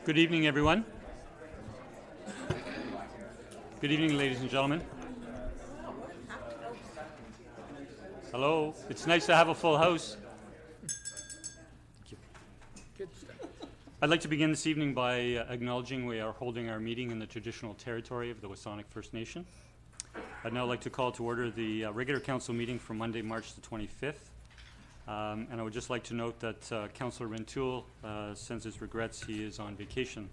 Good evening, everyone. Good evening, ladies and gentlemen. Hello. It's nice to have a full house. I'd like to begin this evening by acknowledging we are holding our meeting in the traditional territory of the Wasonic First Nation. I'd now like to call to order the regular council meeting for Monday, March the 25th. And I would just like to note that Councillor Rentoul sends his regrets. He is on vacation.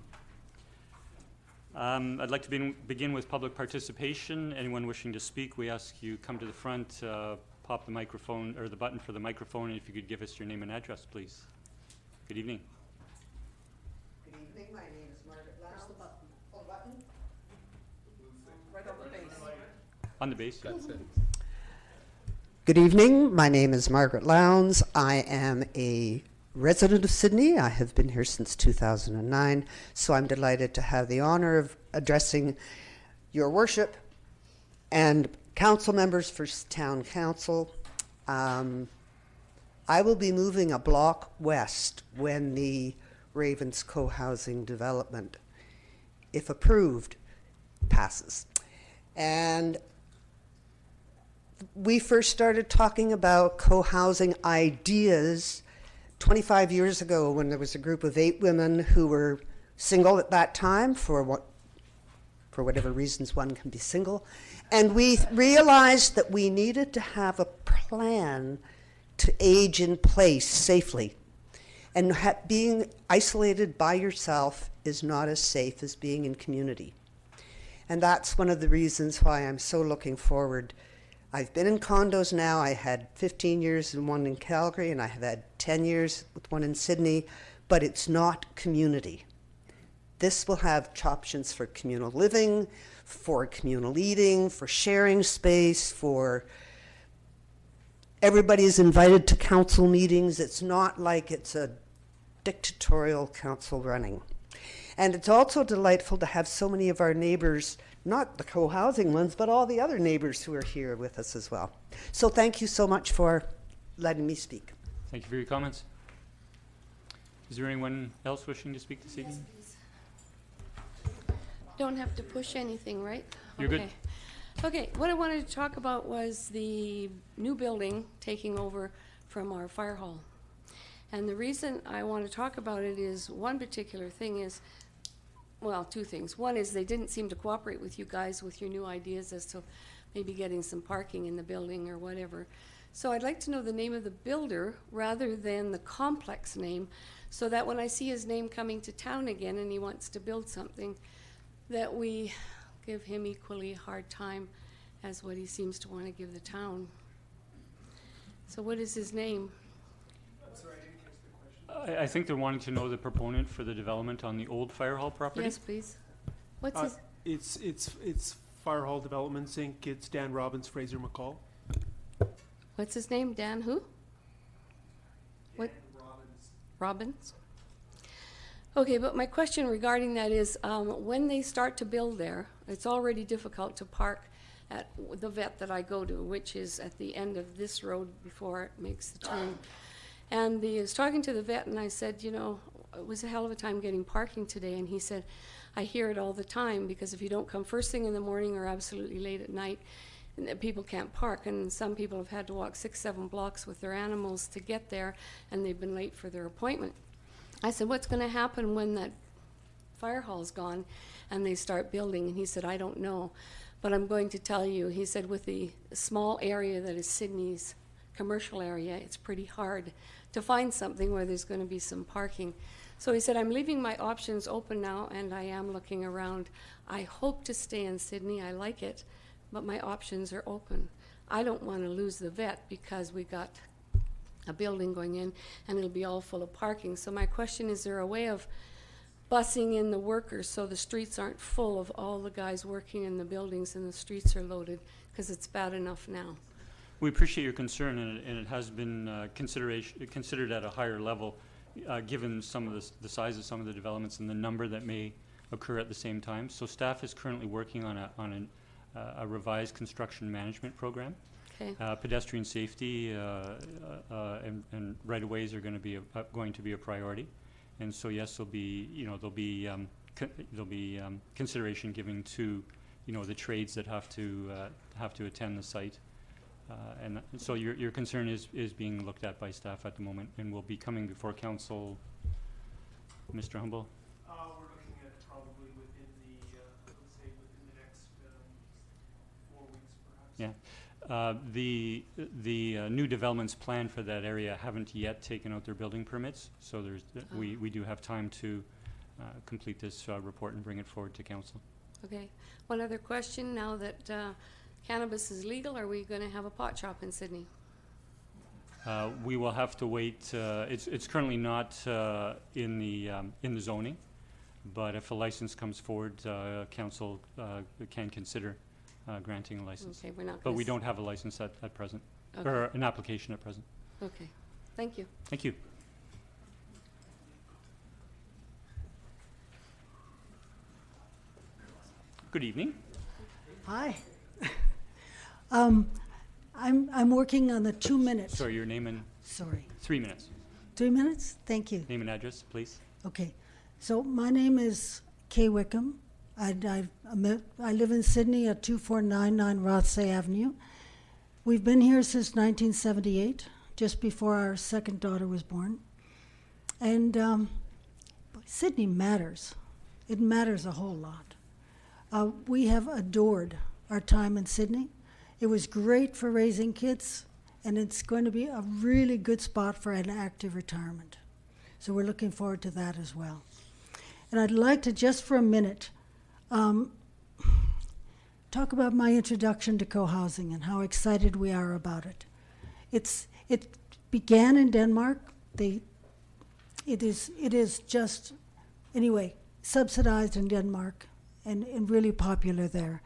I'd like to begin with public participation. Anyone wishing to speak, we ask you come to the front, pop the microphone or the button for the microphone, and if you could give us your name and address, please. Good evening. Good evening. My name is Margaret Lowndes. Where's the button? Oh, the button? Right on the base. On the base. That's it. Good evening. My name is Margaret Lowndes. I am a resident of Sydney. I have been here since 2009, so I'm delighted to have the honor of addressing your worship and council members for town council. I will be moving a block west when the Ravens co-housing development, if approved, passes. And we first started talking about co-housing ideas 25 years ago when there was a group of 8 women who were single at that time for whatever reasons one can be single. And we realized that we needed to have a plan to age in place safely. And being isolated by yourself is not as safe as being in community. And that's one of the reasons why I'm so looking forward. I've been in condos now. I had 15 years in one in Calgary, and I have had 10 years with one in Sydney, but it's not community. This will have options for communal living, for communal eating, for sharing space, for everybody is invited to council meetings. It's not like it's a dictatorial council running. And it's also delightful to have so many of our neighbors, not the co-housing ones, but all the other neighbors who are here with us as well. So thank you so much for letting me speak. Thank you for your comments. Is there anyone else wishing to speak this evening? Yes, please. Don't have to push anything, right? You're good. Okay, what I wanted to talk about was the new building taking over from our fire hall. And the reason I want to talk about it is one particular thing is, well, 2 things. One is they didn't seem to cooperate with you guys with your new ideas as to maybe getting some parking in the building or whatever. So I'd like to know the name of the builder rather than the complex name, so that when I see his name coming to town again and he wants to build something, that we give him equally a hard time as what he seems to want to give the town. So what is his name? I think they're wanting to know the proponent for the development on the old fire hall property. Yes, please. What's his? It's Fire Hall Developments Inc. It's Dan Robbins, Fraser McCall. What's his name? Dan who? What? Robbins. Robbins? Okay, but my question regarding that is, when they start to build there, it's already difficult to park at the vet that I go to, which is at the end of this road before it makes the turn. And I was talking to the vet, and I said, you know, it was a hell of a time getting parking today. And he said, I hear it all the time, because if you don't come first thing in the morning or absolutely late at night, people can't park. And some people have had to walk 6-7 blocks with their animals to get there, and they've been late for their appointment. I said, what's going to happen when that fire hall's gone and they start building? And he said, I don't know, but I'm going to tell you. He said, with the small area that is Sydney's commercial area, it's pretty hard to find something where there's going to be some parking. So he said, I'm leaving my options open now, and I am looking around. I hope to stay in Sydney. I like it, but my options are open. I don't want to lose the vet because we got a building going in and it'll be all full of parking. So my question is there a way of busing in the workers so the streets aren't full of all the guys working in the buildings and the streets are loaded, because it's bad enough now? We appreciate your concern, and it has been considered at a higher level, given some of the size of some of the developments and the number that may occur at the same time. So staff is currently working on a revised construction management program. Okay. Pedestrian safety and right-of-ways are going to be a priority. And so yes, there'll be consideration given to the trades that have to attend the site. And so your concern is being looked at by staff at the moment, and will be coming before council. Mr. Humble? We're looking at probably within the, let's say within the next 4 weeks perhaps. Yeah. The new developments planned for that area haven't yet taken out their building permits, so we do have time to complete this report and bring it forward to council. Okay. One other question. Now that cannabis is legal, are we going to have a pot shop in Sydney? We will have to wait. It's currently not in the zoning, but if a license comes forward, council can consider granting a license. Okay, we're not. But we don't have a license at present, Okay. or an application at present. Okay. Thank you. Thank you. Good evening. Hi. I'm working on the 2 minutes. Sorry, your name and Sorry. 3 minutes. 3 minutes? Thank you. Name and address, please. Okay. So my name is Kay Wickham. I live in Sydney at 2499 Rothsay Avenue. We've been here since 1978, just before our second daughter was born. And Sydney matters. It matters a whole lot. We have adored our time in Sydney. It was great for raising kids, and it's going to be a really good spot for an active retirement. So we're looking forward to that as well. And I'd like to, just for a minute, talk about my introduction to co-housing and how excited we are about it. It began in Denmark. It is just, anyway, subsidized in Denmark and really popular there.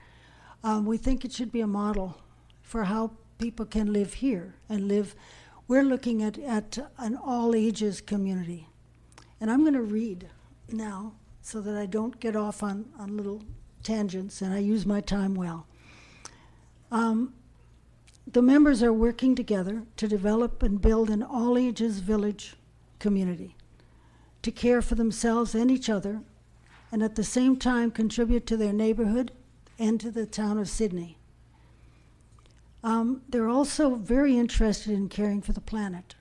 We think it should be a model for how people can live here and live. We're looking at an all ages community. And I'm going to read now so that I don't get off on little tangents and I use my time well. The members are working together to develop and build an all ages village community to care for themselves and each other, and at the same time contribute to their neighborhood and to the town of Sydney. They're also very interested in caring for the planet.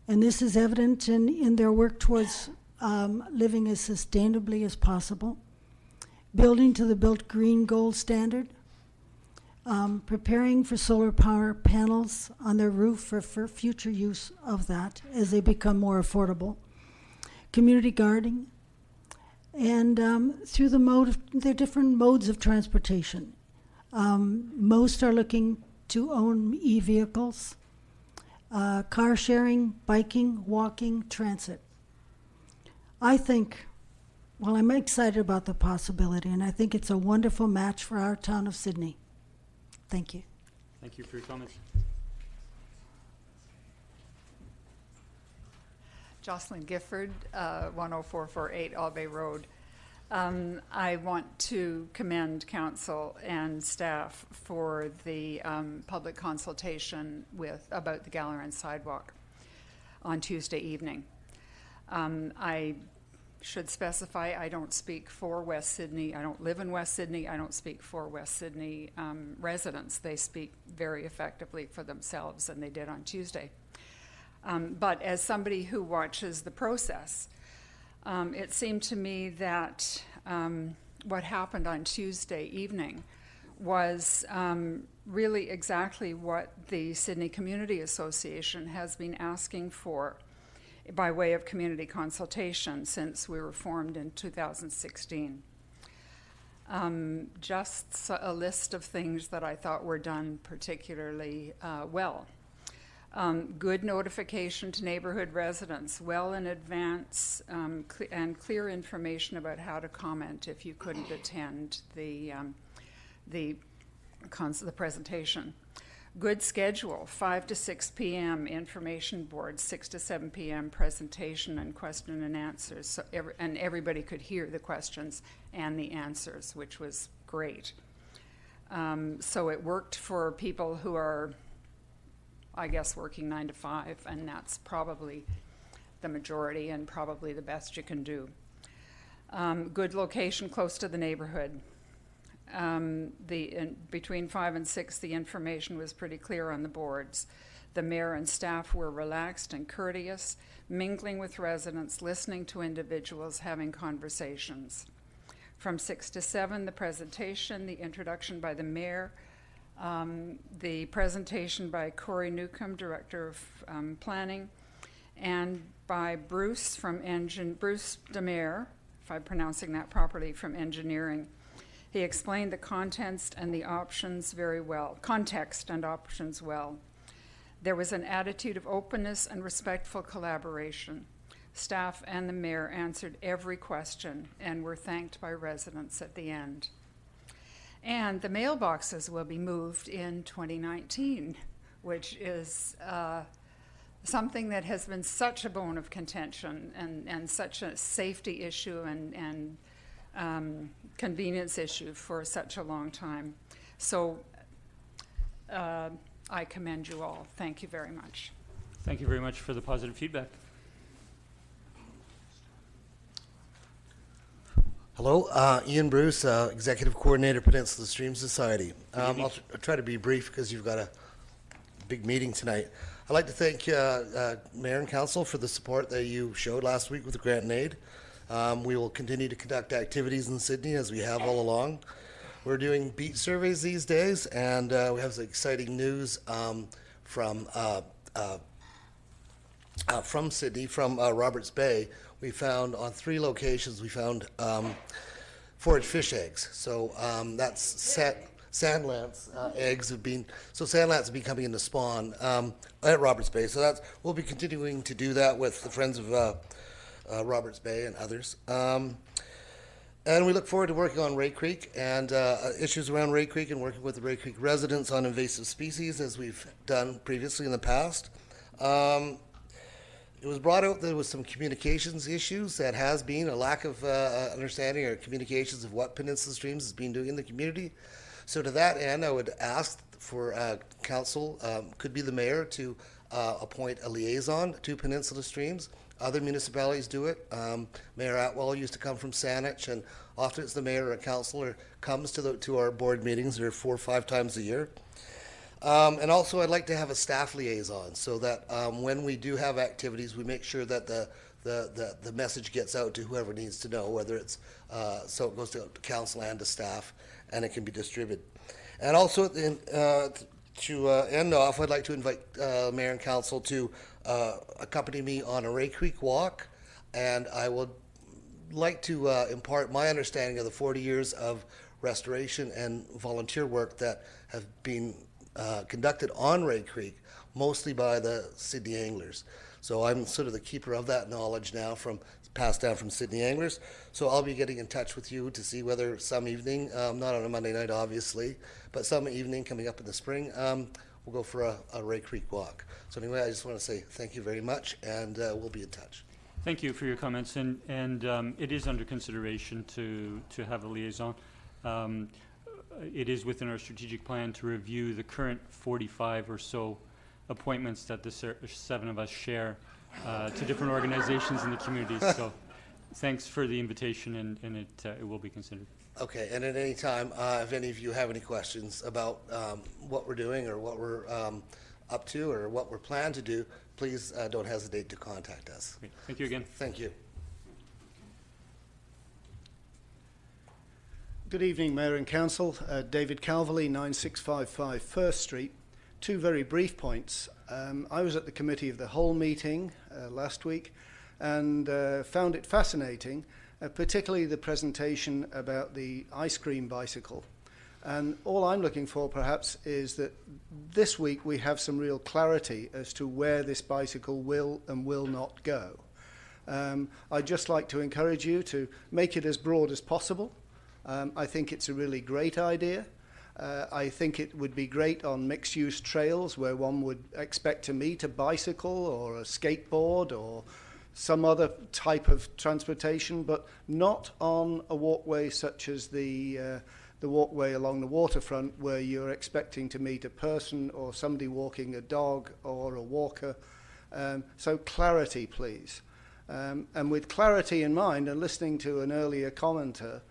And this is evident in their work towards living as sustainably as possible, building to the Built Green Gold standard, preparing for solar power panels on their roof for future use of that as they become more affordable, community gardening, and through the different modes of transportation. Most are looking to own e-vehicles, car sharing, biking, walking, transit. I think, well, I'm excited about the possibility, and I think it's a wonderful match for our town of Sydney. Thank you. Thank you for your comments. Jocelyn Gifford, 10448 Albay Road. I want to commend council and staff for the public consultation about the Galleran sidewalk on Tuesday evening. I should specify I don't speak for West Sydney. I don't live in West Sydney. I don't speak for West Sydney residents. They speak very effectively for themselves, and they did on Tuesday. But as somebody who watches the process, it seemed to me that what happened on Tuesday evening was really exactly what the Sydney Community Association has been asking for by way of community consultation since we were formed in 2016. Just a list of things that I thought were done particularly well. Good notification to neighborhood residents well in advance, and clear information about how to comment if you couldn't attend the presentation. Good schedule, 5 to 6 p.m. information board, 6 to 7 p.m. presentation and question and answers, so and everybody could hear the questions and the answers, which was great. So it worked for people who are, I guess, working 9 to 5, and that's probably the majority and probably the best you can do. Good location close to the neighborhood. Between 5 and 6, the information was pretty clear on the boards. The mayor and staff were relaxed and courteous, mingling with residents, listening to individuals, having conversations. From 6 to 7, the presentation, the introduction by the mayor, the presentation by Corey Newcomb, Director of Planning, and by Bruce Demare, if I'm pronouncing that properly, from Engineering. He explained the contents and the options very well, context and options well. There was an attitude of openness and respectful collaboration. Staff and the mayor answered every question and were thanked by residents at the end. And the mailboxes will be moved in 2019, which is something that has been such a bone of contention and such a safety issue and convenience issue for such a long time. So I commend you all. Thank you very much. Thank you very much for the positive feedback. Hello, Ian Bruce, Executive Coordinator, Peninsula Stream Society. I'll try to be brief because you've got a big meeting tonight. I'd like to thank Mayor and Council for the support that you showed last week with the grant and aid. We will continue to conduct activities in Sydney as we have all along. We're doing beat surveys these days, and we have some exciting news from Sydney, from Roberts Bay. We found on 3 locations, we found foraged fish eggs. So that's sand lance eggs have been, so sand lance have been coming into spawn at Roberts Bay. So we'll be continuing to do that with the Friends of Roberts Bay and others. And we look forward to working on Ray Creek and issues around Ray Creek and working with the Ray Creek residents on invasive species as we've done previously in the past. It was brought out that there was some communications issues. That has been a lack of understanding or communications of what Peninsula Streams has been doing in the community. So to that end, I would ask for council, could be the mayor, to appoint a liaison to Peninsula Streams. Other municipalities do it. Mayor Atwell used to come from Saanich, and often it's the mayor or a councillor comes to our board meetings. They're 4 or 5 times a year. And also I'd like to have a staff liaison so that when we do have activities, we make sure that the message gets out to whoever needs to know, whether it's, so it goes to council and to staff, and it can be distributed. And also to end off, I'd like to invite Mayor and Council to accompany me on a Ray Creek walk, and I would like to impart my understanding of the 40 years of restoration and volunteer work that have been conducted on Ray Creek, mostly by the Sydney anglers. So I'm sort of the keeper of that knowledge now, passed down from Sydney anglers. So I'll be getting in touch with you to see whether some evening, not on a Monday night obviously, but some evening coming up in the spring, we'll go for a Ray Creek walk. So anyway, I just want to say thank you very much, and we'll be in touch. Thank you for your comments, and it is under consideration to have a liaison. It is within our strategic plan to review the current 45 or so appointments that the 7 of us share to different organizations in the community. So thanks for the invitation, and it will be considered. Okay, and at any time, if any of you have any questions about what we're doing or what we're up to or what we're planning to do, please don't hesitate to contact us. Great. Thank you again. Thank you. Good evening, Mayor and Council. David Calverley, 9655 First Street. 2 very brief points. I was at the Committee of the Whole meeting last week and found it fascinating, particularly the presentation about the ice cream bicycle. And all I'm looking for perhaps is that this week we have some real clarity as to where this bicycle will and will not go. I'd just like to encourage you to make it as broad as possible. I think it's a really great idea. I think it would be great on mixed-use trails where one would expect to meet a bicycle or a skateboard or some other type of transportation, but not on a walkway such as the walkway along the waterfront where you're expecting to meet a person or somebody walking a dog or a walker. So clarity, please. And with clarity in mind and listening to an earlier commenter,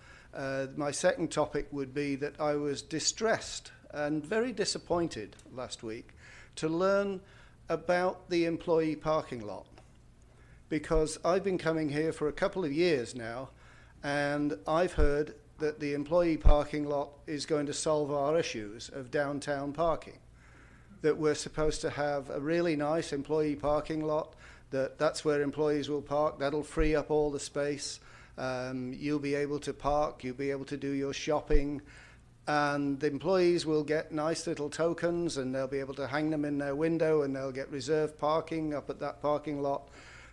my second topic would be that I was distressed and very disappointed last week to learn about the employee parking lot, because I've been coming here for a couple of years now, and I've heard that the employee parking lot is going to solve our issues of downtown parking, that we're supposed to have a really nice employee parking lot, that's where employees will park. That'll free up all the space. You'll be able to park, you'll be able to do your shopping, and the employees will get nice little tokens, and they'll be able to hang them in their window, and they'll get reserved parking up at that parking lot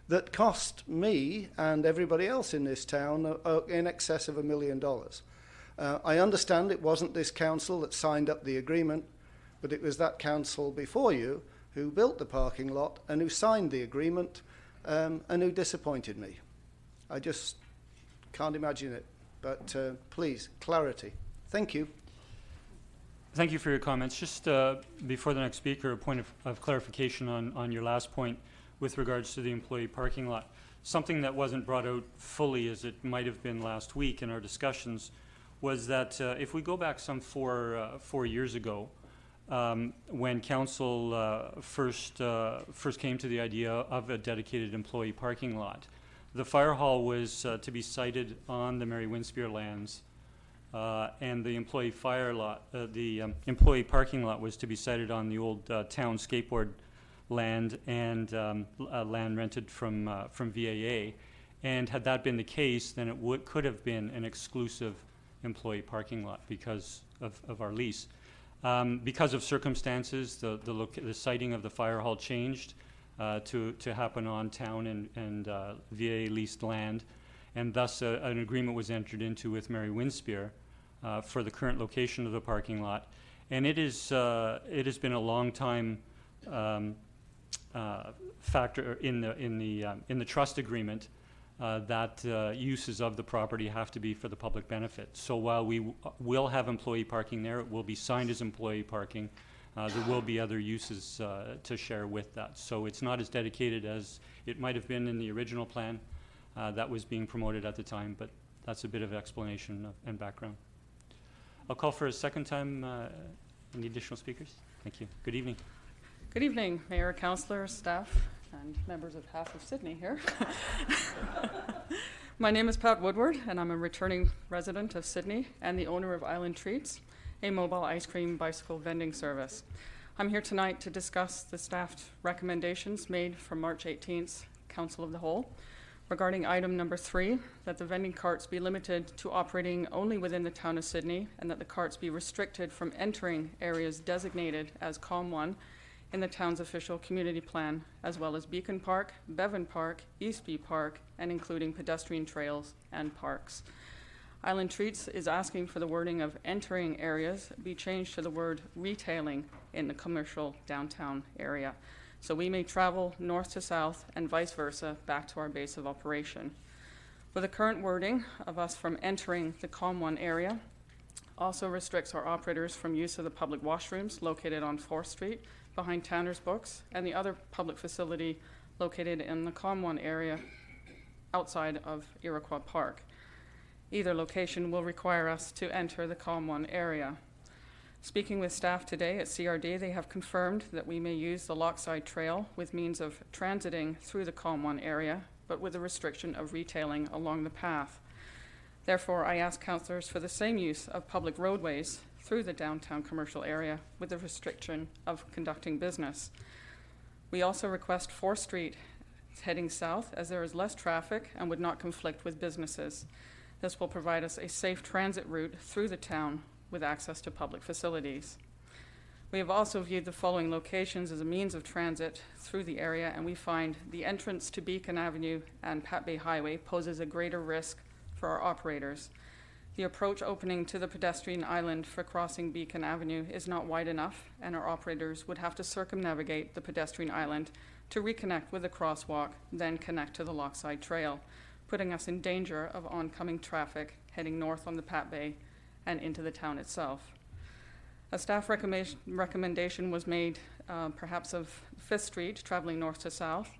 that cost me and everybody else in this town in excess of $1 million. I understand it wasn't this council that signed up the agreement, but it was that council before you who built the parking lot and who signed the agreement, and who disappointed me. I just can't imagine it. But please, clarity. Thank you. Thank you for your comments. Just before the next speaker, a point of clarification on your last point with regards to the employee parking lot. Something that wasn't brought out fully, as it might have been last week in our discussions, was that if we go back some 4 years ago, when council first came to the idea of a dedicated employee parking lot, the fire hall was to be sited on the Mary Winspear lands, and the employee employee parking lot was to be sited on the old town skateboard land and land rented from VAA. And had that been the case, then it could have been an exclusive employee parking lot because of our lease. Because of circumstances, the siting of the fire hall changed to happen on town and VA leased land, and thus an agreement was entered into with Mary Winspear for the current location of the parking lot. And it has been a long time factor in the trust agreement that uses of the property have to be for the public benefit. So while we will have employee parking there, it will be signed as employee parking. There will be other uses to share with that. So it's not as dedicated as it might have been in the original plan that was being promoted at the time, but that's a bit of explanation and background. I'll call for a second time. Any additional speakers? Thank you. Good evening. Good evening, Mayor, Councillor, staff, and members of half of Sydney here. My name is Pat Woodward, and I'm a returning resident of Sydney and the owner of Island Treats, a mobile ice cream bicycle vending service. I'm here tonight to discuss the staff recommendations made from March 18th Council of the Whole regarding item number 3, that the vending carts be limited to operating only within the town of Sydney, and that the carts be restricted from entering areas designated as COM1 in the town's official community plan, as well as Beacon Park, Bevan Park, Eastby Park, and including pedestrian trails and parks. Island Treats is asking for the wording of entering areas be changed to the word retailing in the commercial downtown area, so we may travel north to south and vice versa back to our base of operation. With the current wording of us from entering the COM1 area, also restricts our operators from use of the public washrooms located on 4th Street behind Tanner's Books and the other public facility located in the COM1 area outside of Iroquois Park. Either location will require us to enter the COM1 area. Speaking with staff today at CRD, they have confirmed that we may use the Lochside Trail with means of transiting through the COM1 area, but with a restriction of retailing along the path. Therefore, I ask councillors for the same use of public roadways through the downtown commercial area with the restriction of conducting business. We also request 4th Street heading south, as there is less traffic and would not conflict with businesses. This will provide us a safe transit route through the town with access to public facilities. We have also viewed the following locations as a means of transit through the area, and we find the entrance to Beacon Avenue and Pat Bay Highway poses a greater risk for our operators. The approach opening to the pedestrian island for crossing Beacon Avenue is not wide enough, and our operators would have to circumnavigate the pedestrian island to reconnect with the crosswalk, then connect to the Lochside Trail, putting us in danger of oncoming traffic heading north on the Pat Bay and into the town itself. A staff recommendation was made perhaps of 5th Street traveling north to south,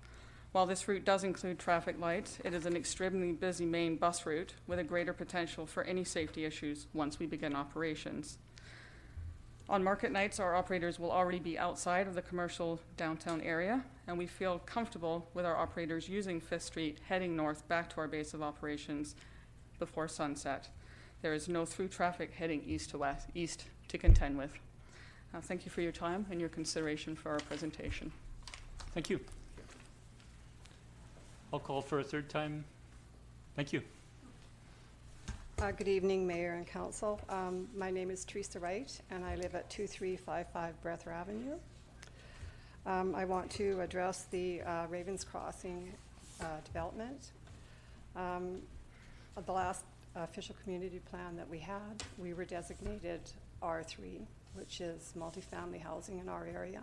While this route does include traffic lights, it is an extremely busy main bus route with a greater potential for any safety issues once we begin operations. On market nights, our operators will already be outside of the commercial downtown area, and we feel comfortable with our operators using 5th Street heading north back to our base of operations before sunset. There is no through traffic heading east to contend with. Thank you for your time and your consideration for our presentation. Thank you. I'll call for a third time. Thank you. Good evening, Mayor and Council. My name is Teresa Wright, and I live at 2355 Breather Avenue. I want to address the Ravens Crossing development. The last official community plan that we had, we were designated R3, which is multifamily housing in our area.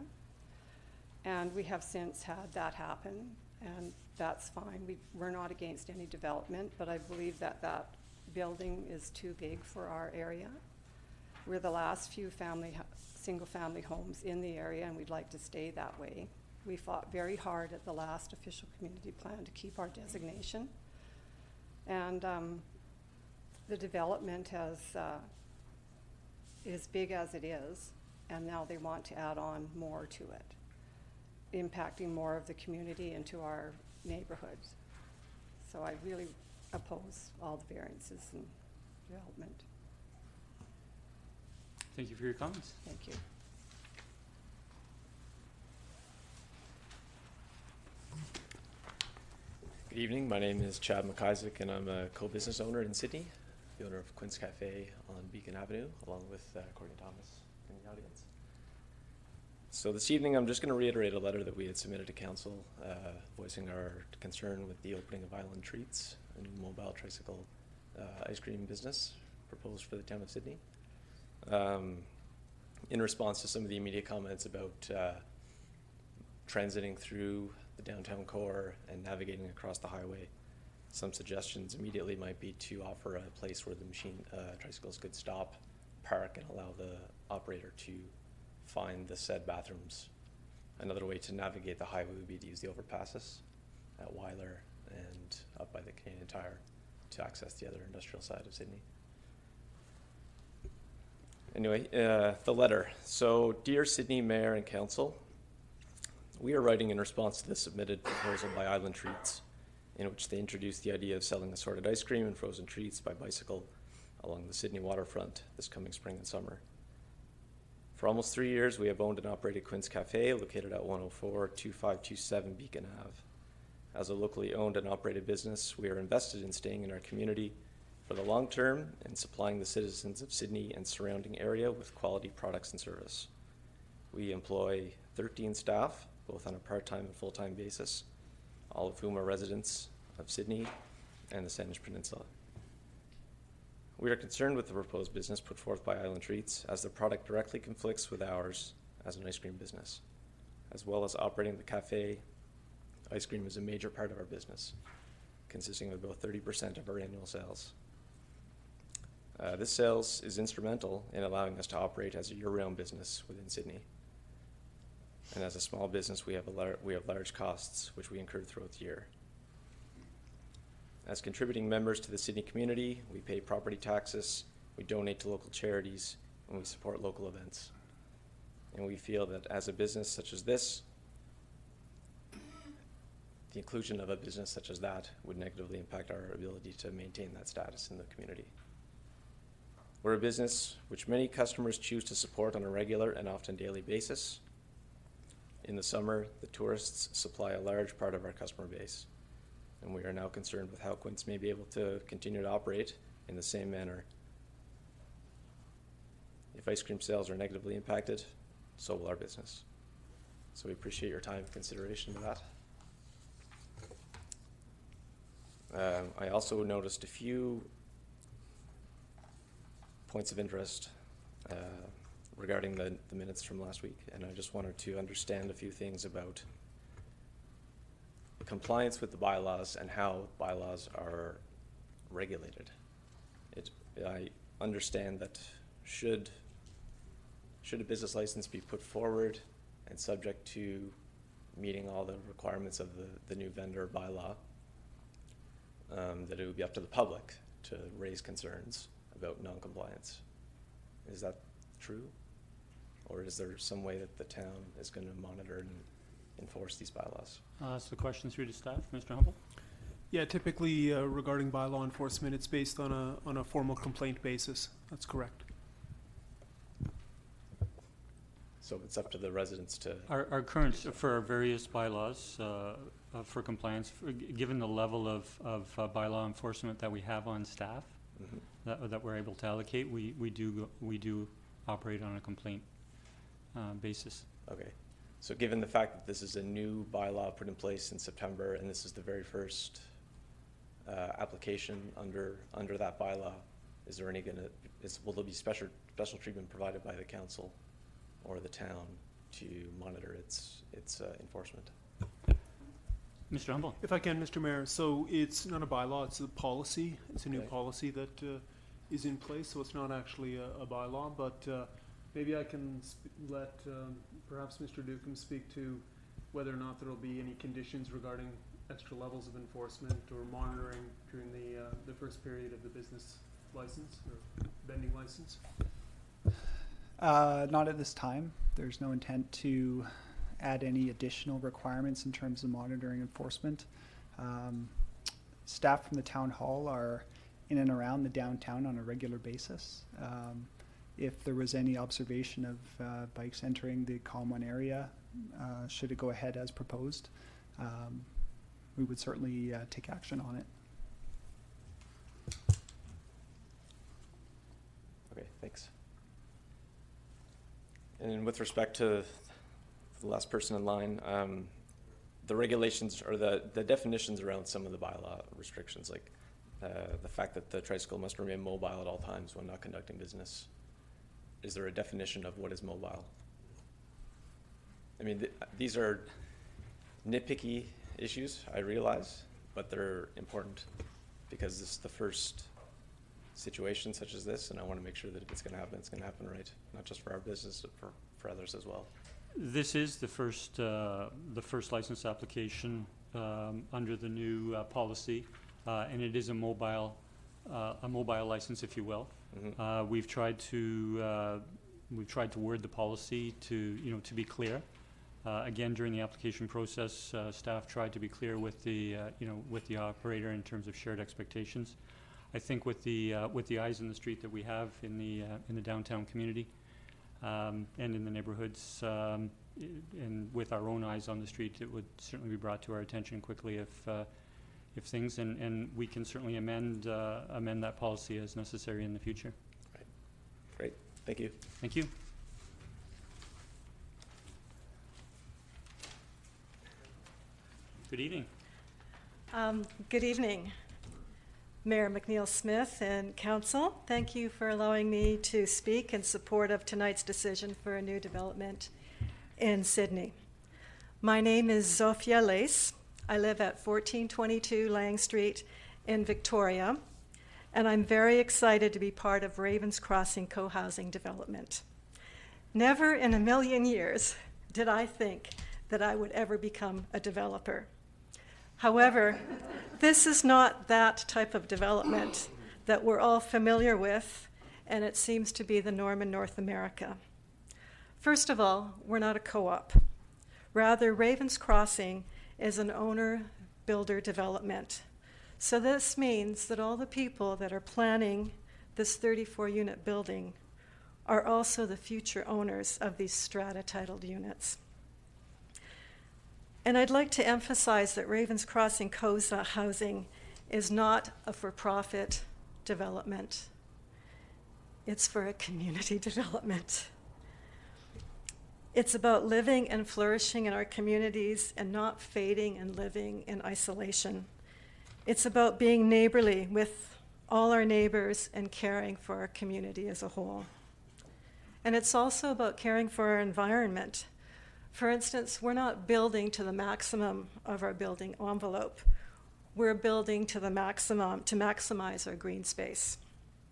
And we have since had that happen, and that's fine. We're not against any development, but I believe that that building is too big for our area. We're the last few single-family homes in the area, and we'd like to stay that way. We fought very hard at the last official community plan to keep our designation. And the development is big as it is, and now they want to add on more to it, impacting more of the community into our neighborhoods. So I really oppose all the variances and development. Thank you for your comments. Thank you. Good evening. My name is Chad McIsaac, and I'm a co-business owner in Sydney, the owner of Quint's Cafe on Beacon Avenue, along with Courtney Thomas in the audience. So this evening, I'm just going to reiterate a letter that we had submitted to Council, voicing our concern with the opening of Island Treats, a new mobile tricycle ice cream business proposed for the town of Sydney. In response to some of the immediate comments about transiting through the downtown core and navigating across the highway, some suggestions immediately might be to offer a place where the tricycles could stop, park, and allow the operator to find the said bathrooms. Another way to navigate the highway would be to use the overpasses at Weiler and up by the Canadian Tire to access the other industrial side of Sydney. Anyway, the letter. So, dear Sydney Mayor and Council, we are writing in response to the submitted proposal by Island Treats, in which they introduced the idea of selling assorted ice cream and frozen treats by bicycle along the Sydney waterfront this coming spring and summer. For almost 3 years, we have owned and operated Quint's Cafe, located at 104-2527 Beacon Ave. As a locally owned and operated business, we are invested in staying in our community for the long term and supplying the citizens of Sydney and surrounding area with quality products and service. We employ 13 staff, both on a part-time and full-time basis, all of whom are residents of Sydney and the Sandwich Peninsula. We are concerned with the proposed business put forth by Island Treats, as the product directly conflicts with ours as an ice cream business. As well as operating the cafe, ice cream is a major part of our business, consisting of about 30% of our annual sales. This sales is instrumental in allowing us to operate as a year-round business within Sydney. And as a small business, we have large costs which we incur throughout the year. As contributing members to the Sydney community, we pay property taxes, we donate to local charities, and we support local events. And we feel that as a business such as this, the inclusion of a business such as that would negatively impact our ability to maintain that status in the community. We're a business which many customers choose to support on a regular and often daily basis. In the summer, the tourists supply a large part of our customer base, and we are now concerned with how Quint's may be able to continue to operate in the same manner. If ice cream sales are negatively impacted, so will our business. So we appreciate your time and consideration to that. I also noticed a few points of interest regarding the minutes from last week, and I just wanted to understand a few things about compliance with the bylaws and how bylaws are regulated. I understand that should a business license be put forward and subject to meeting all the requirements of the new vendor bylaw, that it would be up to the public to raise concerns about non-compliance. Is that true? Or is there some way that the town is going to monitor and enforce these bylaws? That's the question through to staff. Mr. Humble? Yeah, typically regarding bylaw enforcement, it's based on a formal complaint basis. That's correct. So it's up to the residents to... Our current, for our various bylaws, for compliance, given the level of bylaw enforcement that we have on staff, that we're able to allocate, we do operate on a complaint basis. Okay. So given the fact that this is a new bylaw put in place in September, and this is the very first application under that bylaw, is there will there be special treatment provided by the council or the town to monitor its enforcement? Mr. Humble? If I can, Mr. Mayor, so it's not a bylaw, it's a policy. It's a new policy that is in place, so it's not actually a bylaw, but maybe I can let perhaps Mr. Dukem speak to whether or not there will be any conditions regarding extra levels of enforcement or monitoring during the first period of the business license or vending license. Not at this time. There's no intent to add any additional requirements in terms of monitoring enforcement. Staff from the town hall are in and around the downtown on a regular basis. If there was any observation of bikes entering the Common area, should it go ahead as proposed, we would certainly take action on it. Okay, thanks. And with respect to the last person in line, the regulations or the definitions around some of the bylaw restrictions, like the fact that the tricycle must remain mobile at all times when not conducting business. Is there a definition of what is mobile? I mean, these are nitpicky issues, I realize, but they're important because this is the first situation such as this, and I want to make sure that if it's going to happen, it's going to happen right, not just for our business, but for others as well. This is the first license application under the new policy, and it is a mobile license, if you will. Mm-hmm. We've tried to word the policy to be clear. Again, during the application process, staff tried to be clear with the operator in terms of shared expectations. I think with the eyes in the street that we have in the downtown community and in the neighborhoods, and with our own eyes on the street, it would certainly be brought to our attention quickly if things, and we can certainly amend that policy as necessary in the future. Right. Great. Thank you. Thank you. Good evening. Good evening, Mayor McNeil Smith and Council. Thank you for allowing me to speak in support of tonight's decision for a new development in Sydney. My name is Zofia Lace. I live at 1422 Lang Street in Victoria, and I'm very excited to be part of Ravens Crossing co-housing development. Never in a million years did I think that I would ever become a developer. However, this is not that type of development that we're all familiar with, and it seems to be the norm in North America. First of all, we're not a co-op. Rather, Ravens Crossing is an owner-builder development. So this means that all the people that are planning this 34-unit building are also the future owners of these strata-titled units. And I'd like to emphasize that Ravens Crossing Co-housing is not a for-profit development. It's for a community development. It's about living and flourishing in our communities and not fading and living in isolation. It's about being neighborly with all our neighbors and caring for our community as a whole. And it's also about caring for our environment. For instance, we're not building to the maximum of our building envelope. We're building to the maximum to maximize our green space.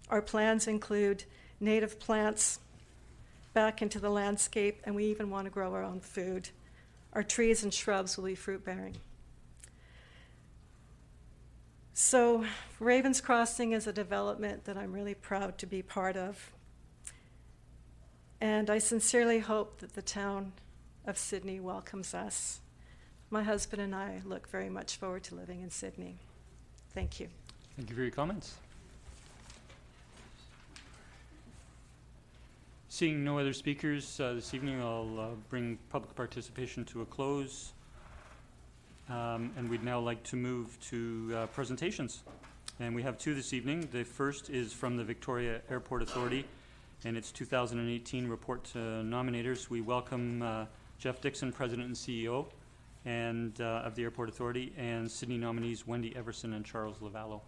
Our plans include native plants back into the landscape, and we even want to grow our own food our trees and shrubs will be fruit-bearing. So Ravens Crossing is a development that I'm really proud to be part of. And I sincerely hope that the town of Sydney welcomes us. My husband and I look very much forward to living in Sydney. Thank you. Thank you for your comments. Seeing no other speakers this evening, I'll bring public participation to a close. And we'd now like to move to presentations. And we have two this evening. The first is from the Victoria Airport Authority, and its 2018 report to Nominators. We welcome Jeff Dixon, President and CEO and of the Airport Authority, and Sydney nominees Wendy Everson and Charles Lavallo.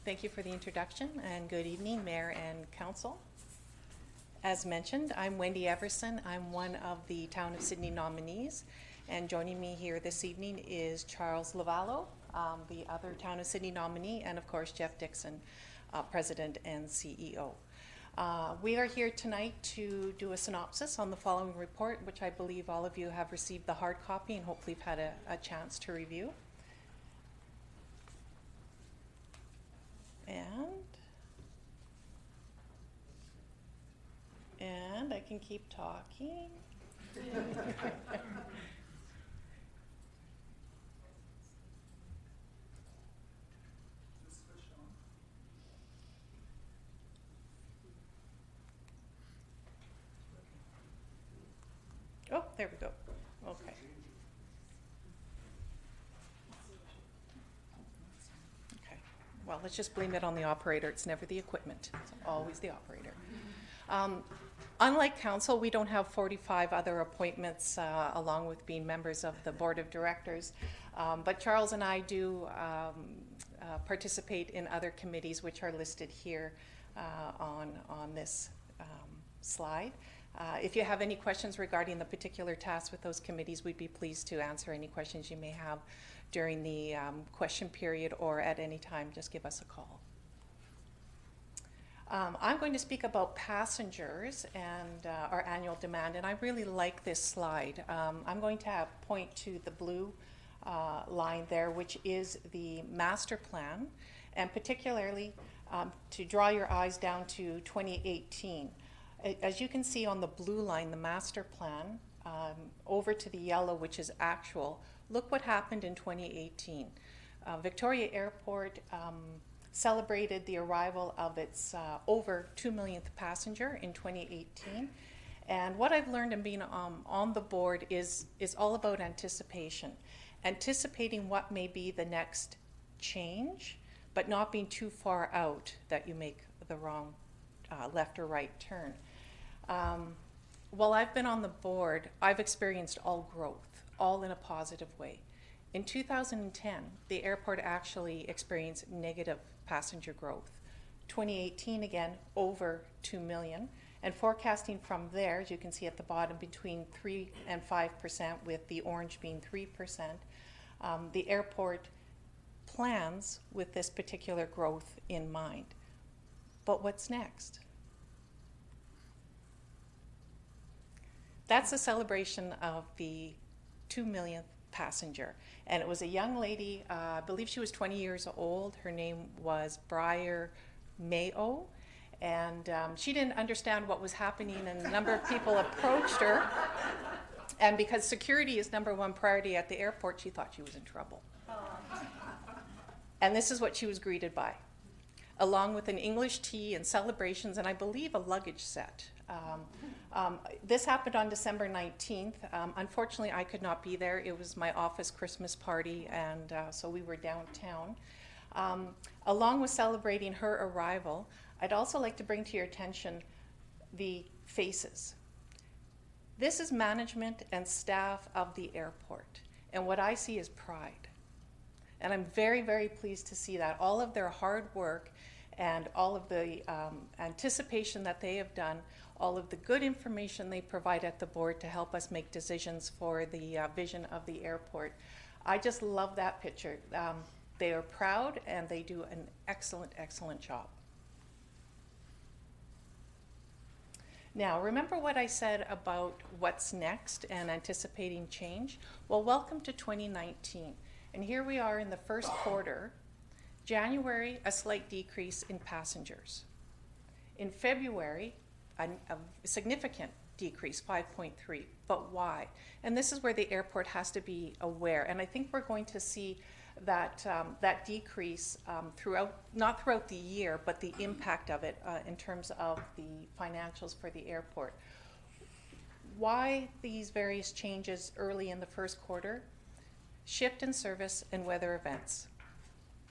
Thank you for the introduction, and good evening, Mayor and Council. As mentioned, I'm Wendy Everson. I'm one of the Town of Sydney nominees, and joining me here this evening is Charles Lavallo, the other Town of Sydney nominee, and of course Jeff Dixon, President and CEO. We are here tonight to do a synopsis on the following report, which I believe all of you have received the hard copy and hopefully have had a chance to review. And I can keep talking. Oh, there we go. Okay. Well, let's just blame it on the operator. It's never the equipment. It's always the operator. Unlike council, we don't have 45 other appointments along with being members of the board of directors. But Charles and I do participate in other committees which are listed here on this slide. If you have any questions regarding the particular tasks with those committees, we'd be pleased to answer any questions you may have during the question period or at any time. Just give us a call. I'm going to speak about passengers and our annual demand, and I really like this slide. I'm going to point to the blue line there, which is the master plan, and particularly to draw your eyes down to 2018. As you can see on the blue line, the master plan, over to the yellow, which is actual, look what happened in 2018. Victoria Airport celebrated the arrival of its over 2 millionth passenger in 2018. And what I've learned in being on the board is all about anticipation. Anticipating what may be the next change, but not being too far out that you make the wrong left or right turn. While I've been on the board, I've experienced all growth, all in a positive way. In 2010, the airport actually experienced negative passenger growth. 2018, again, over 2 million. And forecasting from there, as you can see at the bottom, between 3 and 5%, with the orange being 3%. The airport plans with this particular growth in mind. But what's next? That's a celebration of the 2 millionth passenger. And it was a young lady, I believe she was 20 years old. Her name was Briar Mayo. And she didn't understand what was happening, and a number of people approached her. And because security is #1 priority at the airport, she thought she was in trouble. And this is what she was greeted by, along with an English tea and celebrations, and I believe a luggage set. This happened on December 19th. Unfortunately, I could not be there. It was my office Christmas party, and so we were downtown. Along with celebrating her arrival, I'd also like to bring to your attention the faces. This is management and staff of the airport, and what I see is pride. And I'm very, very pleased to see that. All of their hard work and all of the anticipation that they have done, all of the good information they provide at the board to help us make decisions for the vision of the airport. I just love that picture. They are proud and they do an excellent, excellent job. Now, remember what I said about what's next and anticipating change? Well, welcome to 2019. And here we are in the first quarter. January, a slight decrease in passengers. In February, a significant decrease, 5.3. But why? And this is where the airport has to be aware. And I think we're going to see that that decrease not throughout the year, but the impact of it in terms of the financials for the airport. Why these various changes early in the first quarter? Shift in service and weather events.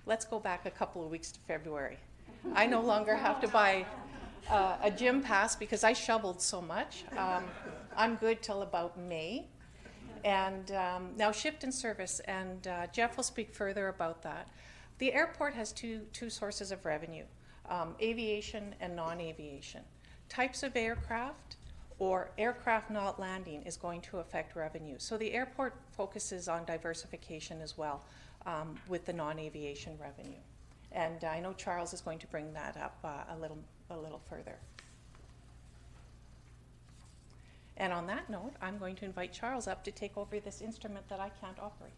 Let's go back a couple of weeks to February. I no longer have to buy a gym pass because I shoveled so much. I'm good till about May. And now shift in service, and Jeff will speak further about that. The airport has two sources of revenue, aviation and non-aviation. Types of aircraft or aircraft not landing is going to affect revenue. So the airport focuses on diversification as well with the non-aviation revenue. And I know Charles is going to bring that up a little further. And on that note, I'm going to invite Charles up to take over this instrument that I can't operate.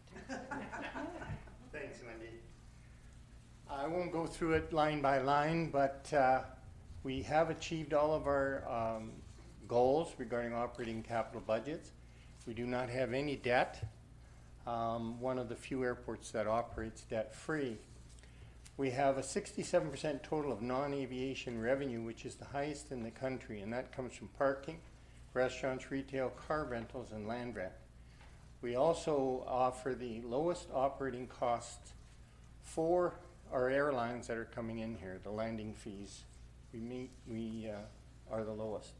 Thanks, Wendy. I won't go through it line by line, but we have achieved all of our goals regarding operating capital budgets. We do not have any debt. One of the few airports that operates debt-free. We have a 67% total of non-aviation revenue, which is the highest in the country, and that comes from parking, restaurants, retail, car rentals, and land rent. We also offer the lowest operating costs for our airlines that are coming in here, the landing fees. We are the lowest.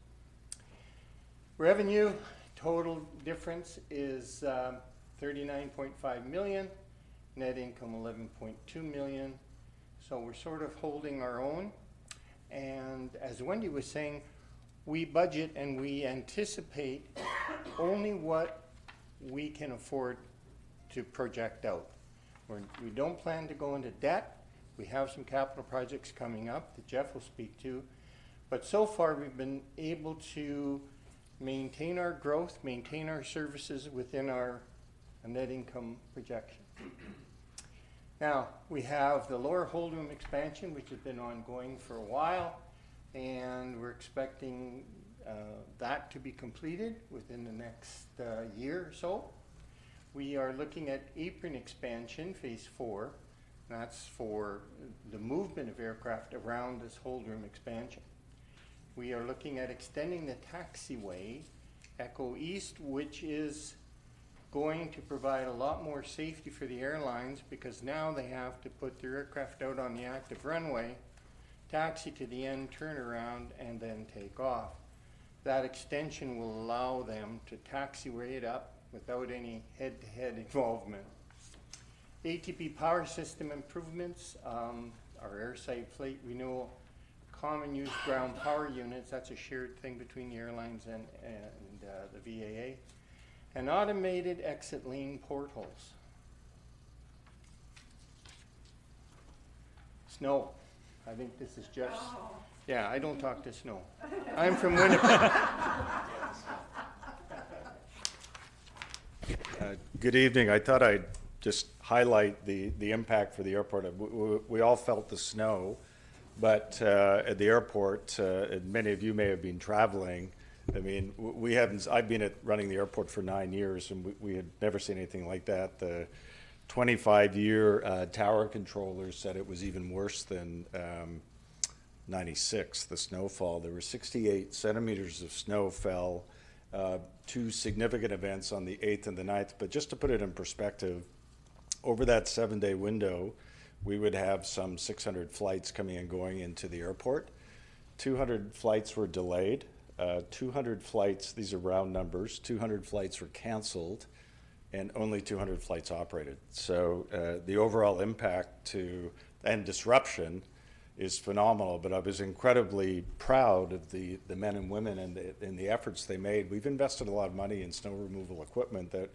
Revenue total difference is 39.5 million, net income 11.2 million. So we're sort of holding our own. And as Wendy was saying, we budget and we anticipate only what we can afford to project out. We don't plan to go into debt. We have some capital projects coming up that Jeff will speak to. But so far we've been able to maintain our growth, maintain our services within our net income projection. Now, we have the lower hold room expansion, which has been ongoing for a while, and we're expecting that to be completed within the next year or so. We are looking at Apron expansion, phase 4. That's for the movement of aircraft around this hold room expansion. We are looking at extending the taxiway, Echo East, which is going to provide a lot more safety for the airlines because now they have to put their aircraft out on the active runway, taxi to the end, turn around, and then take off. That extension will allow them to taxiway it up without any head-to-head involvement. ATP power system improvements, our airside flight renewal, common use ground power units, that's a shared thing between the airlines and the VAA, and automated exit lane portholes. Snow. I think this is just, yeah, I don't talk to snow. I'm from Winnipeg. Good evening. I thought I'd just highlight the impact for the airport. We all felt the snow, but at the airport, and many of you may have been traveling. I mean, we haven't. I've been running the airport for 9 years, and we had never seen anything like that. The 25-year tower controllers said it was even worse than 96, the snowfall. There were 68 centimeters of snow fell, 2 significant events on the 8th and the 9th. But just to put it in perspective, over that 7-day window, we would have some 600 flights coming and going into the airport. 200 flights were delayed. 200 flights, these are round numbers, 200 flights were canceled, and only 200 flights operated. So the overall impact and disruption is phenomenal, but I was incredibly proud of the men and women and the efforts they made. We've invested a lot of money in snow removal equipment that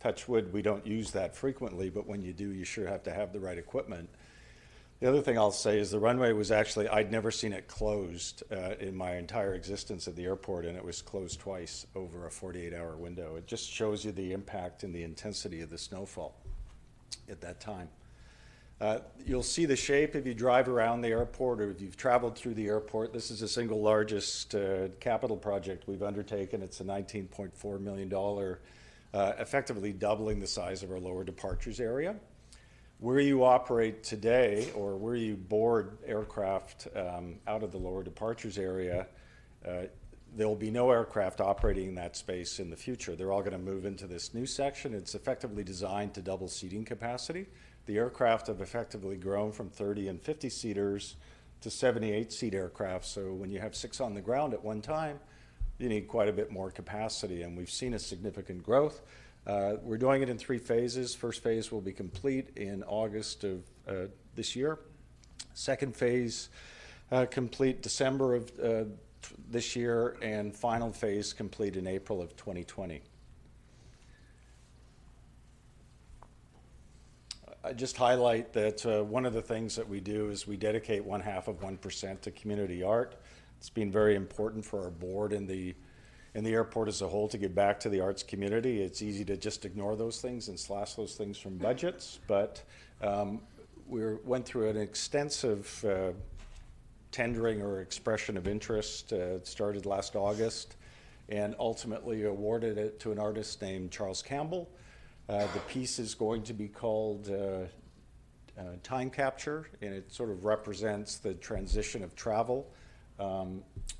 touch wood, we don't use that frequently, but when you do, you sure have to have the right equipment. The other thing I'll say is the runway was actually, I'd never seen it closed in my entire existence at the airport, and it was closed twice over a 48-hour window. It just shows you the impact and the intensity of the snowfall at that time. You'll see the shape if you drive around the airport or if you've traveled through the airport. This is the single largest capital project we've undertaken. It's a $19.4 million, effectively doubling the size of our lower departures area. Where you operate today or where you board aircraft out of the lower departures area, there will be no aircraft operating in that space in the future. They're all going to move into this new section. It's effectively designed to double seating capacity. The aircraft have effectively grown from 30 and 50 seaters to 78-seat aircraft. So when you have 6 on the ground at one time, you need quite a bit more capacity, and we've seen a significant growth. We're doing it in 3 phases. First phase will be complete in August of this year. Second phase complete December of this year, and final phase complete in April of 2020. I just highlight that one of the things that we do is we dedicate 0.5% to community art. It's been very important for our board and the airport as a whole to give back to the arts community. It's easy to just ignore those things and slash those things from budgets, but we went through an extensive tendering or expression of interest. It started last August and ultimately awarded it to an artist named Charles Campbell. The piece is going to be called Time Capture, and it sort of represents the transition of travel.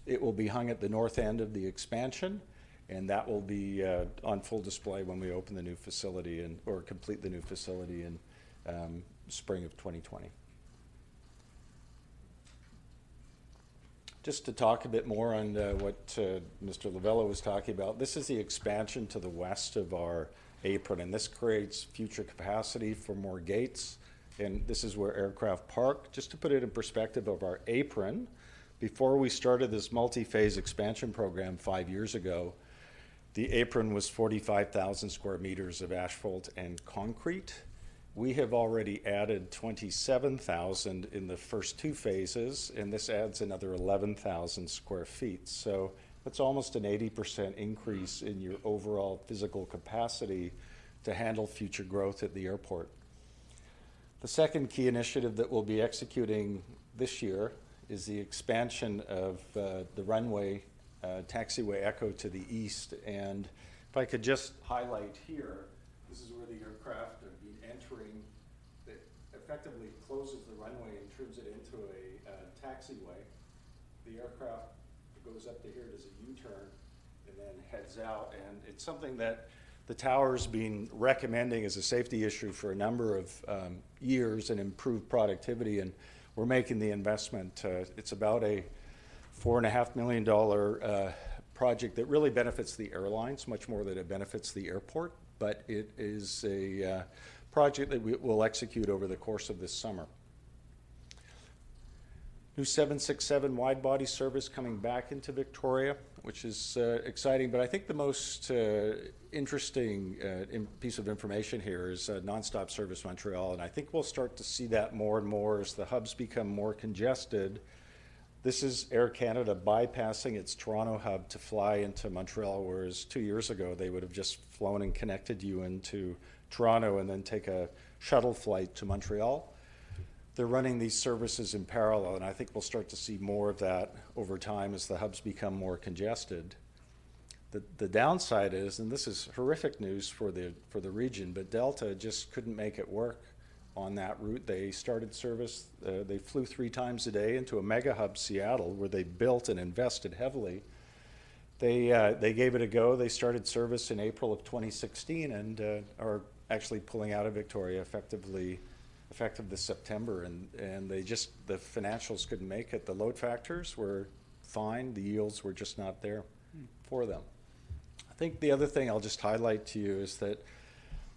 It will be hung at the north end of the expansion, and that will be on full display when we open the new facility or complete the new facility in spring of 2020. Just to talk a bit more on what Mr. Lovello was talking about, this is the expansion to the west of our apron, and this creates future capacity for more gates, and this is where aircraft park. Just to put it in perspective of our apron, before we started this multi-phase expansion program 5 years ago, the apron was 45,000 square meters of asphalt and concrete. We have already added 27,000 in the first 2 phases, and this adds another 11,000 square feet. So that's almost an 80% increase in your overall physical capacity to handle future growth at the airport. The second key initiative that we'll be executing this year is the expansion of the runway Taxiway Echo to the east. And if I could just highlight here, this is where the aircraft have been entering. It effectively closes the runway and turns it into a taxiway. The aircraft goes up to here, does a U-turn, and then heads out. And it's something that the tower's been recommending as a safety issue for a number of years and improved productivity, and we're making the investment. It's about a $4.5 million project that really benefits the airlines much more than it benefits the airport, but it is a project that we will execute over the course of this summer. New 767 wide-body service coming back into Victoria, which is exciting, but I think the most interesting piece of information here is nonstop service Montreal, and I think we'll start to see that more and more as the hubs become more congested. This is Air Canada bypassing its Toronto hub to fly into Montreal, whereas 2 years ago they would have just flown and connected you into Toronto and then take a shuttle flight to Montreal. They're running these services in parallel, and I think we'll start to see more of that over time as the hubs become more congested. The downside is, and this is horrific news for the region, but Delta just couldn't make it work on that route. They started service, they flew 3 times a day into a mega hub, Seattle, where they built and invested heavily. They gave it a go. They started service in April of 2016 and are actually pulling out of Victoria effective this September, and the financials couldn't make it. The load factors were fine, the yields were just not there for them. I think the other thing I'll just highlight to you is that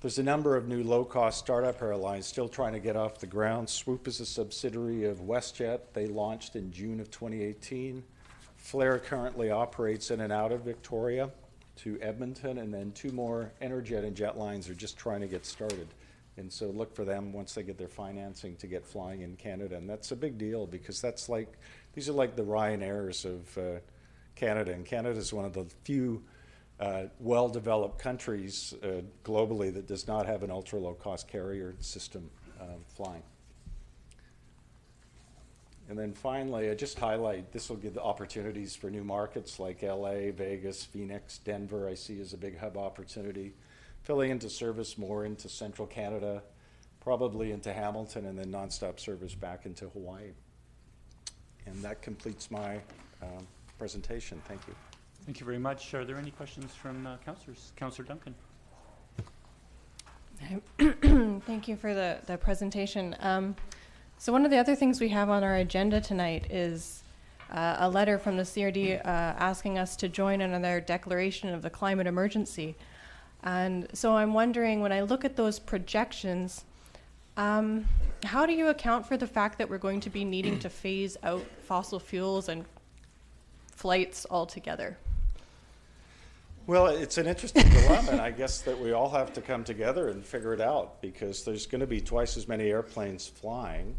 there's a number of new low-cost startup airlines still trying to get off the ground. Swoop is a subsidiary of WestJet. They launched in June of 2018. Flair currently operates in and out of Victoria. to Edmonton, and then 2 more Enerjet and Jet lines are just trying to get started. And so look for them once they get their financing to get flying in Canada. And that's a big deal because that's like, these are like the Ryanairs of Canada. And Canada is one of the few well-developed countries globally that does not have an ultra-low-cost carrier system flying. And then finally, I just highlight, this will give the opportunities for new markets like LA, Vegas, Phoenix, Denver, I see as a big hub opportunity. Filling into service more into central Canada, probably into Hamilton, and then nonstop service back into Hawaii. And that completes my presentation. Thank you. Thank you very much. Are there any questions from councillors? Councillor Duncan. Thank you for the presentation. So one of the other things we have on our agenda tonight is a letter from the CRD asking us to join in on their declaration of the climate emergency. And so I'm wondering, when I look at those projections, how do you account for the fact that we're going to be needing to phase out fossil fuels and flights altogether? Well, it's an interesting dilemma, and I guess that we all have to come together and figure it out, because there's going to be twice as many airplanes flying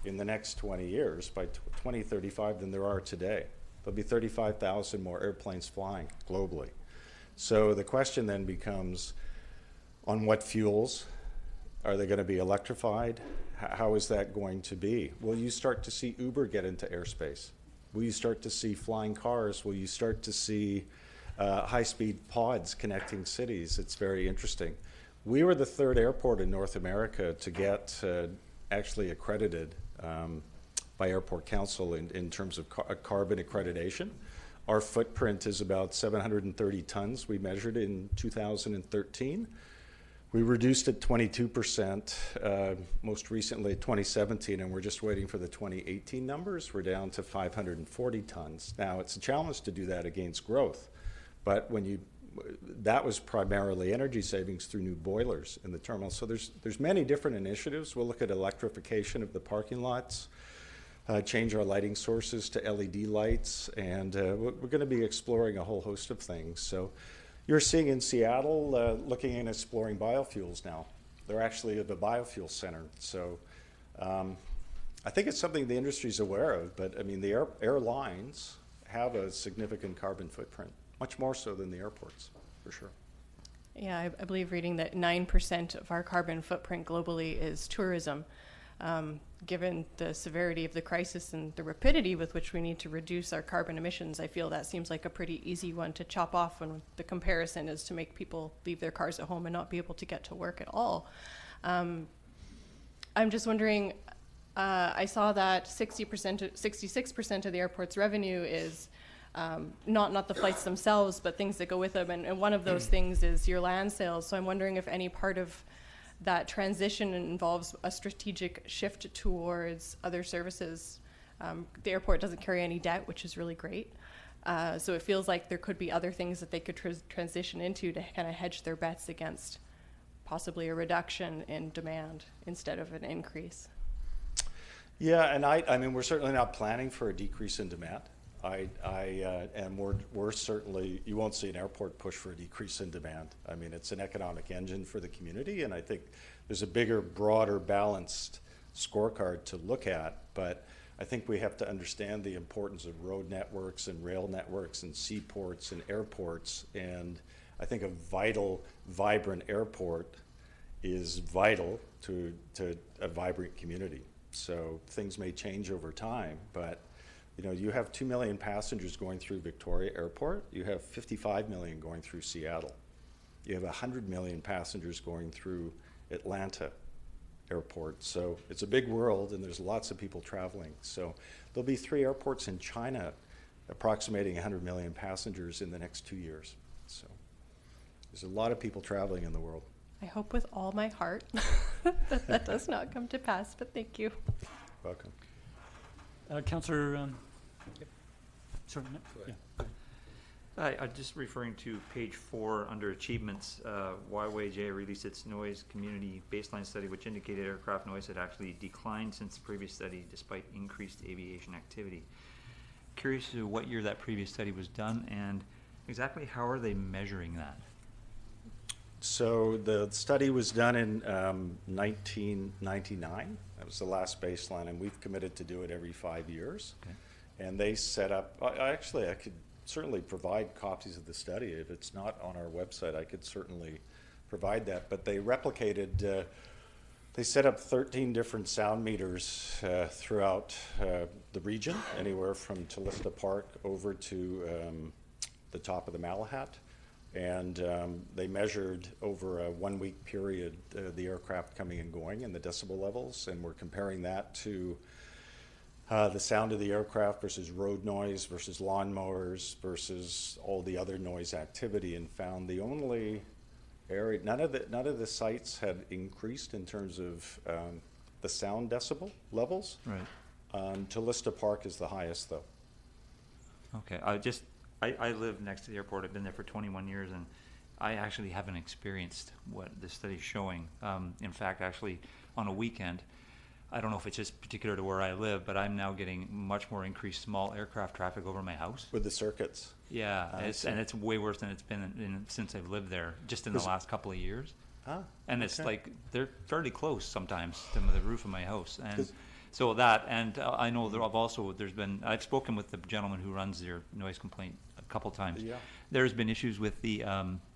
in the next 20 years, by 2035, than there are today. There'll be 35,000 more airplanes flying globally. So the question then becomes, on what fuels? Are they going to be electrified? How is that going to be? Will you start to see Uber get into airspace? Will you start to see flying cars? Will you start to see high-speed pods connecting cities? It's very interesting. We were the 3rd airport in North America to get actually accredited by Airport Council in terms of carbon accreditation. Our footprint is about 730 tons. We measured in 2013. We reduced it 22% most recently 2017, and we're just waiting for the 2018 numbers. We're down to 540 tons. Now, it's a challenge to do that against growth, but that was primarily energy savings through new boilers in the terminal. So there's many different initiatives. We'll look at electrification of the parking lots, change our lighting sources to LED lights, and we're going to be exploring a whole host of things. So you're seeing in Seattle looking and exploring biofuels now. They're actually at the biofuel center. So I think it's something the industry's aware of, but I mean, the airlines have a significant carbon footprint, much more so than the airports, for sure. Yeah, I believe reading that 9% of our carbon footprint globally is tourism. Given the severity of the crisis and the rapidity with which we need to reduce our carbon emissions, I feel that seems like a pretty easy one to chop off when the comparison is to make people leave their cars at home and not be able to get to work at all. I'm just wondering, I saw that 66% of the airport's revenue is not the flights themselves, but things that go with them. And one of those things is your land sales. So I'm wondering if any part of that transition involves a strategic shift towards other services. The airport doesn't carry any debt, which is really great. So it feels like there could be other things that they could transition into to kind of hedge their bets against possibly a reduction in demand instead of an increase. Yeah, and I mean, we're certainly not planning for a decrease in demand. And we're certainly, you won't see an airport push for a decrease in demand. I mean, it's an economic engine for the community, and I think there's a bigger, broader, balanced scorecard to look at, but I think we have to understand the importance of road networks and rail networks and seaports and airports, and I think a vital, vibrant airport is vital to a vibrant community. So things may change over time, but you know, you have 2 million passengers going through Victoria Airport. You have 55 million going through Seattle. You have 100 million passengers going through Atlanta Airport. So it's a big world, and there's lots of people traveling. So there'll be 3 airports in China approximating 100 million passengers in the next 2 years. So there's a lot of people traveling in the world. I hope with all my heart that does not come to pass, but thank you. Welcome. Councillor, sorry, no? Yeah. I'm just referring to page 4 under achievements. YWJ released its noise community baseline study, which indicated aircraft noise had actually declined since the previous study despite increased aviation activity. Curious to what year that previous study was done, and Exactly how are they measuring that? So the study was done in 1999. That was the last baseline, and we've committed to do it every 5 years. Okay. And they set up, I could certainly provide copies of the study. If it's not on our website, I could certainly provide that. But they replicated, they set up 13 different sound meters throughout the region, anywhere from Tallista Park over to the top of the Malahat. And they measured over a 1 week period the aircraft coming and going and the decibel levels, and we're comparing that to the sound of the aircraft versus road noise versus lawnmowers versus all the other noise activity, and found the only area, none of the sites had increased in terms of the sound decibel levels. Right. Tallista Park is the highest, though. Okay, I live next to the airport. I've been there for 21 years, and I actually haven't experienced what the study's showing. In fact, actually, on a weekend, I don't know if it's just particular to where I live, but I'm now getting much more increased small aircraft traffic over my house. With the circuits? Yeah, it's way worse than it's been since I've lived there, just in the last couple of years. And it's like, they're fairly close sometimes to the roof of my house. And so that, and I know I've spoken with the gentleman who runs their noise complaint a couple times. Yeah. There's been issues with the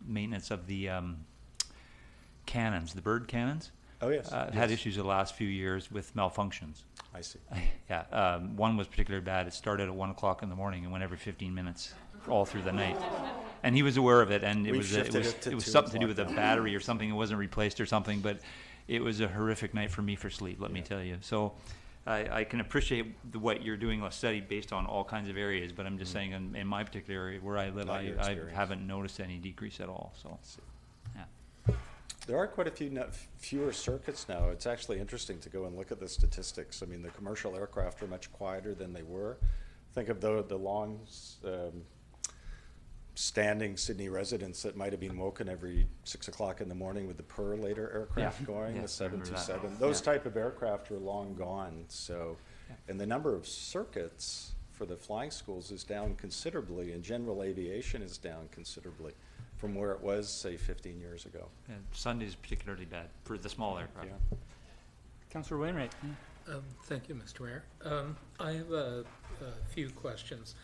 maintenance of the cannons, the bird cannons. Oh, yes. Had issues the last few years with malfunctions. I see. Yeah, one was particularly bad. It started at 1 o'clock in the morning and went every 15 minutes all through the night. And he was aware of it, and it was something to do with a battery or something. It wasn't replaced or something, but it was a horrific night for me for sleep, let me tell you. So I can appreciate what you're doing, a study based on all kinds of areas, but I'm just saying in my particular area where I live, I haven't noticed any decrease at all. So, yeah. There are quite a fewer circuits now. It's actually interesting to go and look at the statistics. I mean, the commercial aircraft are much quieter than they were. Think of the long standing Sydney residents that might have been woken every 6 o'clock in the morning with the Purlator aircraft going, the 727. Those type of aircraft are long gone. So, and the number of circuits for the flying schools is down considerably, and general aviation is down considerably from where it was, say, 15 years ago. And Sunday is particularly bad for the small aircraft. Yeah. Councillor Wainwright. Thank you, Mr. Mayor. I have a few questions.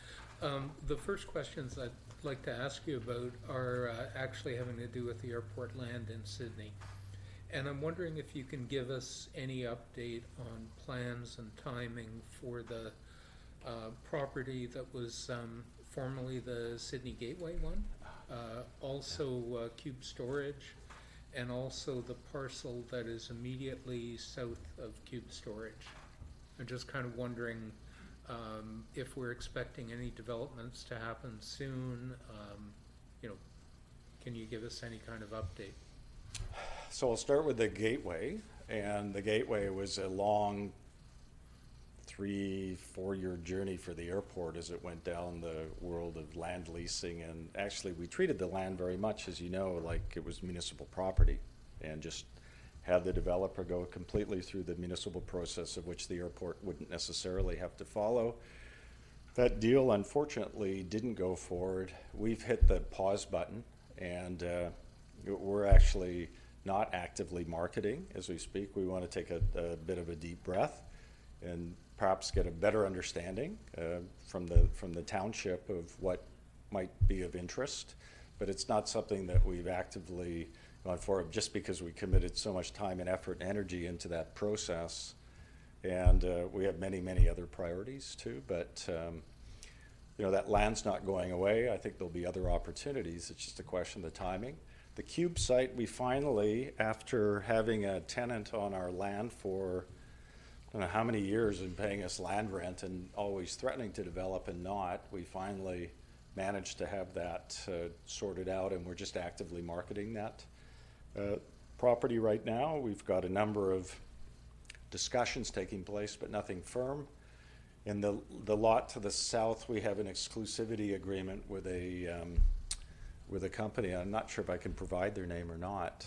The first questions I'd like to ask you about are actually having to do with the airport land in Sydney. And I'm wondering if you can give us any update on plans and timing for the property that was formerly the Sydney Gateway one, also Cube Storage, and also the parcel that is immediately south of Cube Storage. I'm just kind of wondering if we're expecting any developments to happen soon. Can you give us any kind of update? So I'll start with the Gateway, and the Gateway was a long 3-4 year journey for the airport as it went down the world of land leasing. And actually we treated the land very much, as you know, like it was municipal property, and just had the developer go completely through the municipal process, of which the airport wouldn't necessarily have to follow. That deal unfortunately didn't go forward. We've hit the pause button, and we're actually not actively marketing as we speak. We want to take a bit of a deep breath and perhaps get a better understanding from the township of what might be of interest, but it's not something that we've actively gone for, just because we committed so much time and effort and energy into that process. And we have many other priorities too, but that land's not going away. I think there'll be other opportunities. It's just a question of the timing. The Cube site, we finally, after having a tenant on our land for I don't know how many years and paying us land rent and always threatening to develop and not, we finally managed to have that sorted out, and we're just actively marketing that property right now. We've got a number of discussions taking place, but nothing firm. In the lot to the south, we have an exclusivity agreement with a company. I'm not sure if I can provide their name or not,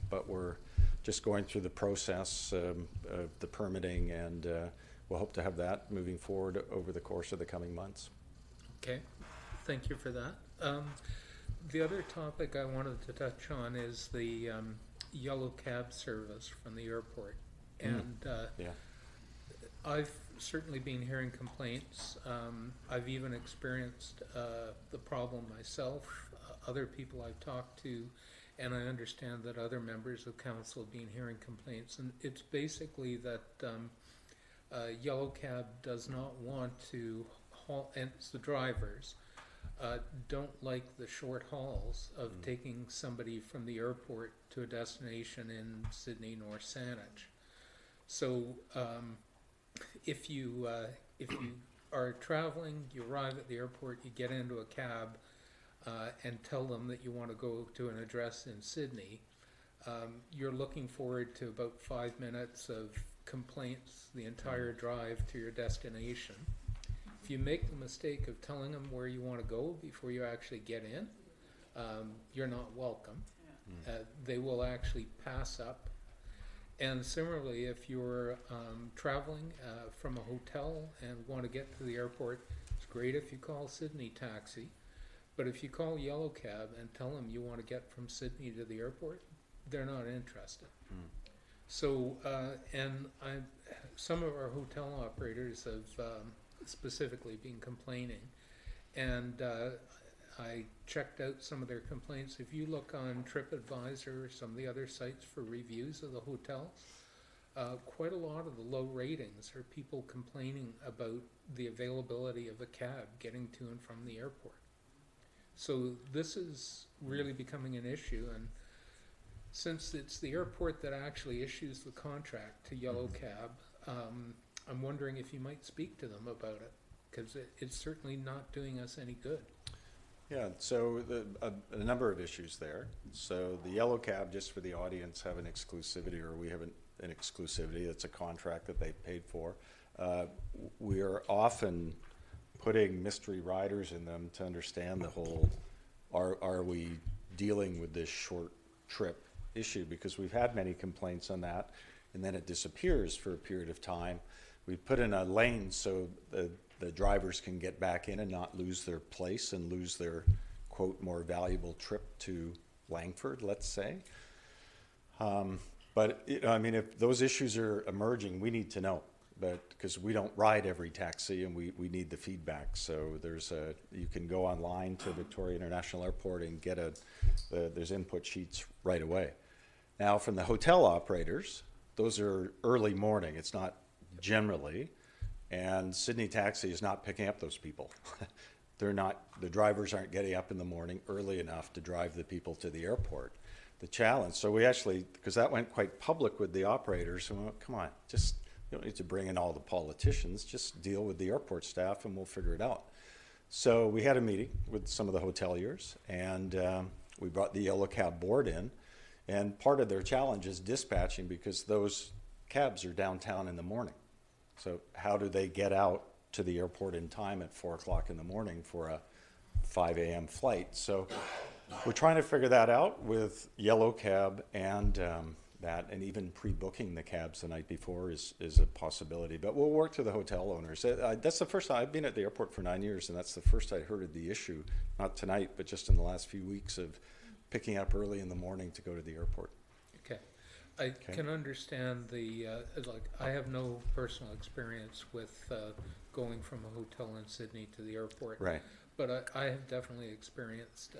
but we're just going through the process of the permitting, and we'll hope to have that moving forward over the course of the coming months. Okay, thank you for that. The other topic I wanted to touch on is the yellow cab service from the airport. And Yeah. I've certainly been hearing complaints. I've even experienced the problem myself, other people I've talked to, and I understand that other members of council have been hearing complaints. And it's basically that Yellow Cab does not want to haul, and it's the drivers, don't like the short hauls of taking somebody from the airport to a destination in Sydney nor Saanich. So if you are traveling, you arrive at the airport, you get into a cab and tell them that you want to go to an address in Sydney, you're looking forward to about 5 minutes of complaints the entire drive to your destination. If you make the mistake of telling them where you want to go before you actually get in, you're not welcome. They will actually pass up. And similarly, if you're traveling from a hotel and want to get to the airport, it's great if you call Sydney Taxi. But if you call Yellow Cab and tell them you want to get from Sydney to the airport, they're not interested. So, and some of our hotel operators have specifically been complaining, and I checked out some of their complaints. If you look on TripAdvisor or some of the other sites for reviews of the hotels, quite a lot of the low ratings are people complaining about the availability of a cab getting to and from the airport. So this is really becoming an issue, and since it's the airport that actually issues the contract to Yellow Cab, I'm wondering if you might speak to them about it, because it's certainly not doing us any good. Yeah, so a number of issues there. So the Yellow Cab, just for the audience, have an exclusivity, or we have an exclusivity. It's a contract that they paid for. We are often putting mystery riders in them to understand the whole, are we dealing with this short trip issue? Because we've had many complaints on that, and then it disappears for a period of time. We put in a lane so the drivers can get back in and not lose their place and lose their, quote, more valuable trip to Langford, let's say. But I mean, if those issues are emerging, we need to know. But because we don't ride every taxi, and we need the feedback. So you can go online to Victoria International Airport and get there's input sheets right away. Now from the hotel operators, those are early morning. It's not generally, and Sydney Taxi is not picking up those people. The drivers aren't getting up in the morning early enough to drive the people to the airport. The challenge, so we actually, because that went quite public with the operators, and we went, come on, just, you don't need to bring in all the politicians, just deal with the airport staff and we'll figure it out. So we had a meeting with some of the hoteliers, and we brought the Yellow Cab board in, and part of their challenge is dispatching, because those cabs are downtown in the morning. So how do they get out to the airport in time at 4 o'clock in the morning for a 5 a.m. flight? So we're trying to figure that out with Yellow Cab, and that, and even pre-booking the cabs the night before is a possibility. But we'll work to the hotel owners. That's the first time I've been at the airport for 9 years, and that's the first I heard of the issue, not tonight, but just in the last few weeks, of picking up early in the morning to go to the airport. Okay. I can understand I have no personal experience with going from a hotel in Sydney to the airport. Right. But I have definitely experienced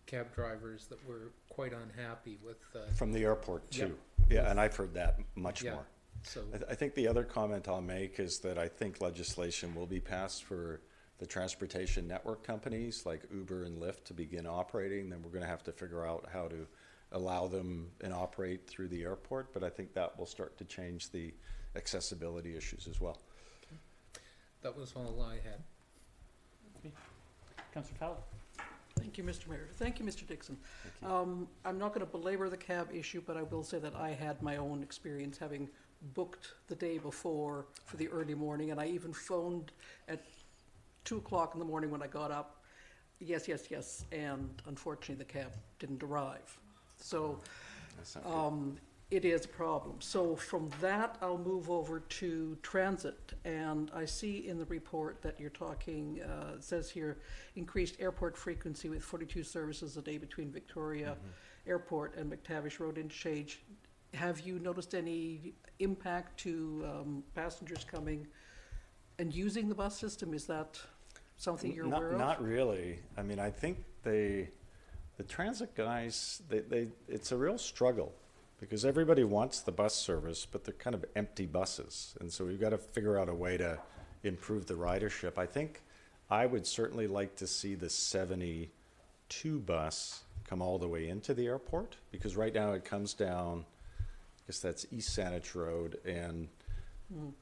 cab drivers that were quite unhappy with... From the airport, too. Yep. Yeah, and I've heard that much more. So I think the other comment I'll make is that I think legislation will be passed for the transportation network companies like Uber and Lyft to begin operating. Then we're going to have to figure out how to allow them and operate through the airport, but I think that will start to change the accessibility issues as well. Okay. That was all I had. Okay. Councillor Fowler. Thank you, Mr. Mayor. Thank you, Mr. Dixon. I'm not going to belabor the cab issue, but I will say that I had my own experience having booked the day before for the early morning, and I even phoned at 2 o'clock in the morning when I got up. Yes, and unfortunately the cab didn't arrive. So it is a problem. So from that, I'll move over to transit. And I see in the report that you're talking, it says here, increased airport frequency with 42 services a day between Victoria Airport and McTavish Road interchange. Have you noticed any impact to passengers coming and using the bus system? Is that something you're aware of? Not really. I mean, I think the transit guys, it's a real struggle because everybody wants the bus service, but they're kind of empty buses. And so we've got to figure out a way to improve the ridership. I think I would certainly like to see the 72 bus come all the way into the airport, because right now it comes down, I guess that's East Saanich Road, and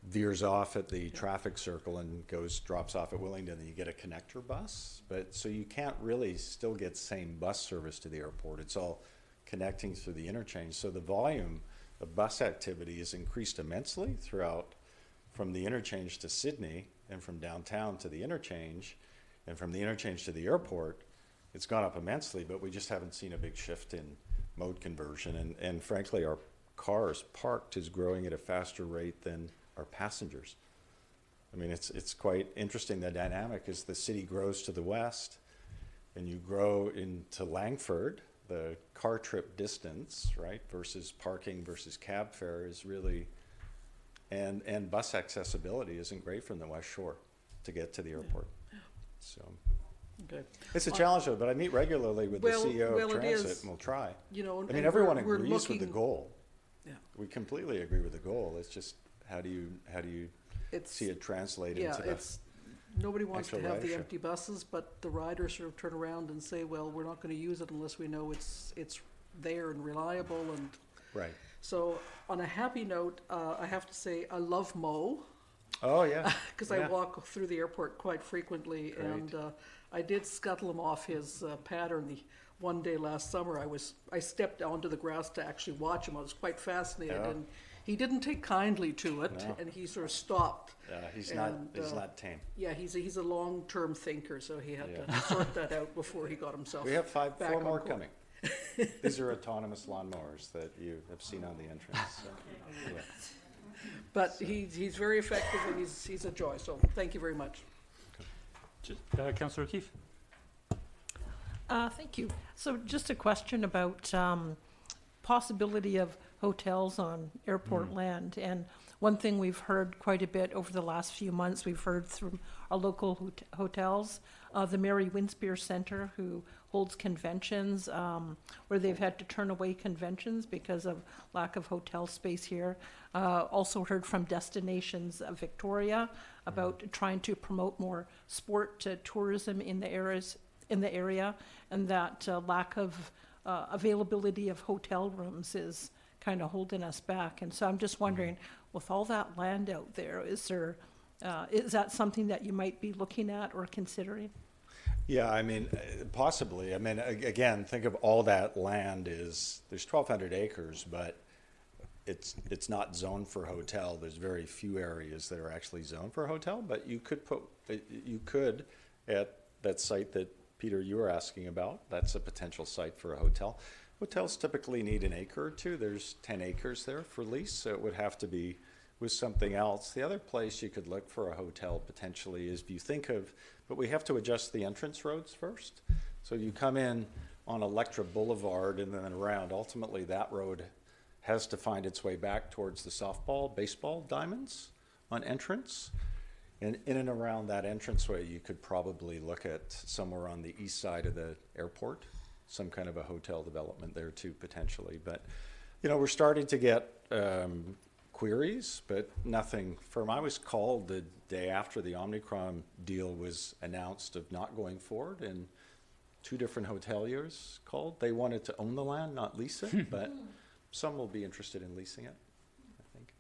veers off at the traffic circle and drops off at Willingdon, and you get a connector bus. But so you can't really still get same bus service to the airport. It's all connecting through the interchange. So the volume of bus activity has increased immensely throughout, from the interchange to Sydney, and from downtown to the interchange, and from the interchange to the airport. It's gone up immensely, but we just haven't seen a big shift in mode conversion. And frankly, our cars parked is growing at a faster rate than our passengers. I mean, it's quite interesting, the dynamic as the city grows to the west and you grow into Langford, the car trip distance, right, versus parking versus cab fare is really, and bus accessibility isn't great from the West Shore to get to the airport. So okay. It's a challenge, though, but I meet regularly with the CEO of Transit, and we'll try. You know, I mean, everyone we're agrees with the goal. Yeah. We completely agree with the goal. It's just how do you see it translate into the nobody wants to actual have the ridership. empty buses, but the riders sort of turn around and say, well, we're not going to use it unless we know it's there and reliable. And right. So on a happy note, I have to say I love Mo. Oh, yeah. Because Yeah. I walk through the airport quite frequently. Great. And I did scuttle him off his pattern. The one day last summer, I stepped onto the grass to actually watch him. I was quite fascinated. Yeah. And he didn't take kindly to it, No. and he sort of stopped. He's And, not tame. Yeah, he's a long-term thinker, so he had to sort that out before he got himself. We have back four on more course. coming. These are autonomous lawnmowers that you have seen on the entrance. So, yeah. But he's very effective, and he's a joy. So thank you very much. Councillor O'Keefe. Thank you. So just a question about possibility of hotels on airport land. And one thing we've heard quite a bit over the last few months, we've heard from our local hotels, the Mary Winspear Center, who holds conventions, where they've had to turn away conventions because of lack of hotel space here. Also heard from Destinations of Victoria about trying to promote more sport tourism in the area, and that lack of availability of hotel rooms is kind of holding us back. And so I'm just wondering, with all that land out there, is that something that you might be looking at or considering? Yeah, I mean, possibly. I mean, again, think of all that land there's 1,200 acres, but it's not zoned for hotel. There's very few areas that are actually zoned for hotel, but you could at that site that Peter, you were asking about, that's a potential site for a hotel. Hotels typically need an acre or two. There's 10 acres there for lease, so it would have to be with something else. The other place you could look for a hotel potentially is if you think of, but we have to adjust the entrance roads first. So you come in on Electra Boulevard and then around. Ultimately, that road has to find its way back towards the softball, baseball diamonds on entrance. And in and around that entranceway, you could probably look at somewhere on the east side of the airport, some kind of a hotel development there too, potentially. But, you know, we're starting to get queries, but nothing firm. I was called the day after the Omnicron deal was announced of not going forward, and 2 different hoteliers called. They wanted to own the land, not lease it, but some will be interested in leasing it, I think.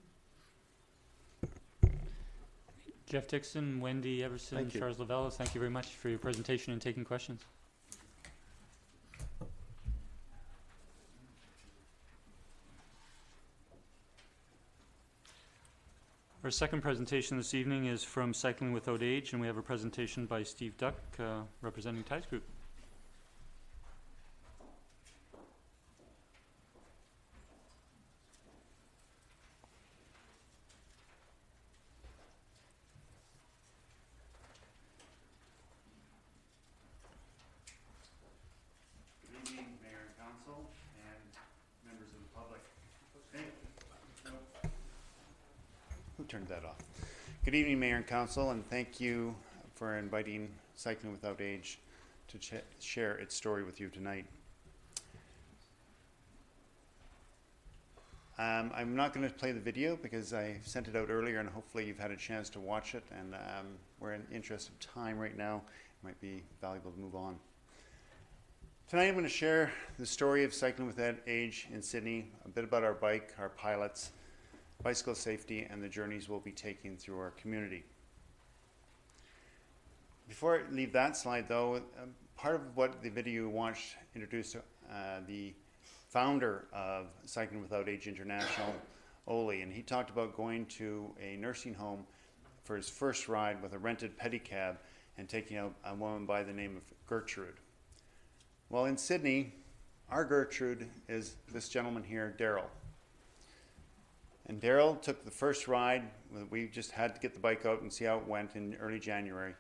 Jeff Dixon, Wendy Everson, Charles Lavello, thank you very much for your presentation and taking questions. Our second presentation this evening is from Cycling Without Age, and we have a presentation by Steve Duck, representing Ties Group. turned that off? Good evening, Mayor and Council, and thank you for inviting Cycling Without Age to share its story with you tonight. I'm not going to play the video because I sent it out earlier and hopefully you've had a chance to watch it, and we're in the interest of time right now. It might be valuable to move on. Tonight I'm going to share the story of Cycling Without Age in Sydney, a bit about our bike, our pilots, bicycle safety, and the journeys we'll be taking through our community. Before I leave that slide though, part of what the video you watched introduced the founder of Cycling Without Age International, Oli, and he talked about going to a nursing home for his first ride with a rented pedicab and taking out a woman by the name of Gertrude. Well, in Sydney, our Gertrude is this gentleman here, Daryl. And Daryl took the first ride. We just had to get the bike out and see how it went in early January.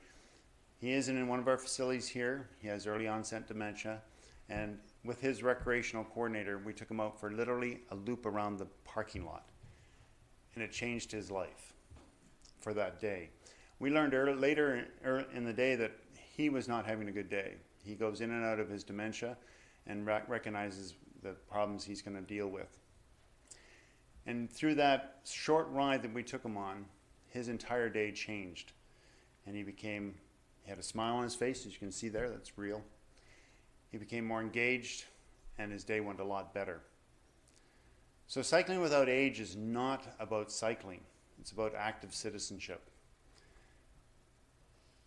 He is in one of our facilities here. He has early onset dementia, and with his recreational coordinator, we took him out for literally a loop around the parking lot. And it changed his life for that day. We learned later in the day that he was not having a good day. He goes in and out of his dementia and recognizes the problems he's going to deal with. And through that short ride that we took him on, his entire day changed. And he had a smile on his face, as you can see there, that's real. He became more engaged, and his day went a lot better. So Cycling Without Age is not about cycling. It's about active citizenship.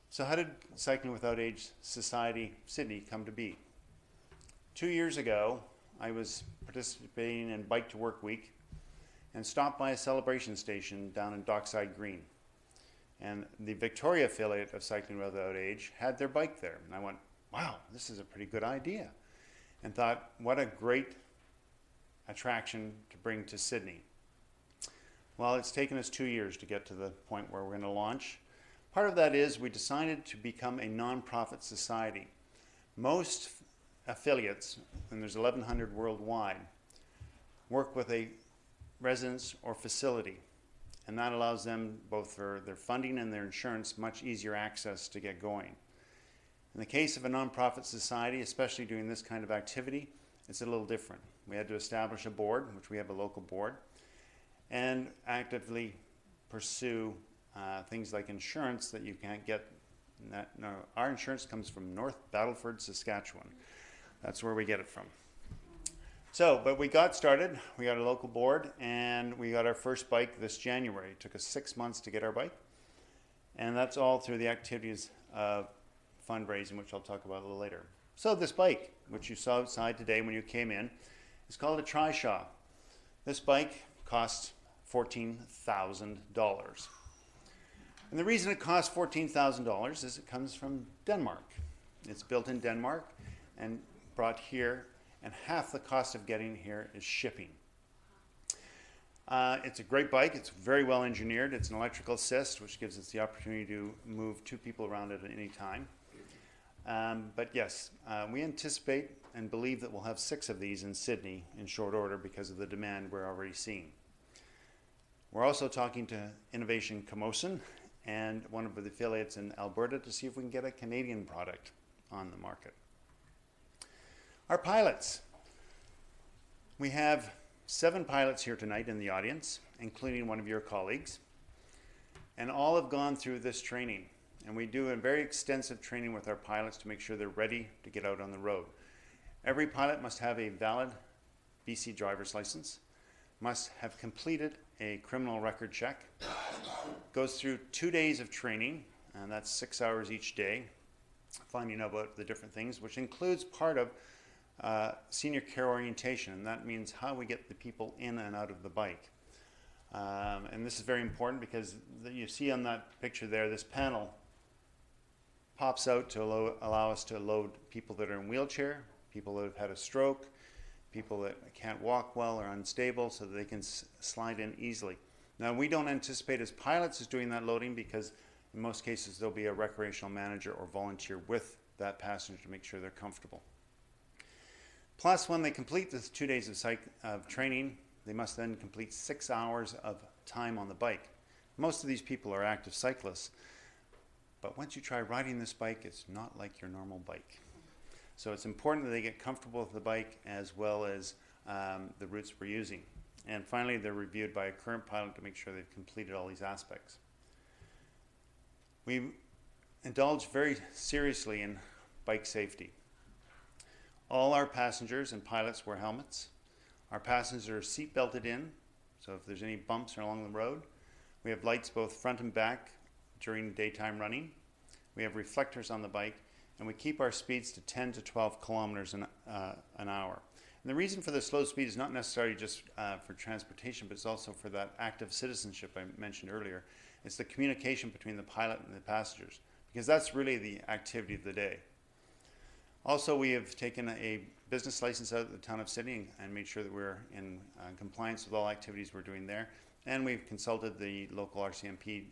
So how did Cycling Without Age Society Sydney come to be? 2 years ago, I was participating in Bike to Work Week and stopped by a celebration station down in Dockside Green. And the Victoria affiliate of Cycling Without Age had their bike there. And I went, wow, this is a pretty good idea. And thought, what a great attraction to bring to Sydney. Well, it's taken us 2 years to get to the point where we're going to launch. Part of that is we decided to become a non-profit society. Most affiliates, and there's 1,100 worldwide, work with a residence or facility. And that allows them, both for their funding and their insurance, much easier access to get going. In the case of a nonprofit society, especially doing this kind of activity, it's a little different. We had to establish a board, which we have a local board, and actively pursue things like insurance that you can't get. No, our insurance comes from North Battleford, Saskatchewan. That's where we get it from. So, but we got started. We got a local board, and we got our first bike this January. It took us 6 months to get our bike, and that's all through the activities of fundraising, which I'll talk about a little later. So this bike, which you saw outside today when you came in, is called a Trishaw. This bike costs $14,000. And the reason it costs $14,000 is it comes from Denmark. It's built in Denmark and brought here, and half the cost of getting here is shipping. It's a great bike. It's very well engineered. It's an electrical assist, which gives us the opportunity to move 2 people around it at any time. But yes, we anticipate and believe that we'll have 6 of these in Sydney in short order because of the demand we're already seeing. We're also talking to Innovation Camosun and one of the affiliates in Alberta to see if we can get a Canadian product on the market. Our pilots. We have 7 pilots here tonight in the audience, including one of your colleagues, and all have gone through this training. And we do a very extensive training with our pilots to make sure they're ready to get out on the road. Every pilot must have a valid BC driver's license, must have completed a criminal record check, goes through 2 days of training, and that's 6 hours each day, finding out about the different things, which includes part of senior care orientation, and that means how we get the people in and out of the bike. And this is very important because you see on that picture there, this panel pops out to allow us to load people that are in wheelchair, people that have had a stroke, people that can't walk well or unstable, so that they can slide in easily. Now, we don't anticipate as pilots as doing that loading because in most cases there'll be a recreational manager or volunteer with that passenger to make sure they're comfortable. Plus, when they complete the 2 days of training, they must then complete 6 hours of time on the bike. Most of these people are active cyclists, but once you try riding this bike, it's not like your normal bike. So it's important that they get comfortable with the bike as well as the routes we're using. And finally, they're reviewed by a current pilot to make sure they've completed all these aspects. We indulge very seriously in bike safety. All our passengers and pilots wear helmets. Our passengers are seat belted in, so if there's any bumps along the road. We have lights both front and back during daytime running. We have reflectors on the bike, and we keep our speeds to 10 to 12 kilometers an hour. And the reason for the slow speed is not necessarily just for transportation, but it's also for that active citizenship I mentioned earlier. It's the communication between the pilot and the passengers, because that's really the activity of the day. Also, we have taken a business license out of the town of Sydney and made sure that we're in compliance with all activities we're doing there. And we've consulted the local RCMP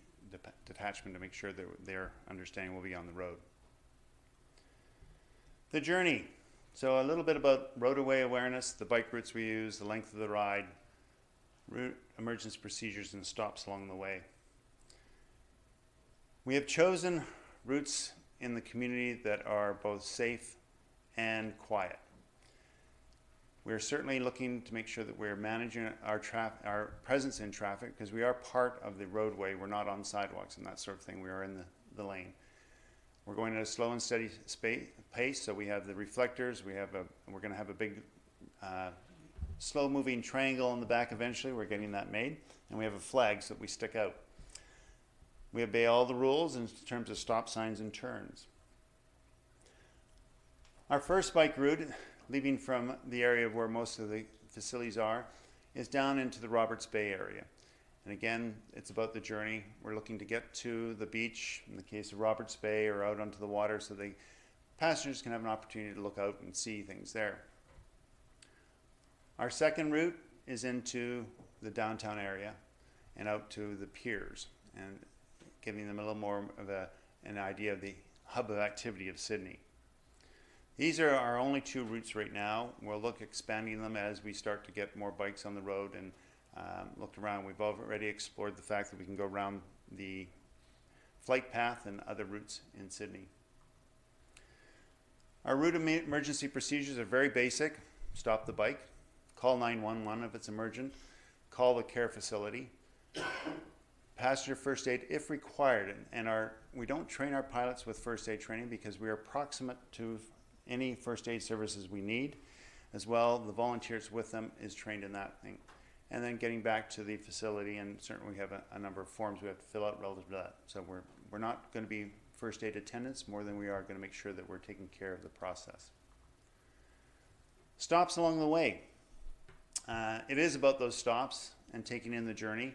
detachment to make sure that their understanding will be on the road. The journey. So a little bit about roadway awareness, the bike routes we use, the length of the ride, route emergency procedures, and stops along the way. We have chosen routes in the community that are both safe and quiet. We're certainly looking to make sure that we're managing our presence in traffic, because we are part of the roadway. We're not on sidewalks and that sort of thing. We are in the lane. We're going at a slow and steady pace, so we have the reflectors. We're going to have a big slow-moving triangle in the back eventually. We're getting that made. And we have a flag so that we stick out. We obey all the rules in terms of stop signs and turns. Our first bike route, leaving from the area where most of the facilities are, is down into the Roberts Bay area. And again, it's about the journey. We're looking to get to the beach, in the case of Roberts Bay, or out onto the water so the passengers can have an opportunity to look out and see things there. Our second route is into the downtown area and out to the piers, and giving them a little more of an idea of the hub of activity of Sydney. These are our only two routes right now. We'll look expanding them as we start to get more bikes on the road and looked around. We've already explored the fact that we can go around the flight path and other routes in Sydney. Our route emergency procedures are very basic. Stop the bike, call 911 if it's emergent, call the care facility, passenger first aid if required. And we don't train our pilots with first aid training because we are proximate to any first aid services we need. As well, the volunteers with them is trained in that thing. And then getting back to the facility, and certainly we have a number of forms we have to fill out relative to that. So we're not going to be first aid attendants more than we are going to make sure that we're taking care of the process. Stops along the way. It is about those stops and taking in the journey.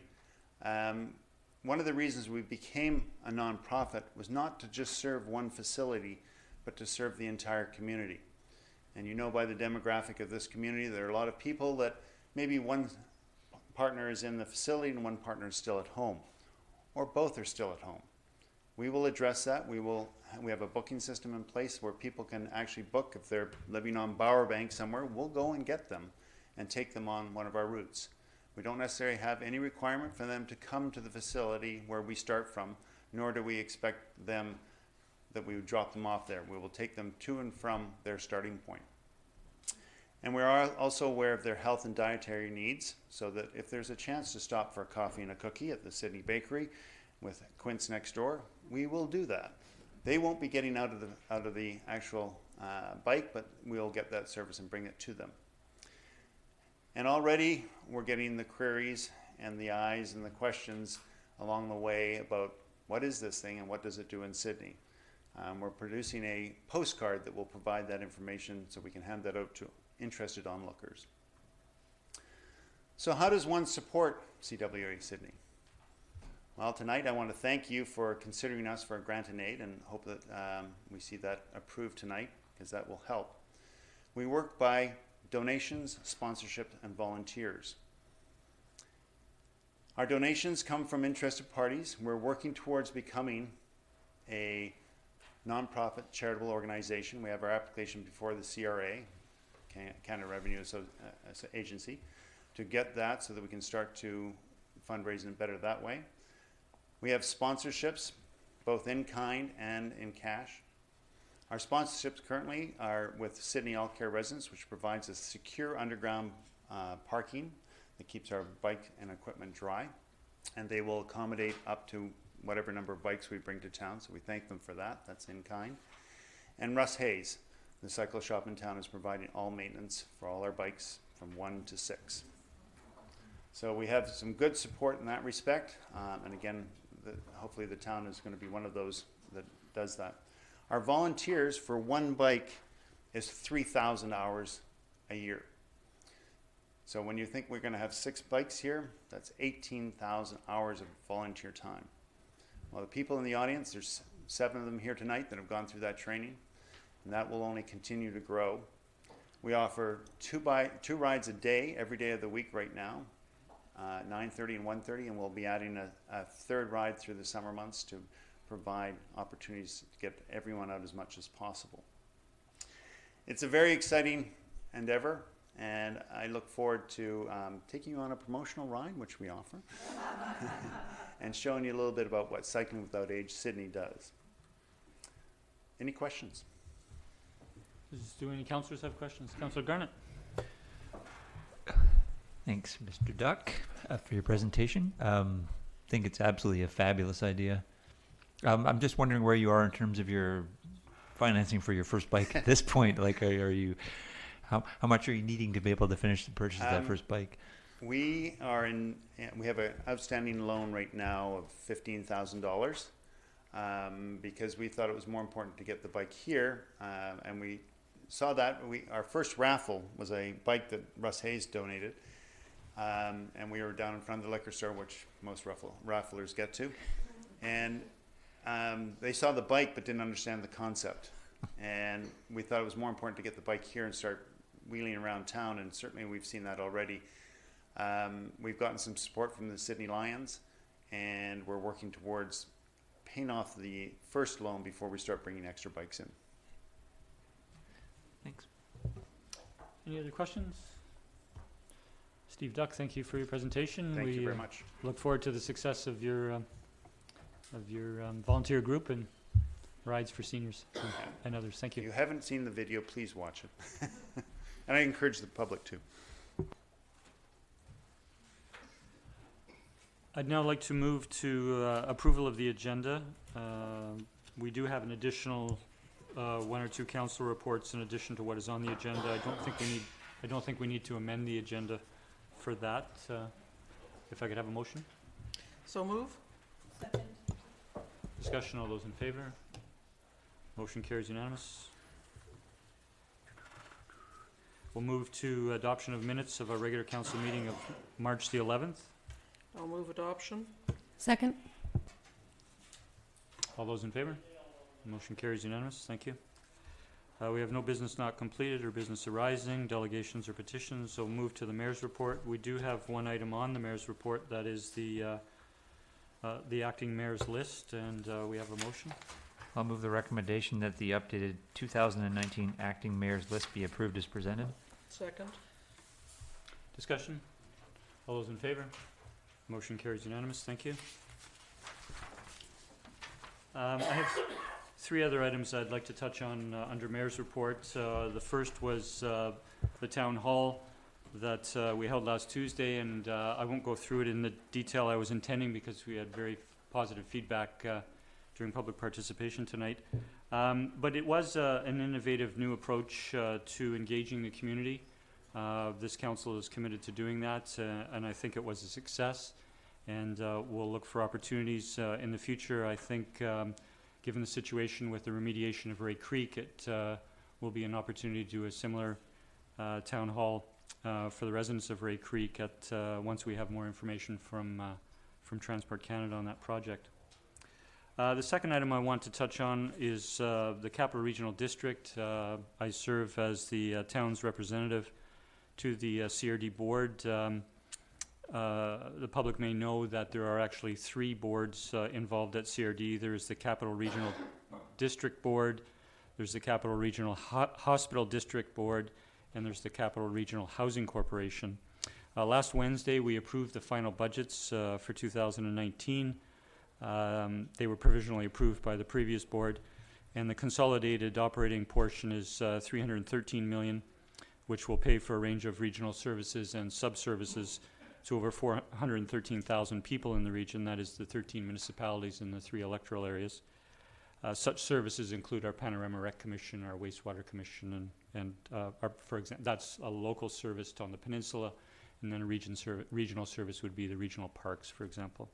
One of the reasons we became a nonprofit was not to just serve one facility, but to serve the entire community. And you know by the demographic of this community, there are a lot of people that maybe one partner is in the facility and one partner is still at home, or both are still at home. We will address that. We have a booking system in place where people can actually book. If they're living on Bowerbank somewhere, we'll go and get them and take them on one of our routes. We don't necessarily have any requirement for them to come to the facility where we start from, nor do we expect them that we would drop them off there. We will take them to and from their starting point. And we are also aware of their health and dietary needs, so that if there's a chance to stop for a coffee and a cookie at the Sydney Bakery with Quince next door, we will do that. They won't be getting out of the actual bike, but we'll get that service and bring it to them. And already we're getting the queries and the eyes and the questions along the way about what is this thing and what does it do in Sydney. We're producing a postcard that will provide that information so we can hand that out to interested onlookers. So how does one support CWA Sydney? Well, tonight I want to thank you for considering us for a grant and aid, and hope that we see that approved tonight, because that will help. We work by donations, sponsorship, and volunteers. Our donations come from interested parties. We're working towards becoming a nonprofit charitable organization. We have our application before the CRA, Canada Revenue Agency, to get that so that we can start to fundraise and better that way. We have sponsorships, both in kind and in cash. Our sponsorships currently are with Sydney All Care Residents, which provides a secure underground parking that keeps our bike and equipment dry. And they will accommodate up to whatever number of bikes we bring to town, so we thank them for that. That's in kind. And Russ Hayes, the cycle shop in town, is providing all maintenance for all our bikes from 1 to 6. So we have some good support in that respect. And again, hopefully the town is going to be one of those that does that. Our volunteers for one bike is 3,000 hours a year. So when you think we're going to have 6 bikes here, that's 18,000 hours of volunteer time. Well, the people in the audience, there's 7 of them here tonight that have gone through that training, and that will only continue to grow. We offer 2 rides a day, every day of the week right now, 9:30 and 1:30, and we'll be adding a 3rd ride through the summer months to provide opportunities to get everyone out as much as possible. It's a very exciting endeavor, and I look forward to taking you on a promotional ride, which we offer, and showing you a little bit about what Cycling Without Age Sydney does. Any questions? Do any councillors have questions? Councillor Garnett. Thanks, Mr. Duck, for your presentation. I think it's absolutely a fabulous idea. I'm just wondering where you are in terms of your financing for your first bike at this point. Like, are you, how much are you needing to be able to finish the purchase of that first bike? We have an outstanding loan right now of $15,000 because we thought it was more important to get the bike here, and we saw that our first raffle was a bike that Russ Hayes donated, and we were down in front of the liquor store, which most rafflers get to, and they saw the bike but didn't understand the concept, and we thought it was more important to get the bike here and start wheeling around town, and certainly we've seen that already. We've gotten some support from the Sydney Lions, and we're working towards paying off the first loan before we start bringing extra bikes in. Thanks. Any other questions? Steve Duck, thank you for your presentation. Thank you very much. Look forward to the success of your volunteer group and rides for seniors and others. Thank you. If you haven't seen the video, please watch it. And I encourage the public to. I'd now like to move to approval of the agenda. We do have an additional 1 or 2 council reports in addition to what is on the agenda. I don't think we need to amend the agenda for that. If I could have a motion. So move. Second. Discussion, all those in favor? Motion carries unanimous. We'll move to adoption of minutes of our regular council meeting of March the 11th. I'll move adoption. Second. All those in favor? Motion carries unanimous. Thank you. We have no business not completed or business arising, delegations or petitions, so we'll move to the mayor's report. We do have one item on the mayor's report, that is the acting mayor's list, and we have a motion. I'll move the recommendation that the updated 2019 acting mayor's list be approved as presented. Second. Discussion? All those in favor? Motion carries unanimous. Thank you. I have 3 other items I'd like to touch on under mayor's report. The first was the town hall that we held last Tuesday, and I won't go through it in the detail I was intending because we had very positive feedback during public participation tonight. But it was an innovative new approach to engaging the community. This council is committed to doing that, and I think it was a success. And we'll look for opportunities in the future. I think given the situation with the remediation of Ray Creek, it will be an opportunity to do a similar town hall for the residents of Ray Creek once we have more information from Transport Canada on that project. The second item I want to touch on is the Capital Regional District. I serve as the town's representative to the CRD board. The public may know that there are actually 3 boards involved at CRD. There's the Capital Regional District Board, there's the Capital Regional Hospital District Board, and there's the Capital Regional Housing Corporation. Last Wednesday, we approved the final budgets for 2019. They were provisionally approved by the previous board, and the consolidated operating portion is 313 million, which will pay for a range of regional services and sub-services to over 413,000 people in the region. That is the 13 municipalities in the 3 electoral areas. Such services include our Panorama Rec Commission, our Wastewater Commission, and for example, that's a local service on the peninsula, and then a regional service would be the regional parks, for example.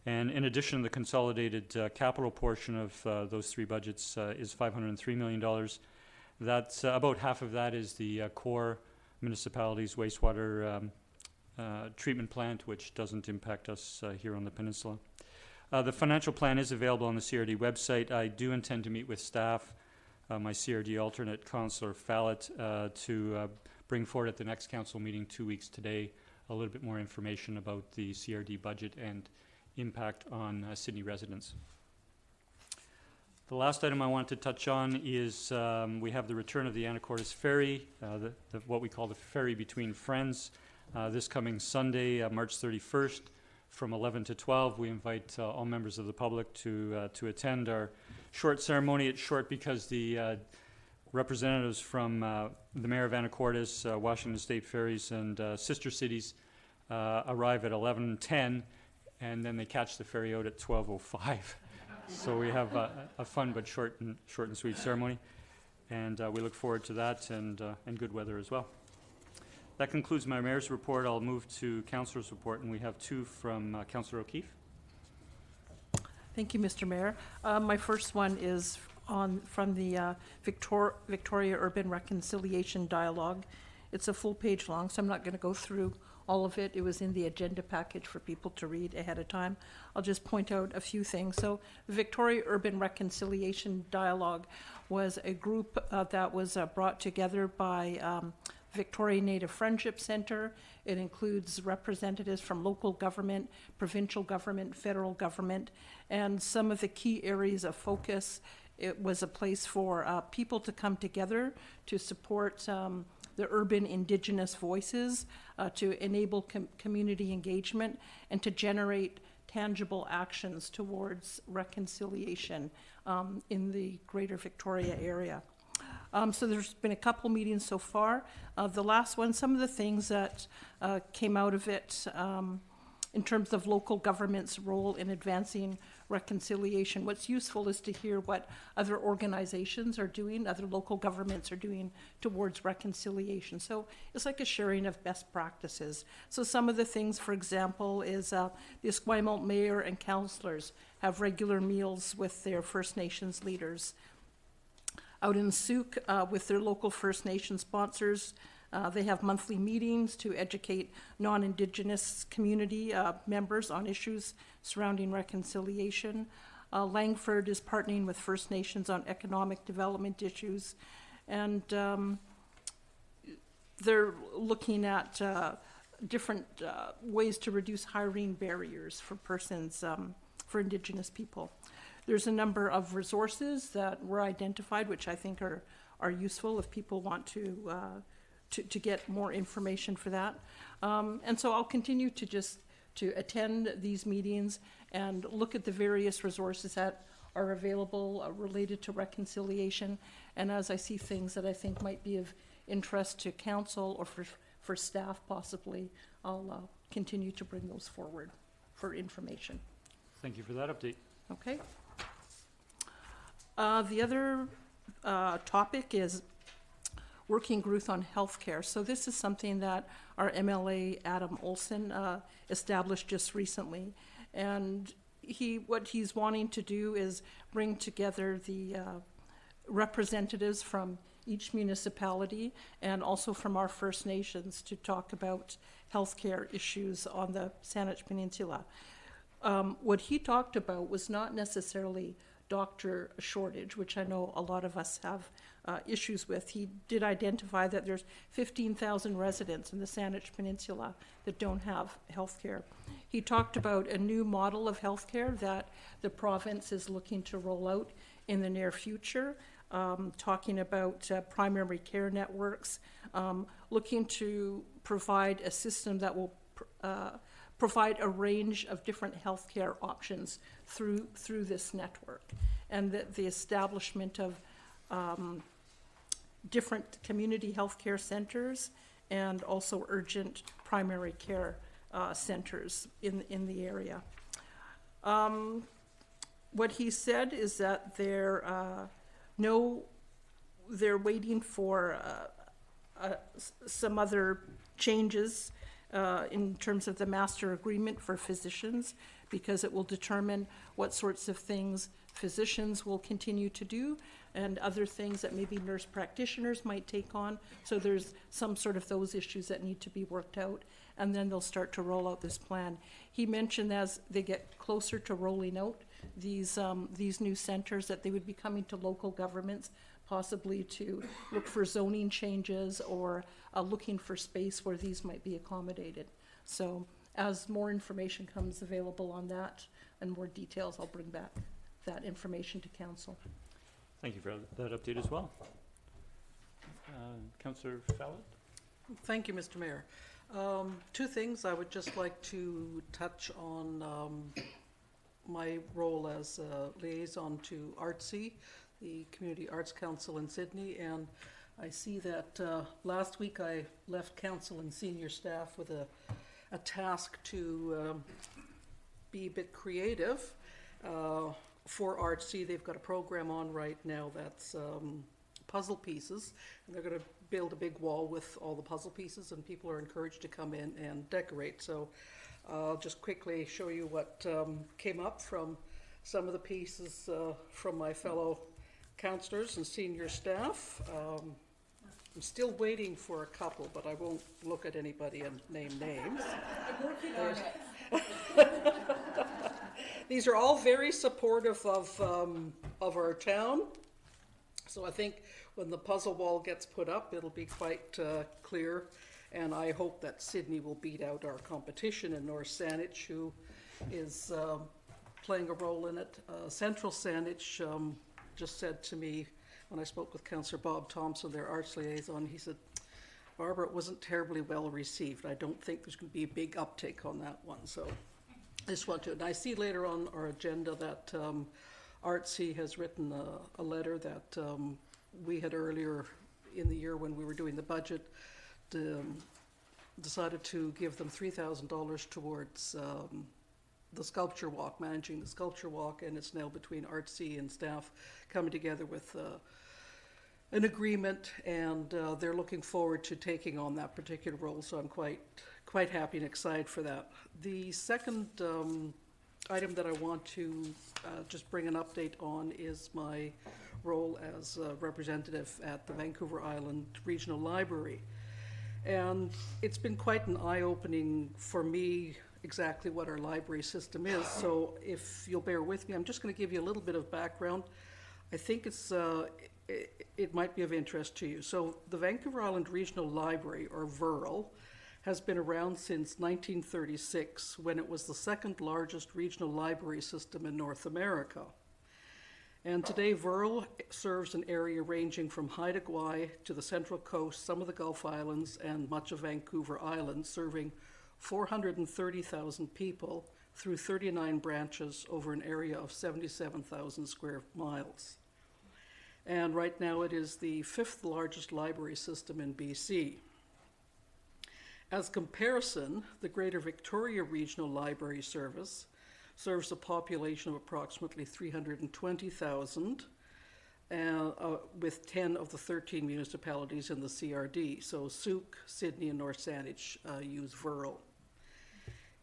And in addition, the consolidated capital portion of those 3 budgets is $503 million. That's about half of that is the core municipalities wastewater treatment plant, which doesn't impact us here on the peninsula. The financial plan is available on the CRD website. I do intend to meet with staff, my CRD alternate, Councillor Fallett, to bring forward at the next council meeting 2 weeks today a little bit more information about the CRD budget and impact on Sydney residents. The last item I want to touch on is we have the return of the Anacortes Ferry, what we call the ferry between friends. This coming Sunday, March 31st, from 11 to 12. We invite all members of the public to attend our short ceremony. It's short because the representatives from the Mayor of Anacortes, Washington State Ferries, and sister cities arrive at 11:10, and then they catch the ferry out at 12:05. So we have a fun but short and sweet ceremony, and we look forward to that and good weather as well. That concludes my mayor's report. I'll move to councillor's report, and we have 2 from Councillor O'Keefe. Thank you, Mr. Mayor. My first one is from the Victoria Urban Reconciliation Dialogue. It's a full page long, so I'm not going to go through all of it. It was in the agenda package for people to read ahead of time. I'll just point out a few things. So the Victoria Urban Reconciliation Dialogue was a group that was brought together by Victoria Native Friendship Centre. It includes representatives from local government, provincial government, federal government, and some of the key areas of focus. It was a place for people to come together to support the urban Indigenous voices, to enable community engagement, and to generate tangible actions towards reconciliation in the Greater Victoria area. So there's been a couple meetings so far. The last one, some of the things that came out of it in terms of local government's role in advancing reconciliation. What's useful is to hear what other organizations are doing, other local governments are doing towards reconciliation. So it's like a sharing of best practices. So some of the things, for example, is the Esquimalt mayor and councillors have regular meals with their First Nations leaders. Out in Souk, with their local First Nation sponsors, they have monthly meetings to educate non-Indigenous community members on issues surrounding reconciliation. Langford is partnering with First Nations on economic development issues, and they're looking at different ways to reduce hiring barriers for persons, for Indigenous people. There's a number of resources that were identified, which I think are useful if people want to get more information for that. And so I'll continue to attend these meetings and look at the various resources that are available related to reconciliation. And as I see things that I think might be of interest to council or for staff possibly, I'll continue to bring those forward for information. Thank you for that update. Okay. The other topic is working group on healthcare. So this is something that our MLA Adam Olson established just recently, and what he's wanting to do is bring together the representatives from each municipality and also from our First Nations to talk about healthcare issues on the Saanich Peninsula. What he talked about was not necessarily doctor shortage, which I know a lot of us have issues with. He did identify that there's 15,000 residents in the Saanich Peninsula that don't have health care. He talked about a new model of health care that the province is looking to roll out in the near future, talking about primary care networks, looking to provide a system that will provide a range of different healthcare options through this network, and that the establishment of different community healthcare centers and also urgent primary care centers in the area. What he said is that they're waiting for some other changes in terms of the master agreement for physicians, because it will determine what sorts of things physicians will continue to do and other things that maybe nurse practitioners might take on. So there's some sort of those issues that need to be worked out, and then they'll start to roll out this plan. He mentioned as they get closer to rolling out these new centers that they would be coming to local governments, possibly to look for zoning changes or looking for space where these might be accommodated. So as more information comes available on that and more details, I'll bring back that information to council. Thank you for that update as well. Councillor Fallon? Thank you, Mr. Mayor. Two things I would just like to touch on. My role as a liaison to ARTSI, the Community Arts Council in Sydney, and I see that last week I left council and senior staff with a task to be a bit creative for ARTSI. They've got a program on right now that's puzzle pieces, and they're going to build a big wall with all the puzzle pieces, and people are encouraged to come in and decorate. So I'll just quickly show you what came up from some of the pieces from my fellow councillors and senior staff. I'm still waiting for a couple, but I won't look at anybody and name names. I'm working on it. These are all very supportive of our town. So I think when the puzzle wall gets put up, it'll be quite clear. And I hope that Sydney will beat out our competition in North Saanich, who is playing a role in it. Central Saanich just said to me when I spoke with Councillor Bob Thompson, their arts liaison, he said, Barbara, it wasn't terribly well received. I don't think there's going to be a big uptake on that one. So I just want to, and I see later on our agenda that ARTSI has written a letter that we had earlier in the year when we were doing the budget, decided to give them $3,000 towards the sculpture walk, managing the sculpture walk, and it's now between ARTSI and staff coming together with an agreement, and they're looking forward to taking on that particular role, so I'm quite happy and excited for that. The second item that I want to just bring an update on is my role as a representative at the Vancouver Island Regional Library. And it's been quite an eye-opening for me exactly what our library system is. So if you'll bear with me, I'm just going to give you a little bit of background. I think it might be of interest to you. So the Vancouver Island Regional Library, or VRL, has been around since 1936, when it was the second largest regional library system in North America. And today, VRL serves an area ranging from Haida Gwaii to the Central Coast, some of the Gulf Islands, and much of Vancouver Island, serving 430,000 people through 39 branches over an area of 77,000 square miles. And right now, it is the 5th largest library system in BC. As comparison, the Greater Victoria Regional Library Service serves a population of approximately 320,000, with 10 of the 13 municipalities in the CRD. So Souk, Sydney, and North Saanich use VRL.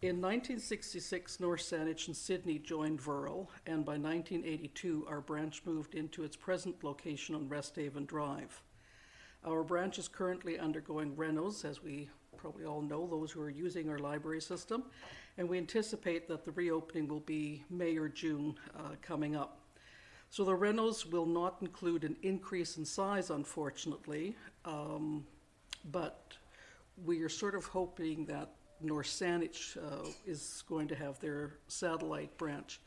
In 1966, North Saanich and Sydney joined VRL, and by 1982, our branch moved into its present location on Resthaven Drive. Our branch is currently undergoing renos, as we probably all know, those who are using our library system, and we anticipate that the reopening will be May or June coming up. So the renos will not include an increase in size, unfortunately, but we are sort of hoping that North Saanich is going to have their satellite branch.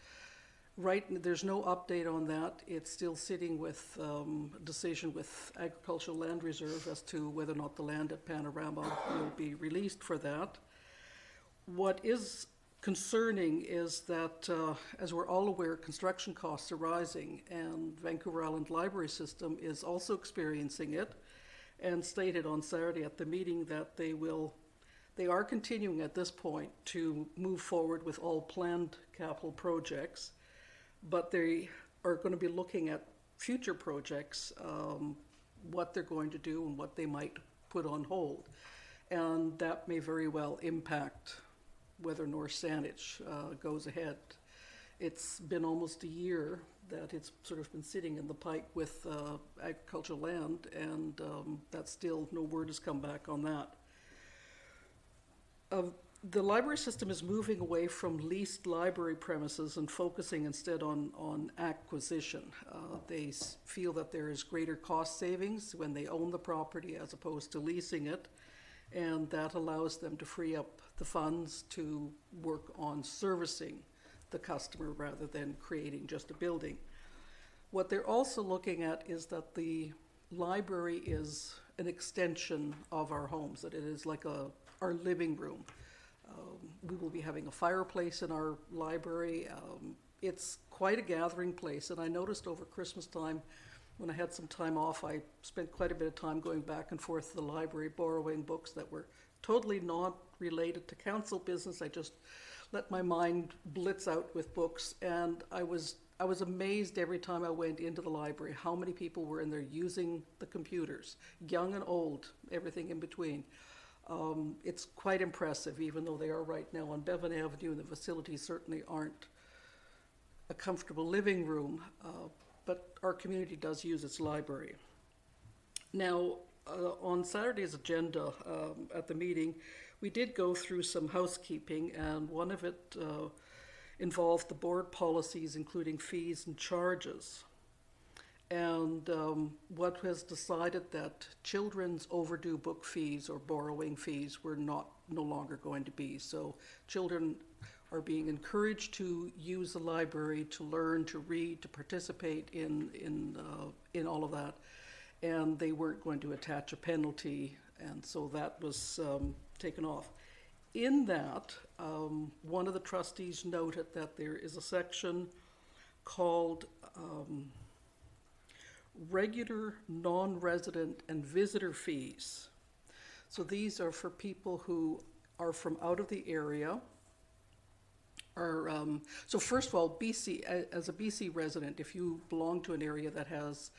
There's no update on that. It's still sitting with a decision with Agricultural Land Reserve as to whether or not the land at Panorama will be released for that. What is concerning is that, as we're all aware, construction costs are rising, and Vancouver Island Library System is also experiencing it, and stated on Saturday at the meeting that they are continuing at this point to move forward with all planned capital projects, but they are going to be looking at future projects, what they're going to do and what they might put on hold. And that may very well impact whether North Saanich goes ahead. It's been almost a year that it's sort of been sitting in the pipe with agricultural land, and that's still, no word has come back on that. The library system is moving away from leased library premises and focusing instead on acquisition. They feel that there is greater cost savings when they own the property as opposed to leasing it, and that allows them to free up the funds to work on servicing the customer rather than creating just a building. What they're also looking at is that the library is an extension of our homes, that it is like our living room. We will be having a fireplace in our library. It's quite a gathering place, and I noticed over Christmas time, when I had some time off, I spent quite a bit of time going back and forth to the library, borrowing books that were totally not related to council business. I just let my mind blitz out with books, and I was amazed every time I went into the library how many people were in there using the computers, young and old, everything in between. It's quite impressive, even though they are right now on Bevan Avenue, and the facilities certainly aren't a comfortable living room, but our community does use its library. Now, on Saturday's agenda at the meeting, we did go through some housekeeping, and one of it involved the board policies, including fees and charges. And what was decided that children's overdue book fees or borrowing fees were no longer going to be. So children are being encouraged to use the library, to learn, to read, to participate in all of that, and they weren't going to attach a penalty, and so that was taken off. In that, one of the trustees noted that there is a section called regular, non-resident, and visitor fees. So these are for people who are from out of the area. So first of all, BC, as a BC resident, if you belong to an area that has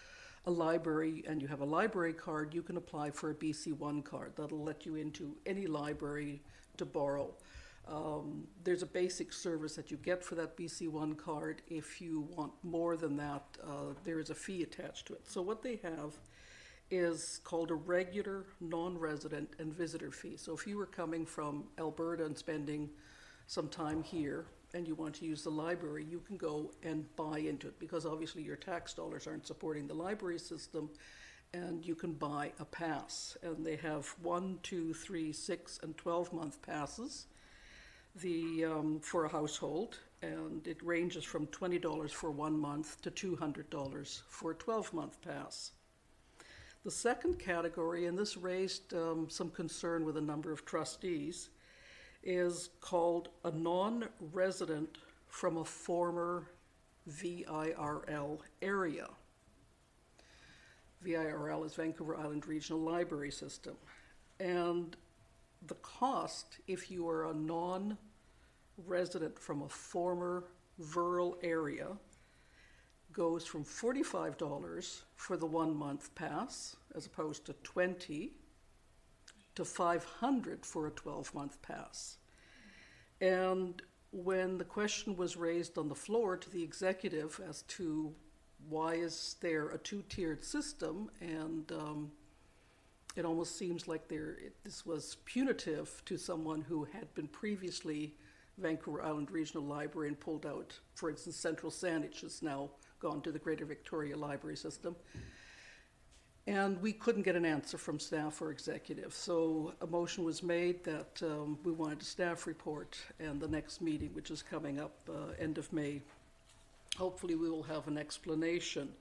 a library and you have a library card, you can apply for a BC1 card. That'll let you into any library to borrow. There's a basic service that you get for that BC1 card. If you want more than that, there is a fee attached to it. So what they have is called a regular, non-resident, and visitor fee. So if you were coming from Alberta and spending some time here and you want to use the library, you can go and buy into it, because obviously your tax dollars aren't supporting the library system, and you can buy a pass. And they have 1, 2, 3, 6, and 12-month passes for a household, and it ranges from $20 for 1 month to $200 for a 12-month pass. The second category, and this raised some concern with a number of trustees, is called a non-resident from a former VIRL area. VIRL is Vancouver Island Regional Library System. And the cost, if you are a non-resident from a former VIRL area, goes from $45 for the 1 month pass, as opposed to $20, to $500 for a 12-month pass. And when the question was raised on the floor to the executive as to why is there a two-tiered system, and it almost seems like this was punitive to someone who had been previously Vancouver Island Regional Library and pulled out, for instance, Central Saanich has now gone to the Greater Victoria Library System. And we couldn't get an answer from staff or executive. So a motion was made that we wanted a staff report, and the next meeting, which is coming up end of May, hopefully we will have an explanation.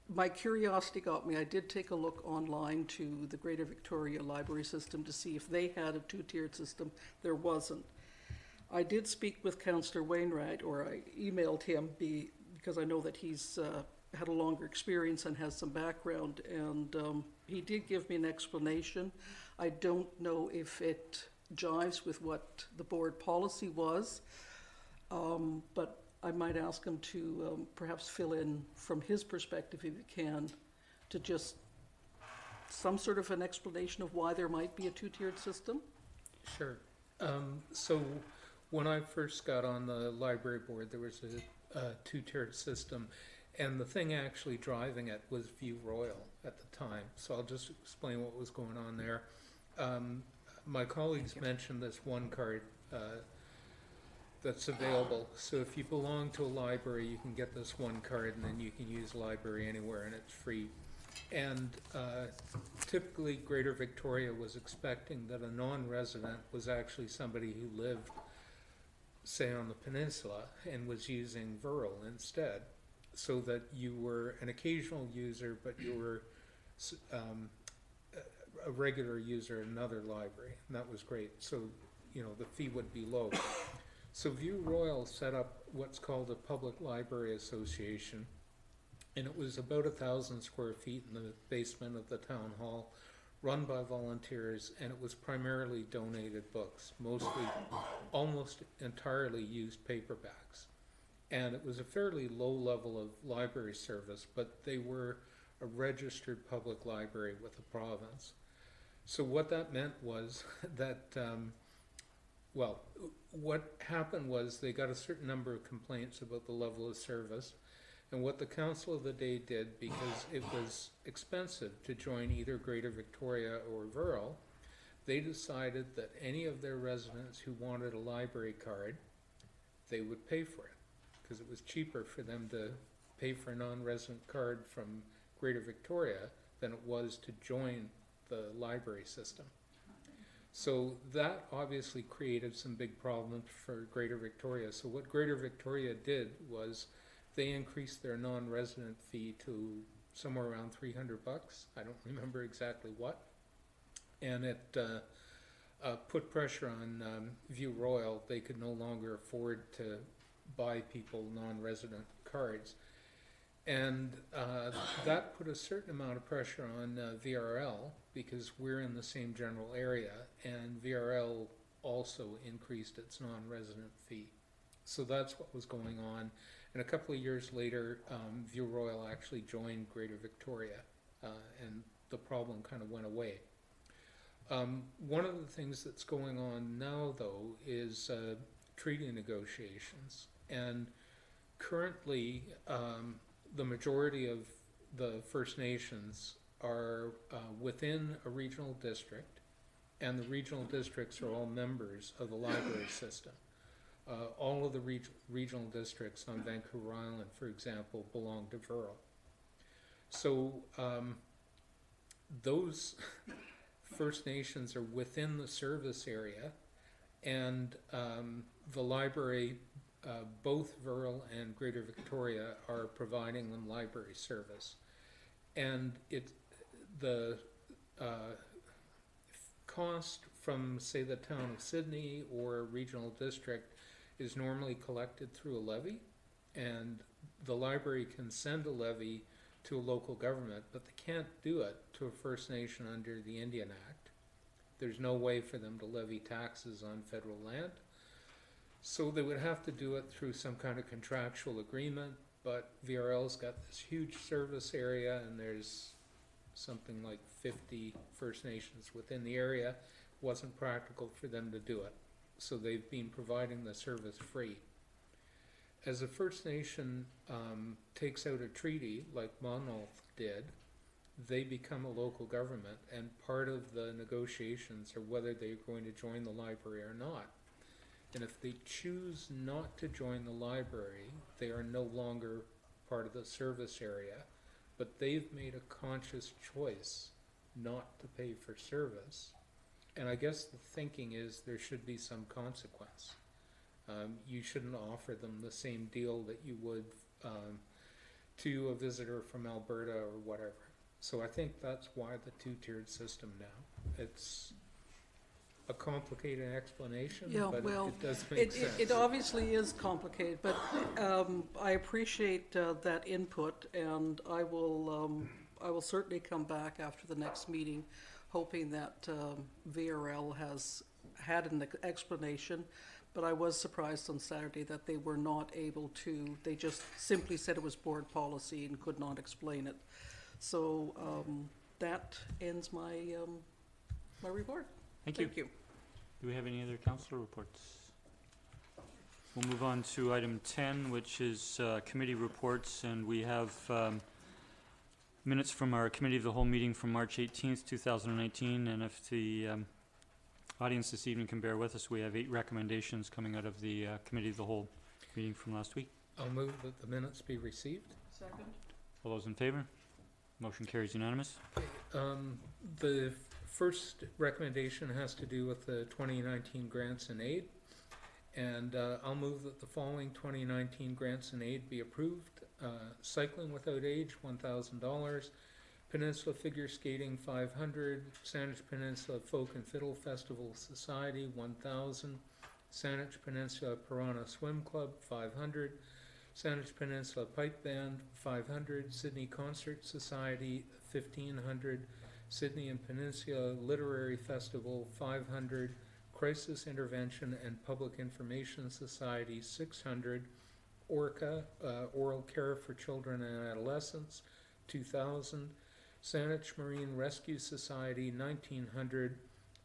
my curiosity got me. I did take a look online to the Greater Victoria Library System to see if they had a two-tiered system. There wasn't. I did speak with Councillor Wainwright, or I emailed him because I know that he's had a longer experience and has some background, and he did give me an explanation. I don't know if it jives with what the board policy was, but I might ask him to perhaps fill in from his perspective, if he can, to just some sort of an explanation of why there might be a two-tiered system. Sure. So when I first got on the library board, there was a two-tiered system, and the thing actually driving it was View Royal at the time. So I'll just explain what was going on there. My colleagues mentioned this one card that's available. So if you belong to a library, you can get this one card, and then you can use library anywhere, and it's free. And typically Greater Victoria was expecting that a non-resident was actually somebody who lived, say, on the peninsula and was using Virl instead, so that you were an occasional user, but you were a regular user in another library, and that was great. So, you know, the fee would be low. So View Royal set up what's called a Public Library Association, and it was about 1,000 square feet in the basement of the town hall, run by volunteers, and it was primarily donated books, mostly, almost entirely used paperbacks. And it was a fairly low level of library service, but they were a registered public library with the province. So what that meant was that, well, what happened was they got a certain number of complaints about the level of service, and what the council of the day did, because it was expensive to join either Greater Victoria or Virl, they decided that any of their residents who wanted a library card, they would pay for it, because it was cheaper for them to pay for a non-resident card from Greater Victoria than it was to join the library system. So that obviously created some big problems for Greater Victoria. So what Greater Victoria did was they increased their non-resident fee to somewhere around $300. I don't remember exactly what. And it put pressure on View Royal. They could no longer afford to buy people non-resident cards. And that put a certain amount of pressure on VRL, because we're in the same general area, and VRL also increased its non-resident fee. So that's what was going on. And a couple of years later, View Royal actually joined Greater Victoria, and the problem kind of went away. One of the things that's going on now, though, is treaty negotiations. And currently, the majority of the First Nations are within a regional district, and the regional districts are all members of the library system. All of the regional districts on Vancouver Island, for example, belong to Virl. So those First Nations are within the service area, and the library, both Virl and Greater Victoria, are providing them library service. And the cost from, say, the town of Sydney or a regional district is normally collected through a levy, and the library can send a levy to a local government, but they can't do it to a First Nation under the Indian Act. There's no way for them to levy taxes on federal land. So they would have to do it through some kind of contractual agreement, but VRL's got this huge service area, and there's something like 50 First Nations within the area. It wasn't practical for them to do it. So they've been providing the service free. As a First Nation takes out a treaty, like Monmouth did, they become a local government, and part of the negotiations are whether they're going to join the library or not. And if they choose not to join the library, they are no longer part of the service area, but they've made a conscious choice not to pay for service. And I guess the thinking is there should be some consequence. You shouldn't offer them the same deal that you would to a visitor from Alberta or whatever. So I think that's why the two-tiered system now. It's a complicated explanation, Yeah, but well, it does make sense. it obviously is complicated, but I appreciate that input, and I will certainly come back after the next meeting, hoping that VRL has had an explanation. But I was surprised on Saturday that they were not able to. They just simply said it was board policy and could not explain it. So that ends my my report. Thank you. Do we have any other councillor reports? We'll move on to item 10, which is committee reports, and we have minutes from our committee of the whole meeting from March 18th, 2019, and if the audience this evening can bear with us, we have 8 recommendations coming out of the committee of the whole meeting from last week. I'll move that the minutes be received. Second. All those in favor? Motion carries unanimous. The first recommendation has to do with the 2019 grants and aid, and I'll move that the following 2019 grants and aid be approved. Cycling Without Age, $1,000. Peninsula Figure Skating, $500. Saanich Peninsula Folk and Fiddle Festival Society, $1,000. Saanich Peninsula Piranha Swim Club, $500. Saanich Peninsula Pipe Band, $500. Sydney Concert Society, $1,500. Sydney and Peninsula Literary Festival, $500. Crisis Intervention and Public Information Society, $600. ORCA, Oral Care for Children and Adolescents, $2,000. Saanich Marine Rescue Society, $1,900.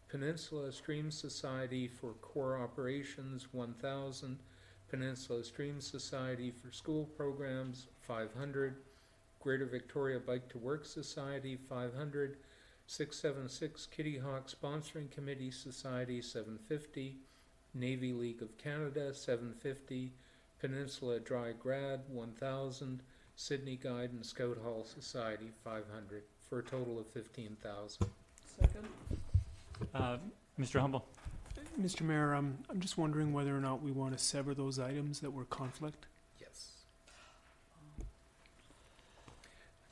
Peninsula Stream Society for Core Operations, $1,000. Peninsula Stream Society for School Programs, $500. Greater Victoria Bike to Work Society, $500. 676 Kitty Hawk Sponsoring Committee Society, $750. Navy League of Canada, $750. Peninsula Dry Grad, $1,000. Sydney Guide and Scout Hall Society, $500, for a total of $15,000. Second. Mr. Humble. Mr. Mayor, I'm just wondering whether or not we want to sever those items that were conflict. Yes.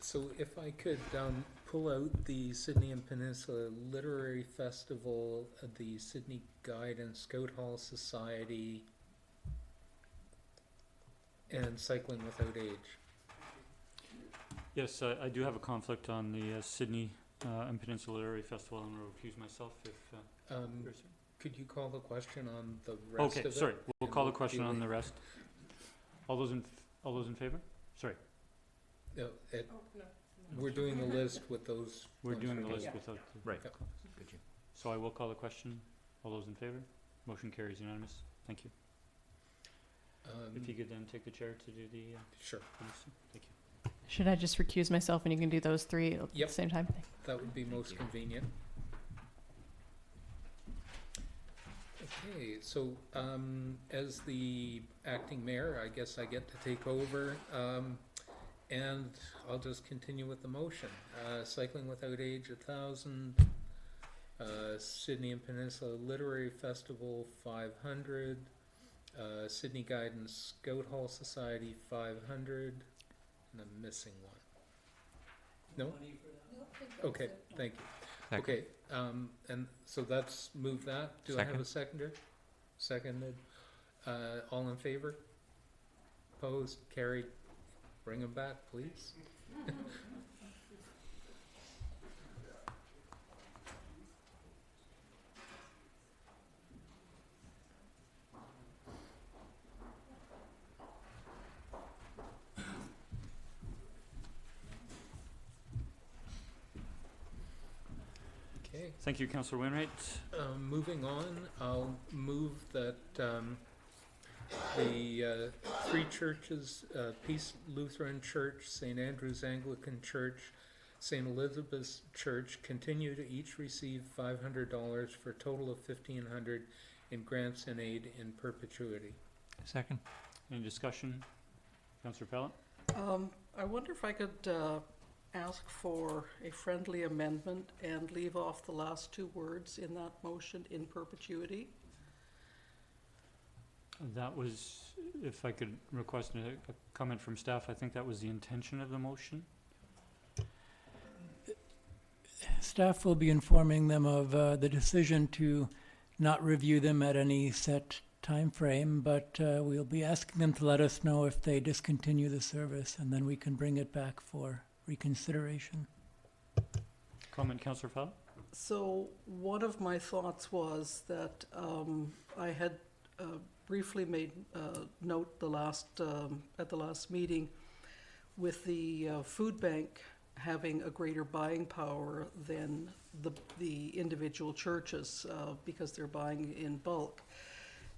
So if I could pull out the Sydney and Peninsula Literary Festival, the Sydney Guide and Scout Hall Society, and Cycling Without Age. Yes, I do have a conflict on the Sydney and Peninsula Literary Festival. I'm going to recuse myself if... could you call the question on the rest of it? Okay, sorry. We'll call the question on the rest. All those in favor? Sorry. No, we're doing the list with those. We're doing the list without... Right. Good. So I will call the question. All those in favor? Motion carries unanimous. Thank you. If you could then take the chair to do the... Sure. Thank you. Should I just recuse myself and you can do those 3 at Yep. the same time? That would be most convenient. Okay, so as the acting mayor, I guess I get to take over, and I'll just continue with the motion. Cycling Without Age, 1,000. Sydney and Peninsula Literary Festival, 500. Sydney Guide and Scout Hall Society, 500. And I'm missing one. No? Okay, thank you. Second. Okay, and so that's move that. Do I have a seconder? Seconded. All in favor? Opposed? Carried? Bring them back, please. Okay. Thank you, Councillor Wainwright. Moving on, I'll move that the 3 churches, Peace Lutheran Church, St. Andrew's Anglican Church, St. Elizabeth's Church, continue to each receive $500 for a total of $1,500 in grants and aid in perpetuity. Second. Any discussion? Councillor Pellet? I wonder if I could ask for a friendly amendment and leave off the last 2 words in that motion, in perpetuity. That was, if I could request a comment from staff, I think that was the intention of the motion. Staff will be informing them of the decision to not review them at any set time frame, but we'll be asking them to let us know if they discontinue the service, and then we can bring it back for reconsideration. Comment, Councillor Fowler? So one of my thoughts was that I had briefly made note at the last meeting with the food bank having a greater buying power than the individual churches because they're buying in bulk.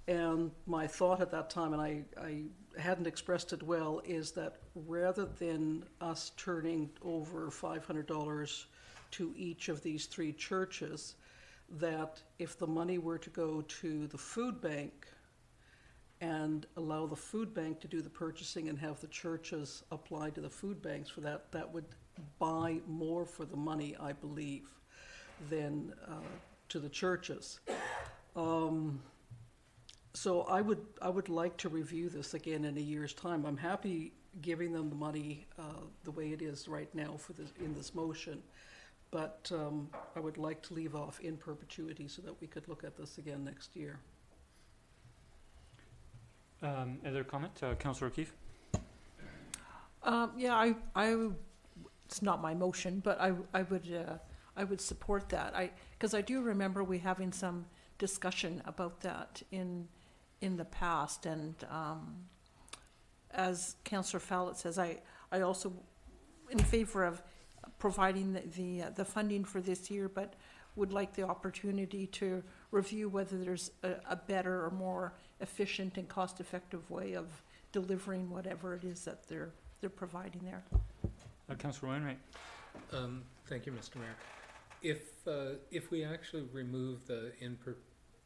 And my thought at that time, and I hadn't expressed it well, is that rather than us turning over $500 to each of these three churches, that if the money were to go to the food bank and allow the food bank to do the purchasing and have the churches apply to the food banks for that, that would buy more for the money, I believe, than to the churches. So I would like to review this again in a year's time. I'm happy giving them the money the way it is right now for this, in this motion, but I would like to leave off in perpetuity so that we could look at this again next year. Other comment, Councillor O'Keefe? Yeah, it's not my motion, but I would support that. Because I do remember we having some discussion about that in the past, and as Councillor Fowler says, I also in favor of providing the funding for this year, but would like the opportunity to review whether there's a better or more efficient and cost-effective way of delivering whatever it is that they're providing there. Councillor Wainwright. Thank you, Mr. Mayor. If we actually remove the in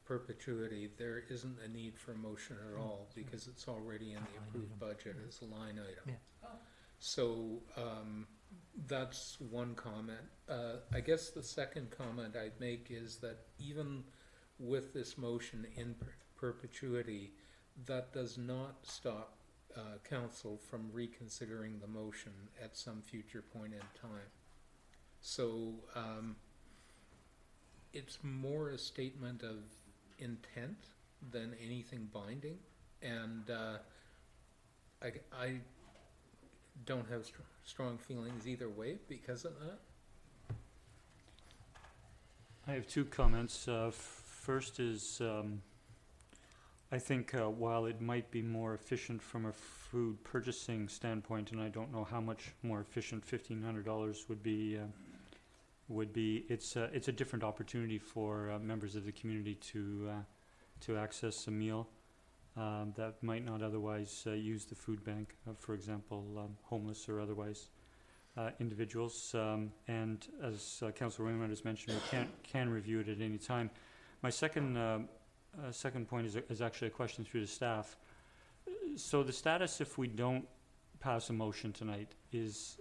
perpetuity, there isn't a need for a motion at all because it's already in the approved budget as a line item. Yeah. So that's one comment. I guess the second comment I'd make is that even with this motion in perpetuity, that does not stop council from reconsidering the motion at some future point in time. So it's more a statement of intent than anything binding, and I don't have strong feelings either way because of that. I have two comments. First is I think while it might be more efficient from a food purchasing standpoint, and I don't know how much more efficient $1,500 would be, it's a different opportunity for members of the community to access a meal that might not otherwise use the food bank, for example, homeless or otherwise individuals. And as Councillor Wainwright has mentioned, we can review it at any time. My second point is actually a question through the staff. So the status, if we don't pass a motion tonight, is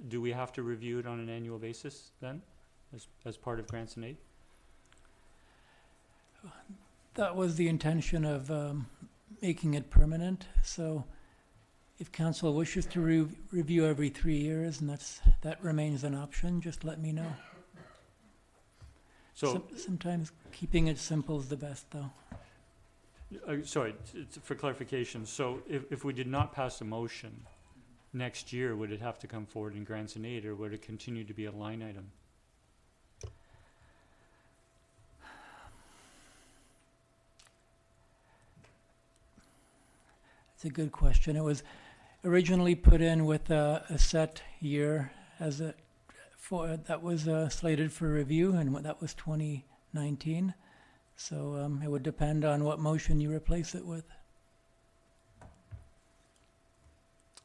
do we have to review it on an annual basis then, as part of grants and aid? That was the intention of making it permanent. So if council wishes to review every 3 years, and that remains an option, just let me know. So sometimes keeping it simple is the best, though. Sorry, for clarification. So if we did not pass a motion next year, would it have to come forward in grants and aid, or would it continue to be a line item? It's a good question. It was originally put in with a set year as that was slated for review, and that was 2019. So it would depend on what motion you replace it with.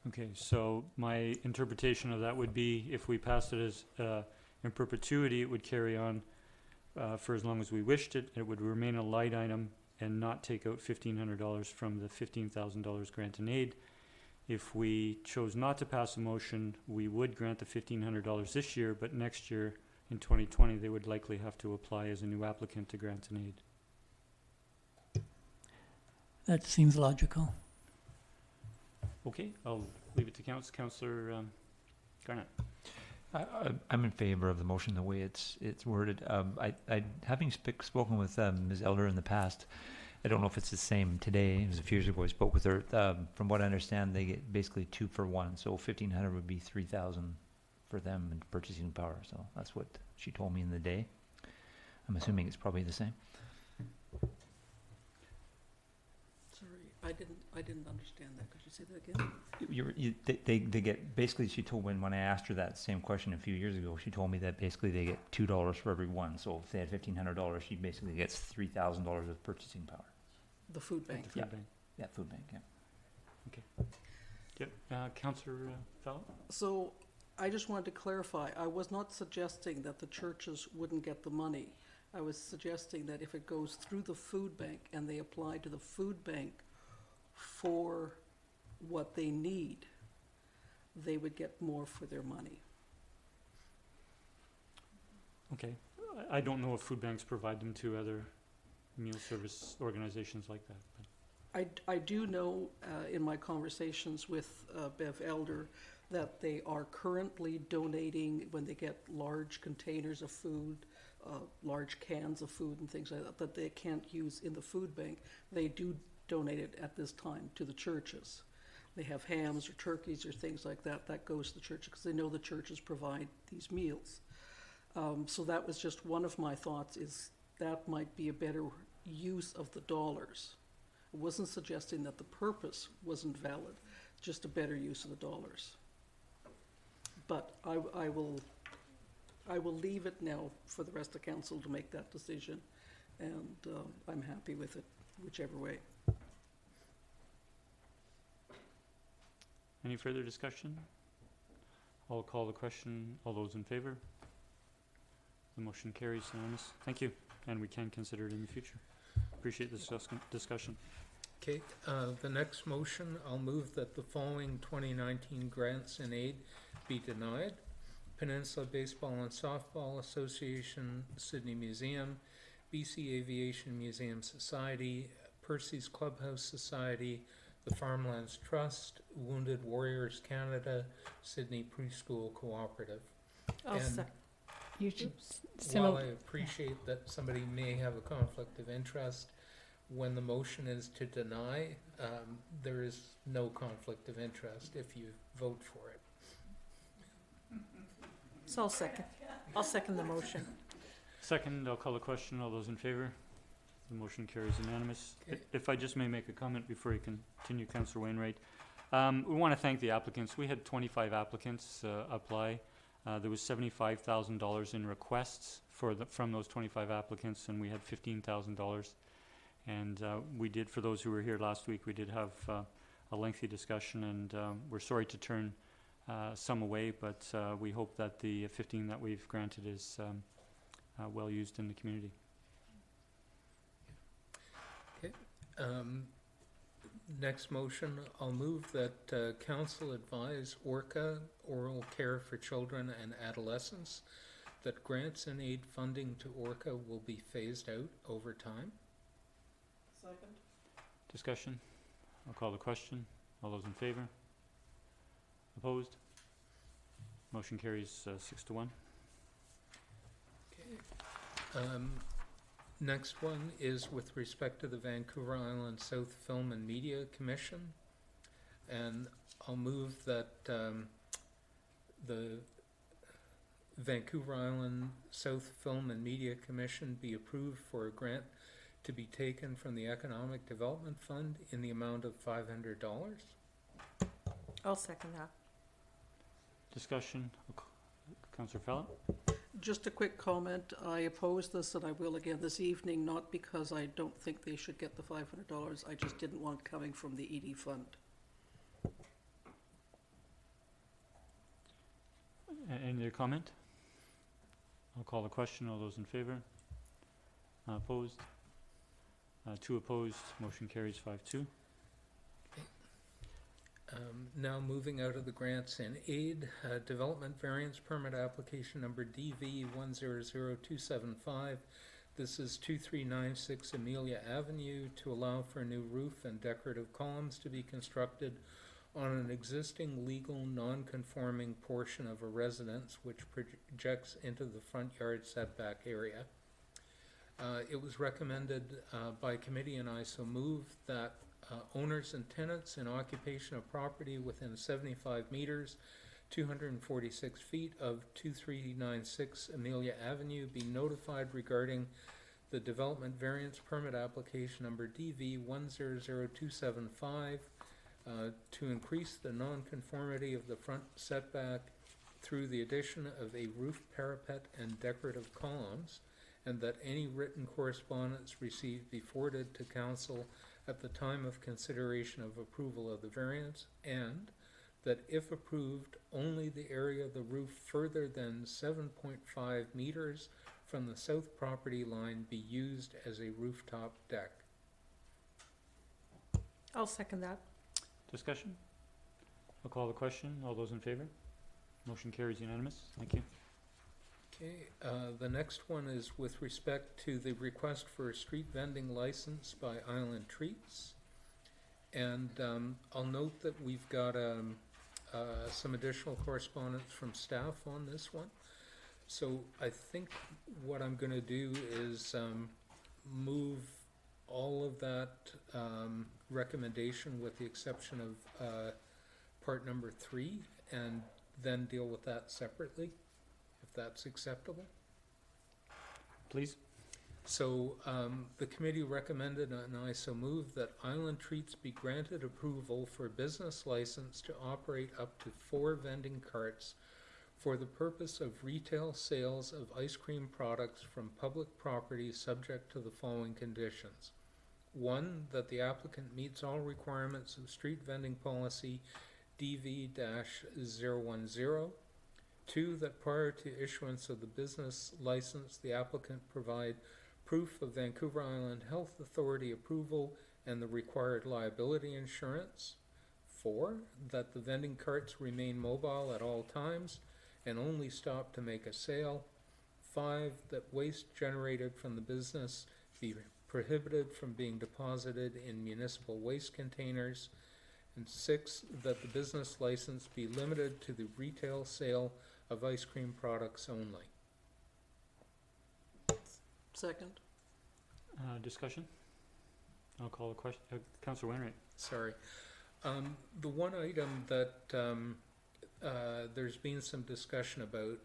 Okay, so my interpretation of that would be if we passed it as in perpetuity, it would carry on for as long as we wished it. It would remain a light item and not take out $1,500 from the $15,000 grant and aid. If we chose not to pass a motion, we would grant the $1,500 this year, but next year, in 2020, they would likely have to apply as a new applicant to grant and aid. That seems logical. Okay, I'll leave it to Councillor Garnett. I'm in favor of the motion the way it's worded. Having spoken with Ms. Elder in the past, I don't know if it's the same today. It was a few years ago I spoke with her. From what I understand, they get basically 2 for 1. So 1,500 would be 3,000 for them in purchasing power. So that's what she told me in the day. I'm assuming it's probably the same. Sorry, I didn't understand that. Could you say that again? They get basically. She told when I asked her that same question a few years ago, she told me that basically they get $2 for every one. So if they had $1,500, she basically gets $3,000 of purchasing power. The food bank. The food bank. Yeah, food bank. Yeah. Okay. Yep. Councillor Fallon? So I just wanted to clarify. I was not suggesting that the churches wouldn't get the money. I was suggesting that if it goes through the food bank and they apply to the food bank for what they need, they would get more for their money. Okay. I don't know if food banks provide them to other meal service organizations like that. But I do know in my conversations with Bev Elder that they are currently donating, when they get large containers of food, large cans of food and things like that, that they can't use in the food bank, they do donate it at this time to the churches. They have hams or turkeys or things like that, that goes to the church because they know the churches provide these meals. So that was just one of my thoughts, is that might be a better use of the dollars. I wasn't suggesting that the purpose wasn't valid, just a better use of the dollars. But I will leave it now for the rest of council to make that decision, and I'm happy with it, whichever way. any further discussion? I'll call the question. All those in favor? The motion carries unanimous. Thank you, and we can consider it in the future. Appreciate this discussion. Okay, the next motion, I'll move that the following 2019 grants and aid be denied. Peninsula Baseball and Softball Association, Sydney Museum, BC Aviation Museum Society, Percy's Clubhouse Society, the Farmlands Trust, Wounded Warriors Canada, Sydney Preschool Cooperative. You should while I appreciate that somebody may have a conflict of interest, when the motion is to deny, there is no conflict of interest if you vote for it. So I'll second the motion. Second, I'll call the question. All those in favor? The motion carries unanimous. Okay. If I just may make a comment before you continue, Councillor Wainwright. We want to thank the applicants. We had 25 applicants apply. There was $75,000 in requests from those 25 applicants, and we had $15,000. And we did, for those who were here last week, we did have a lengthy discussion, and we're sorry to turn some away, but we hope that the 15 that we've granted is well used in the community. Okay. Next motion, I'll move that council advise ORCA, Oral Care for Children and Adolescents, that grants and aid funding to ORCA will be phased out over time. Second. Discussion? I'll call the question. All those in favor? Opposed? Motion carries 6-1. Okay. Next one is with respect to the Vancouver Island South Film and Media Commission, and I'll move that the Vancouver Island South Film and Media Commission be approved for a grant to be taken from the Economic Development Fund in the amount of $500. I'll second that. Discussion? Councillor Fallon? Just a quick comment. I oppose this, and I will again this evening, not because I don't think they should get the $500. I just didn't want it coming from the ED fund. Any other comment? I'll call the question. All those in favor? Opposed? 2 opposed. Motion carries 5-2. Now moving out of the grants and aid, development variance permit application number DV 100275, This is 2396 Amelia Avenue to allow for a new roof and decorative columns to be constructed on an existing legal non-conforming portion of a residence which projects into the front yard setback area. It was recommended by committee, and I so move, that owners and tenants in occupation of property within 75 meters, 246 feet of 2396 Amelia Avenue be notified regarding the development variance permit application number DV 100275 to increase the nonconformity of the front setback through the addition of a roof parapet and decorative columns, and that any written correspondence received be forwarded to council at the time of consideration of approval of the variance, and that if approved, only the area of the roof further than 7.5 meters from the south property line be used as a rooftop deck. I'll second that. Discussion? I'll call the question. All those in favor? Motion carries unanimous. Thank you. Okay, the next one is with respect to the request for a street vending license by Island Treats. And I'll note that we've got some additional correspondence from staff on this one. So I think what I'm going to do is move all of that recommendation with the exception of part number 3, and then deal with that separately, if that's acceptable. Please. So the committee recommended, and I so move, that Island Treats be granted approval for a business license to operate up to 4 vending carts for the purpose of retail sales of ice cream products from public property, subject to the following conditions. 1, that the applicant meets all requirements of street vending policy DV-010. 2, that prior to issuance of the business license, the applicant provide proof of Vancouver Island Health Authority approval and the required liability insurance. 4, that the vending carts remain mobile at all times and only stop to make a sale. 5, that waste generated from the business be prohibited from being deposited in municipal waste containers. And 6, that the business license be limited to the retail sale of ice cream products only. Second. Discussion? I'll call the question. Councillor Wainwright. Sorry. The one item that there's been some discussion about,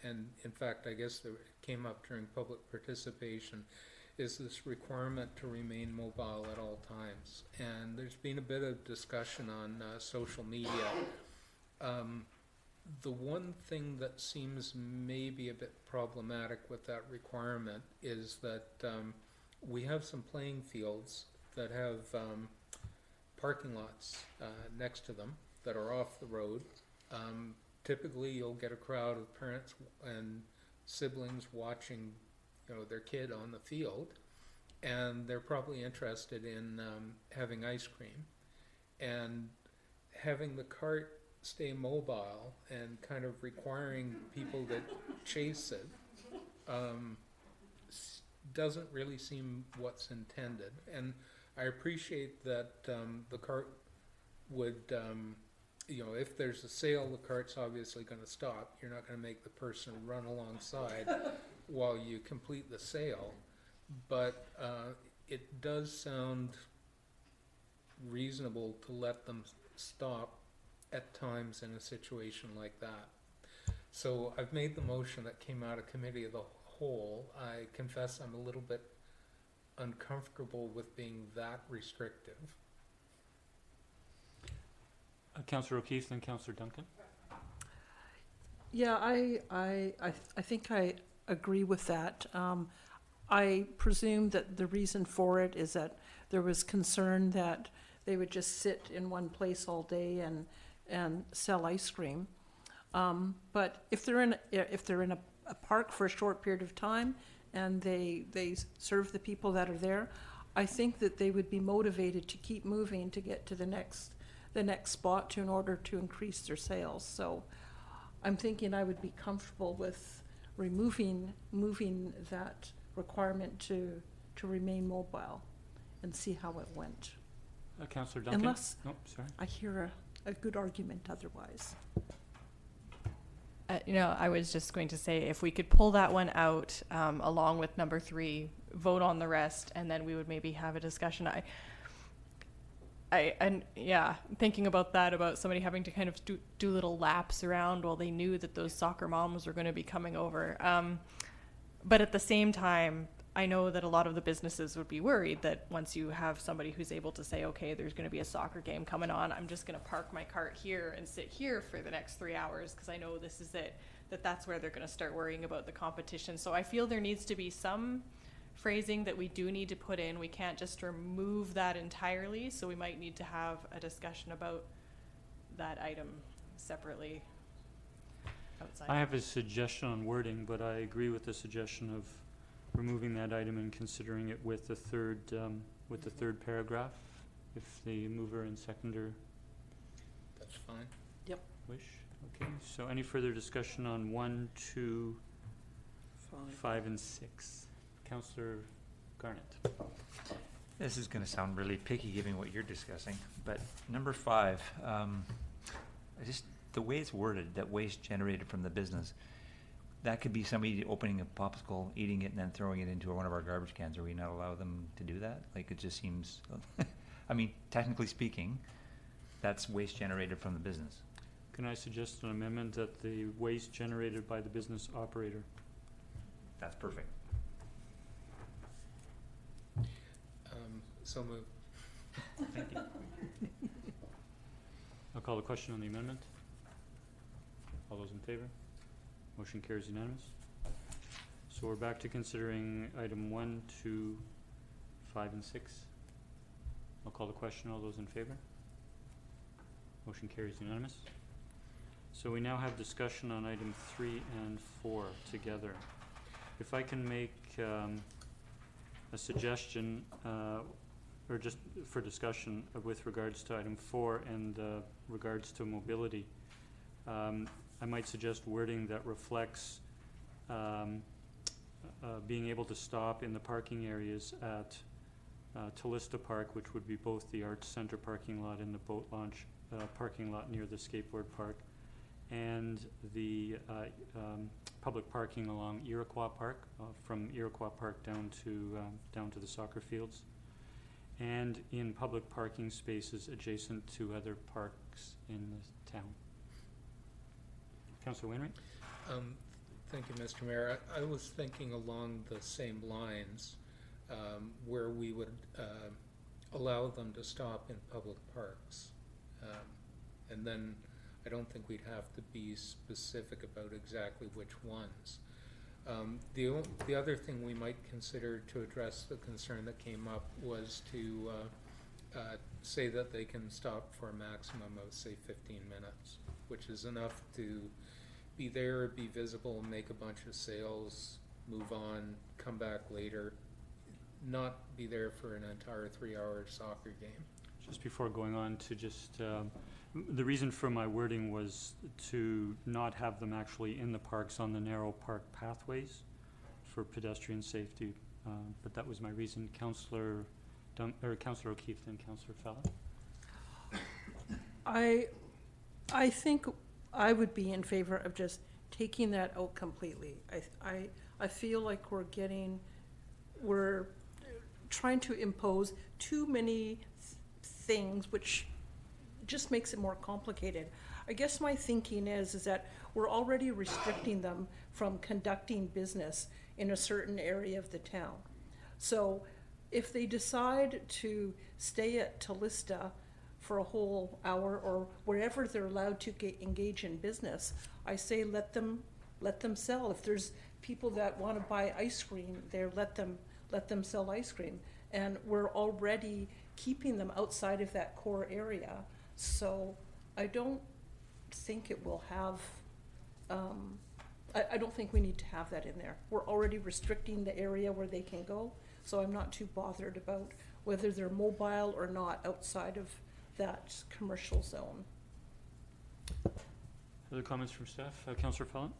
and in fact I guess it came up during public participation, is this requirement to remain mobile at all times. And there's been a bit of discussion on social media. The one thing that seems maybe a bit problematic with that requirement is that we have some playing fields that have parking lots next to them that are off the road. Typically you'll get a crowd of parents and siblings watching, you know, their kid on the field, and they're probably interested in having ice cream, and having the cart stay mobile and kind of requiring people that chase it doesn't really seem what's intended. And I appreciate that the cart would, you know, if there's a sale, the cart's obviously going to stop. You're not going to make the person run alongside while you complete the sale. But it does sound reasonable to let them stop at times in a situation like that. So I've made the motion that came out of committee of the whole. I confess I'm a little bit uncomfortable with being that restrictive. Councillor O'Keefe, then Councillor Duncan. Yeah, I think I agree with that. I presume that the reason for it is that there was concern that they would just sit in one place all day and sell ice cream. But if they're in a park for a short period of time and they serve the people that are there, I think that they would be motivated to keep moving to get to the next spot in order to increase their sales. So I'm thinking I would be comfortable with moving that requirement to remain mobile and see how it went. Councillor Duncan? Unless sorry. I hear a good argument otherwise. I was just going to say, if we could pull that one out along with number 3, vote on the rest, and then we would maybe have a discussion. Thinking about that, about somebody having to kind of do little laps around while they knew that those soccer moms were going to be coming over. But at the same time, I know that a lot of the businesses would be worried that once you have somebody who's able to say, okay, there's going to be a soccer game coming on, I'm just going to park my cart here and sit here for the next 3 hours because I know this is it, that's where they're going to start worrying about the competition. So I feel there needs to be some phrasing that we do need to put in. We can't just remove that entirely, so we might need to have a discussion about that item separately outside. I have a suggestion on wording, but I agree with the suggestion of removing that item and considering it with the third paragraph, if the mover and seconder That's fine. Yep. wish. Okay, so any further discussion on 1, 2, 5, and 6? Councillor Garnett. This is going to sound really picky given what you're discussing, but number 5, the way it's worded, that waste generated from the business, that could be somebody opening a popsicle, eating it, and then throwing it into one of our garbage cans. Are we not allow them to do that? Like, it just seems, I mean, technically speaking, that's waste generated from the business. Can I suggest an amendment that the waste generated by the business operator? That's perfect. So moved. Thank you. I'll call the question on the amendment. All those in favor? Motion carries unanimous. So we're back to considering item 1, 2, 5, and 6. I'll call the question. All those in favor? Motion carries unanimous. So we now have discussion on item 3 and 4 together. If I can make a suggestion, or just for discussion with regards to item 4 and regards to mobility, I might suggest wording that reflects being able to stop in the parking areas at Talista Park, which would be both the Arts Center parking lot and the boat launch parking lot near the skateboard park, and the public parking along Iroquois Park, from Iroquois Park down to the soccer fields, and in public parking spaces adjacent to other parks in the town. Councillor Wainwright? Thank you, Mr. Mayor. I was thinking along the same lines, where we would allow them to stop in public parks. And then I don't think we'd have to be specific about exactly which ones. The other thing we might consider to address the concern that came up was to say that they can stop for a maximum of, say, 15 minutes, which is enough to be there, be visible, make a bunch of sales, move on, come back later, not be there for an entire 3-hour soccer game. Just before going on to just, the reason for my wording was to not have them actually in the parks on the narrow park pathways for pedestrian safety, but that was my reason. Councillor O'Keefe, then Councillor Fallon. I think I would be in favor of just taking that out completely. I feel like we're trying to impose too many things, which just makes it more complicated. I guess my thinking is that we're already restricting them from conducting business in a certain area of the town. So if they decide to stay at Talista for a whole hour or wherever they're allowed to engage in business, I say let them sell. If there's people that want to buy ice cream there, let them sell ice cream. And we're already keeping them outside of that core area. So I don't think it will have, I don't think we need to have that in there. We're already restricting the area where they can go, so I'm not too bothered about whether they're mobile or not outside of that commercial zone. Other comments from staff? Councillor Fallon?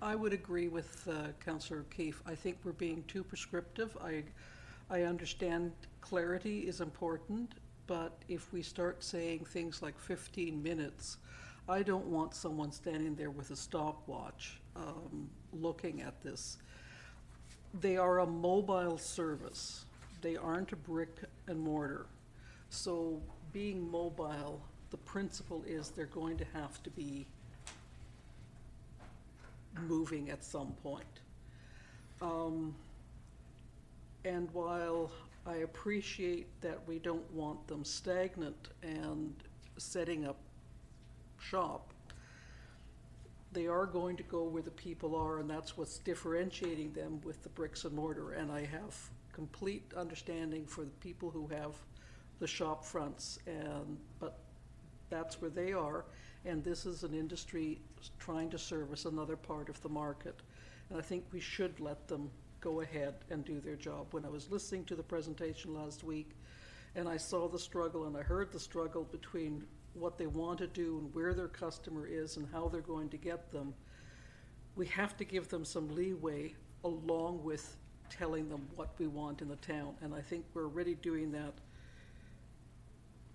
I would agree with Councillor O'Keefe. I think we're being too prescriptive. I understand clarity is important, but if we start saying things like 15 minutes, I don't want someone standing there with a stopwatch looking at this. They are a mobile service. They aren't a brick and mortar. So being mobile, the principle is they're going to have to be moving at some point. And while I appreciate that we don't want them stagnant and setting up shop, they are going to go where the people are, and that's what's differentiating them with the bricks and mortar. And I have complete understanding for the people who have the shop fronts, but that's where they are, and this is an industry trying to service another part of the market. And I think we should let them go ahead and do their job. When I was listening to the presentation last week, and I saw the struggle and I heard the struggle between what they want to do and where their customer is and how they're going to get them, we have to give them some leeway along with telling them what we want in the town. And I think we're already doing that.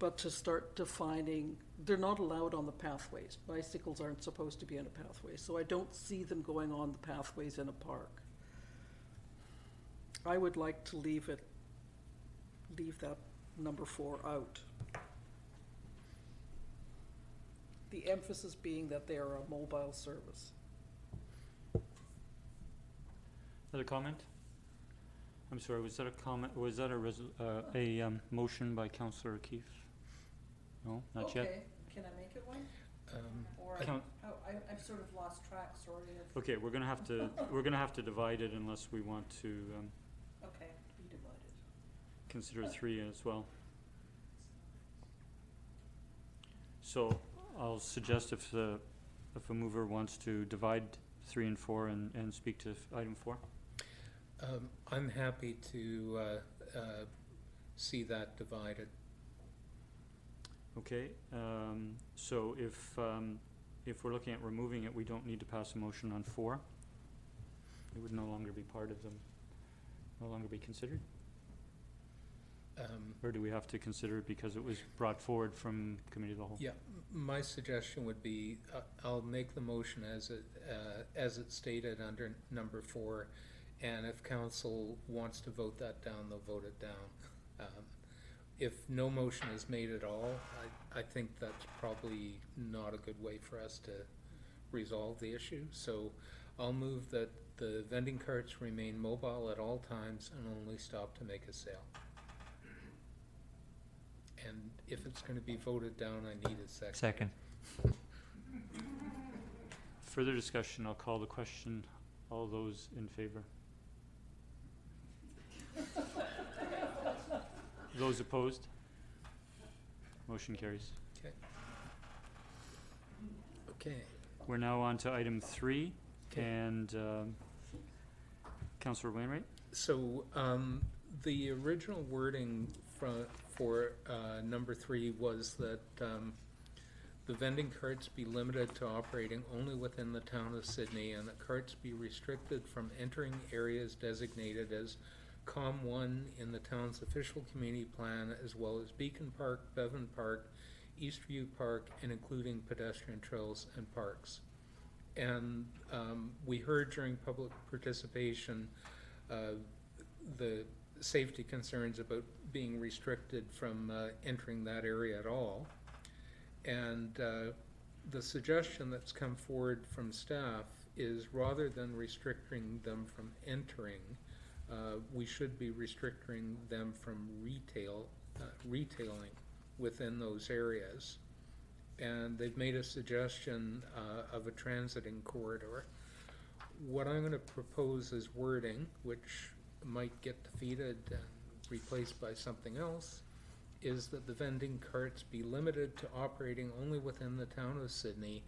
But to start defining, they're not allowed on the pathways. Bicycles aren't supposed to be in a pathway, so I don't see them going on the pathways in a park. I would like to leave that number 4 out. The emphasis being that they are a mobile service. Another comment? I'm sorry, was that a comment, was that a motion by Councillor O'Keefe? No, not yet? Okay, can I make it one? I've sort of lost track, sorry. Okay, we're gonna have to divide it unless we want to Okay, be divided. consider 3 as well. So I'll suggest if a mover wants to divide 3 and 4 and speak to item 4. I'm happy to see that divided. Okay, so if we're looking at removing it, we don't need to pass a motion on 4. It would no longer be part of them, no longer be considered? Or do we have to consider it because it was brought forward from Committee of the Whole? Yeah, my suggestion would be I'll make the motion as it's stated under number 4, and if Council wants to vote that down, they'll vote it down. If no motion is made at all, I think that's probably not a good way for us to resolve the issue. So I'll move that the vending carts remain mobile at all times and only stop to make a sale. And if it's going to be voted down, I need a second. Second. Further discussion, I'll call the question. All those in favor? Those opposed? Motion carries. Okay. Okay. We're now on to item 3, Okay. and Councillor Wainwright? So the original wording for number 3 was that the vending carts be limited to operating only within the town of Sydney, and that carts be restricted from entering areas designated as COM1 in the town's official community plan, as well as Beacon Park, Bevan Park, Eastview Park, and including pedestrian trails and parks. And we heard during public participation the safety concerns about being restricted from entering that area at all. And the suggestion that's come forward from staff is rather than restricting them from entering, we should be restricting them from retailing within those areas. And they've made a suggestion of a transiting corridor. What I'm going to propose as wording, which might get defeated and replaced by something else, is that the vending carts be limited to operating only within the town of Sydney,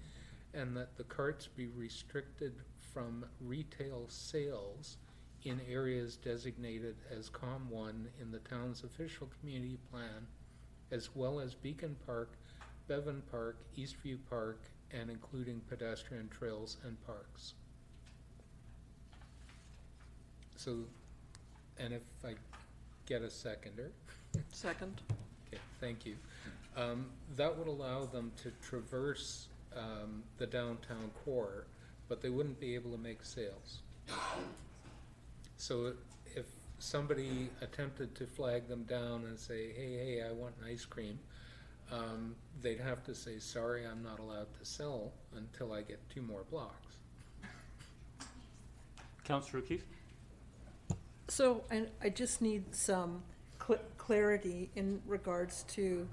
and that the carts be restricted from retail sales in areas designated as COM1 in the town's official community plan, as well as Beacon Park, Bevan Park, Eastview Park, and including pedestrian trails and parks. So, and if I get a seconder. Second. Okay, thank you. That would allow them to traverse the downtown core, but they wouldn't be able to make sales. So if somebody attempted to flag them down and say, hey, I want an ice cream, they'd have to say, sorry, I'm not allowed to sell until I get 2 more blocks. Councillor O'Keefe? So I just need some clarity in regards to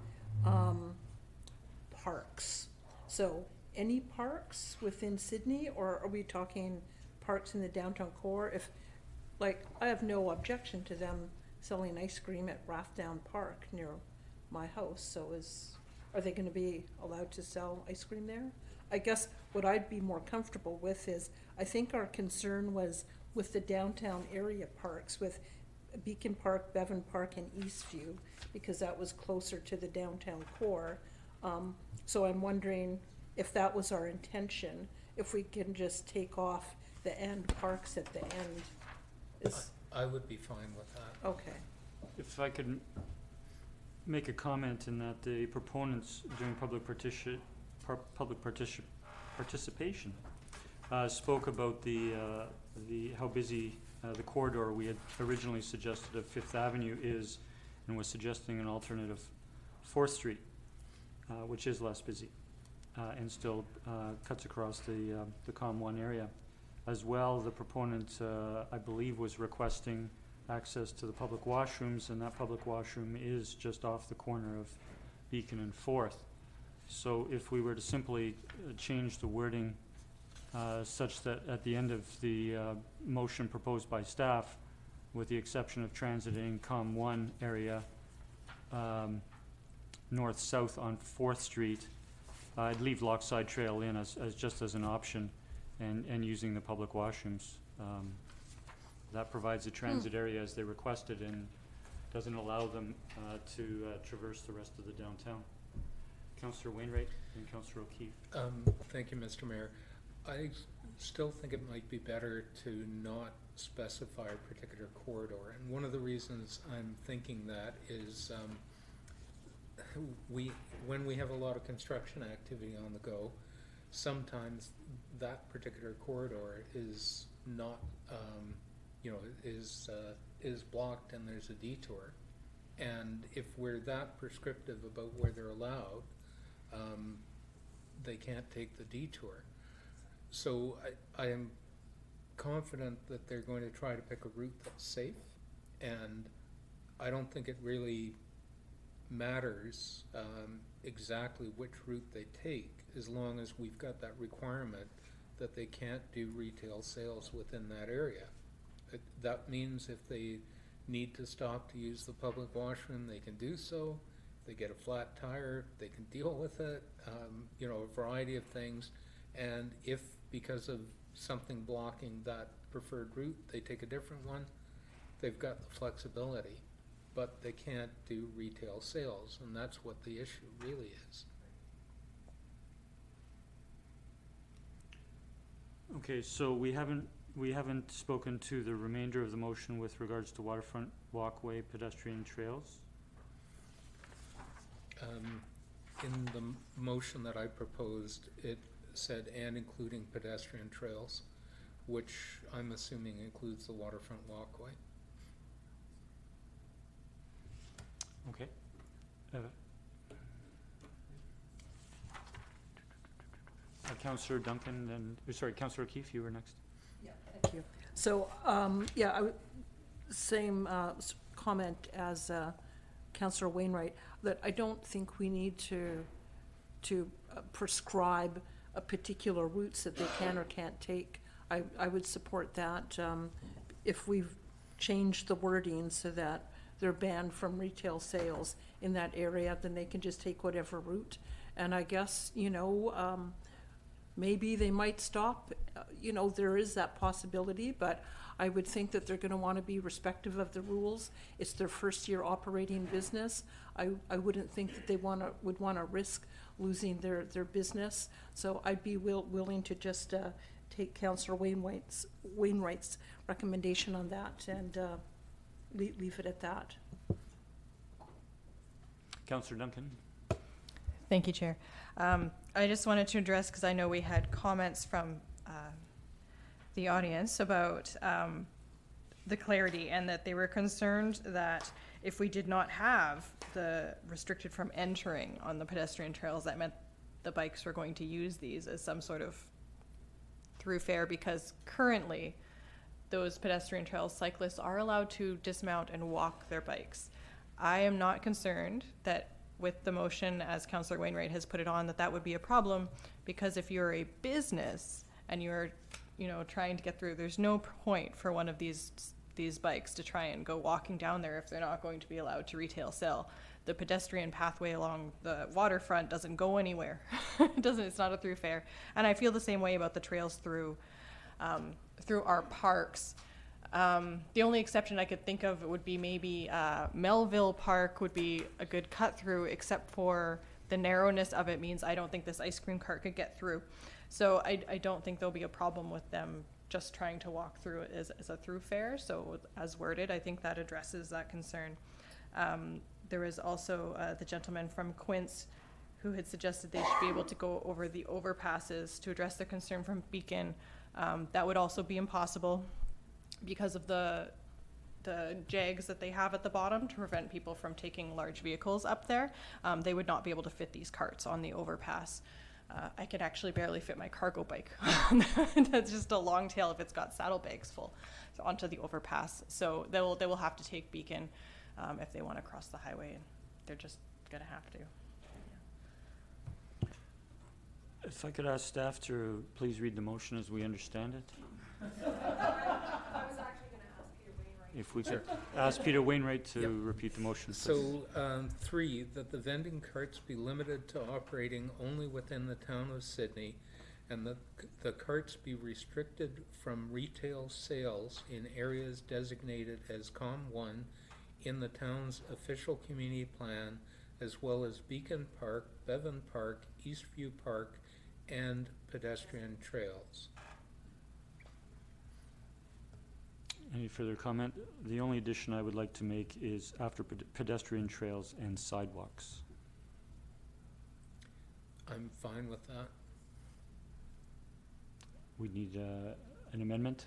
parks. So any parks within Sydney, or are we talking parks in the downtown core? If, like, I have no objection to them selling ice cream at Rathdown Park near my house. So are they going to be allowed to sell ice cream there? I guess what I'd be more comfortable with is, I think our concern was with the downtown area parks, with Beacon Park, Bevan Park, and Eastview, because that was closer to the downtown core. So I'm wondering if that was our intention, if we can just take off the end parks at the end. I would be fine with that. Okay. If I could make a comment in that the proponents during public participation spoke about the how busy the corridor we had originally suggested of 5th Avenue is, and was suggesting an alternative 4th Street, which is less busy and still cuts across the COM1 area. As well, the proponent, I believe, was requesting access to the public washrooms, and that public washroom is just off the corner of Beacon and 4th. So if we were to simply change the wording such that at the end of the motion proposed by staff, with the exception of transiting COM1 area north-south on 4th Street, I'd leave Lochside Trail in as just as an option, and using the public washrooms. That provides a transit area as they requested, and doesn't allow them to traverse the rest of the downtown. Councillor Wainwright and Councillor O'Keefe. Thank you, Mr. Mayor. I still think it might be better to not specify a particular corridor, and one of the reasons I'm thinking that is when we have a lot of construction activity on the go, sometimes that particular corridor is not, is blocked and there's a detour. And if we're that prescriptive about where they're allowed, they can't take the detour. So I am confident that they're going to try to pick a route that's safe, and I don't think it really matters exactly which route they take, as long as we've got that requirement that they can't do retail sales within that area. That means if they need to stop to use the public washroom, they can do so. If they get a flat tire, they can deal with it, a variety of things. And if, because of something blocking that preferred route, they take a different one, they've got the flexibility, but they can't do retail sales, and that's what the issue really is. Okay, so we haven't spoken to the remainder of the motion with regards to waterfront walkway, pedestrian trails. In the motion that I proposed, it said and including pedestrian trails, which I'm assuming includes the waterfront walkway. Okay. Councillor Duncan and, sorry, Councillor O'Keefe, you were next. Yeah, thank you. So, same comment as Councillor Wainwright, that I don't think we need to prescribe a particular routes that they can or can't take. I would support that. If we've changed the wording so that they're banned from retail sales in that area, then they can just take whatever route. And I guess, maybe they might stop, there is that possibility, but I would think that they're gonna wanna be respective of the rules. It's their first year operating business. I wouldn't think that they would wanna risk losing their business. So I'd be willing to just take Councillor Wainwright's recommendation on that and leave it at that. Councillor Duncan. Thank you, Chair. I just wanted to address, because I know we had comments from the audience about the clarity, and that they were concerned that if we did not have the restricted from entering on the pedestrian trails, that meant the bikes were going to use these as some sort of throughfare, because currently those pedestrian trails, cyclists are allowed to dismount and walk their bikes. I am not concerned that with the motion, as Councillor Wainwright has put it on, that would be a problem, because if you're a business and you're, trying to get through, there's no point for one of these bikes to try and go walking down there if they're not going to be allowed to retail sell. The pedestrian pathway along the waterfront doesn't go anywhere. It's not a throughfare. And I feel the same way about the trails through our parks. The only exception I could think of would be maybe Melville Park would be a good cut through, except for the narrowness of it means I don't think this ice cream cart could get through. So I don't think there'll be a problem with them just trying to walk through it as a throughfare. So as worded, I think that addresses that concern. There was also the gentleman from Quince who had suggested they should be able to go over the overpasses to address their concern from Beacon. That would also be impossible because of the jags that they have at the bottom to prevent people from taking large vehicles up there. They would not be able to fit these carts on the overpass. I could actually barely fit my cargo bike. That's just a long tail if it's got saddlebags full, so onto the overpass. So they will have to take Beacon if they want to cross the highway, and they're just going to have to. If I could ask staff to please read the motion as we understand it. I was actually going to ask Peter Wainwright. If we could ask Peter Wainwright to repeat the motion, please. So, 3, that the vending carts be limited to operating only within the town of Sydney, and that the carts be restricted from retail sales in areas designated as COM1 in the town's official community plan, as well as Beacon Park, Bevan Park, Eastview Park, and pedestrian trails. Any further comment? The only addition I would like to make is after pedestrian trails and sidewalks. I'm fine with that. We need an amendment,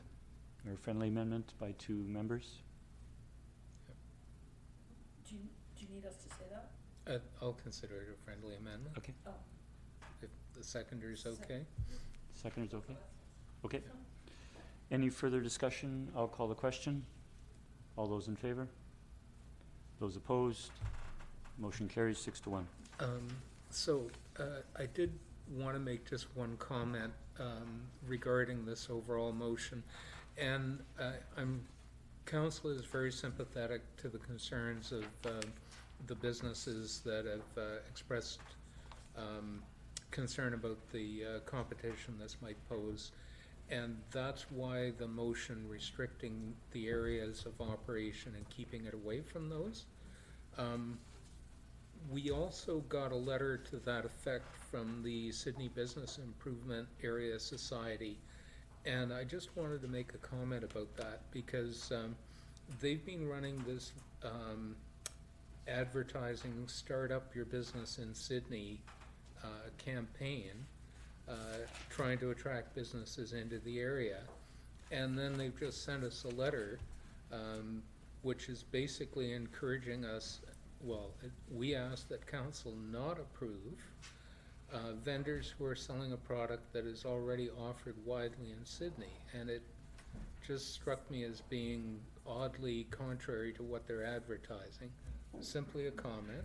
or a friendly amendment by 2 members. Do you need us to say that? I'll consider it a friendly amendment. Okay. Oh. If the seconder's okay. Seconder's okay? Okay. Any further discussion? I'll call the question. All those in favor? Those opposed? Motion carries 6-1. I did want to make just one comment regarding this overall motion, and Council is very sympathetic to the concerns of the businesses that have expressed concern about the competition this might pose. And that's why the motion restricting the areas of operation and keeping it away from those. We also got a letter to that effect from the Sydney Business Improvement Area Society. And I just wanted to make a comment about that because they've been running this advertising Start Up Your Business in Sydney campaign, trying to attract businesses into the area. And then they've just sent us a letter which is basically encouraging us, we ask that council not approve vendors who are selling a product that is already offered widely in Sydney. And it just struck me as being oddly contrary to what they're advertising. Simply a comment.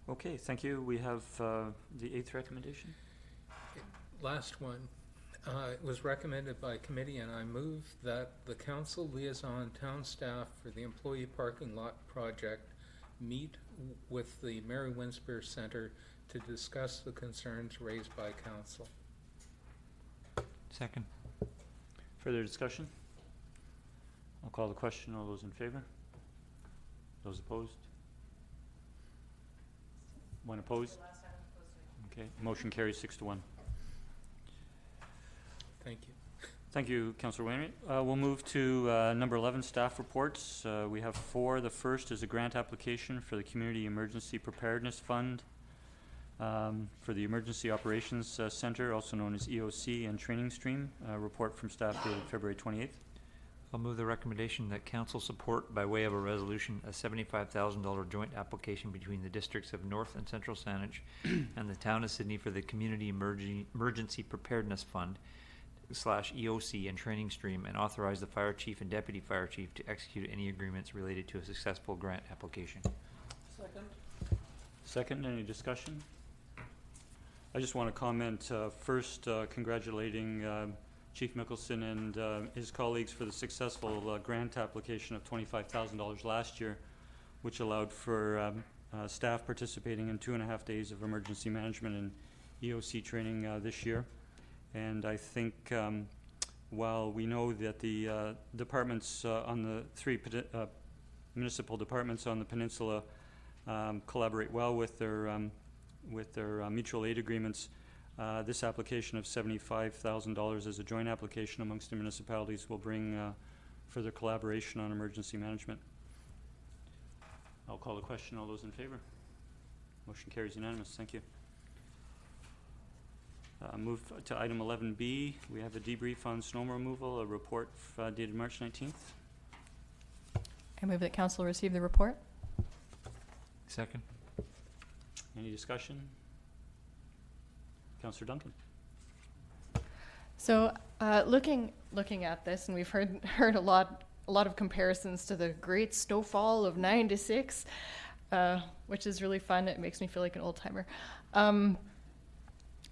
Okay, thank you. We have the 8th recommendation. Last one. It was recommended by committee, and I move that the council liaison town staff for the employee parking lot project meet with the Mary Winspear Centre to discuss the concerns raised by council. Second. Further discussion? I'll call the question. All those in favor? Those opposed? One opposed? Okay, motion carries 6-1. Thank you. Thank you, Councillor Wainwright. We'll move to number 11, staff reports. We have 4. The first is a grant application for the Community Emergency Preparedness Fund for the Emergency Operations Center, also known as EOC, and Training Stream. Report from staff dated February 28th. I'll move the recommendation that council support, by way of a resolution, a $75,000 joint application between the districts of North and Central Saanich and the town of Sydney for the Community Emergency Preparedness Fund / EOC and Training Stream, and authorize the fire chief and deputy fire chief to execute any agreements related to a successful grant application. Second. Second, any discussion? I just want to comment first, congratulating Chief Mickelson and his colleagues for the successful grant application of $25,000 last year, which allowed for staff participating in 2.5 days of emergency management and EOC training this year. And I think while we know that the departments on the 3 municipal departments on the peninsula collaborate well with their mutual aid agreements, this application of $75,000 as a joint application amongst the municipalities will bring further collaboration on emergency management. I'll call the question. All those in favor? Motion carries unanimous. Thank you. Move to item 11B. We have a debrief on snow removal, a report dated March 19th. I move that council receive the report. Second. Any discussion? Councillor Duncan. So looking at this, and we've heard a lot of comparisons to the great snowfall of '96, which is really fun. It makes me feel like an old timer.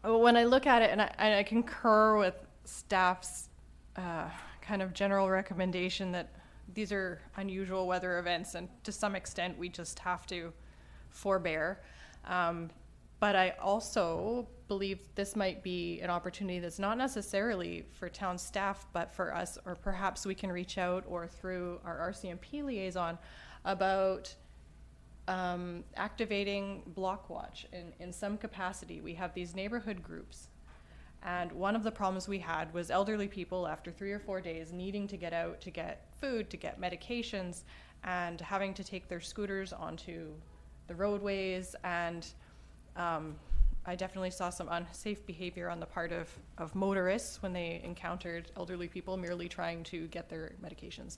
When I look at it, and I concur with staff's kind of general recommendation that these are unusual weather events, and to some extent we just have to forbear. But I also believe this might be an opportunity that's not necessarily for town staff, but for us, or perhaps we can reach out or through our RCMP liaison about activating block watch in some capacity. We have these neighborhood groups, and one of the problems we had was elderly people after 3 or 4 days needing to get out to get food, to get medications, and having to take their scooters onto the roadways. And I definitely saw some unsafe behavior on the part of motorists when they encountered elderly people merely trying to get their medications.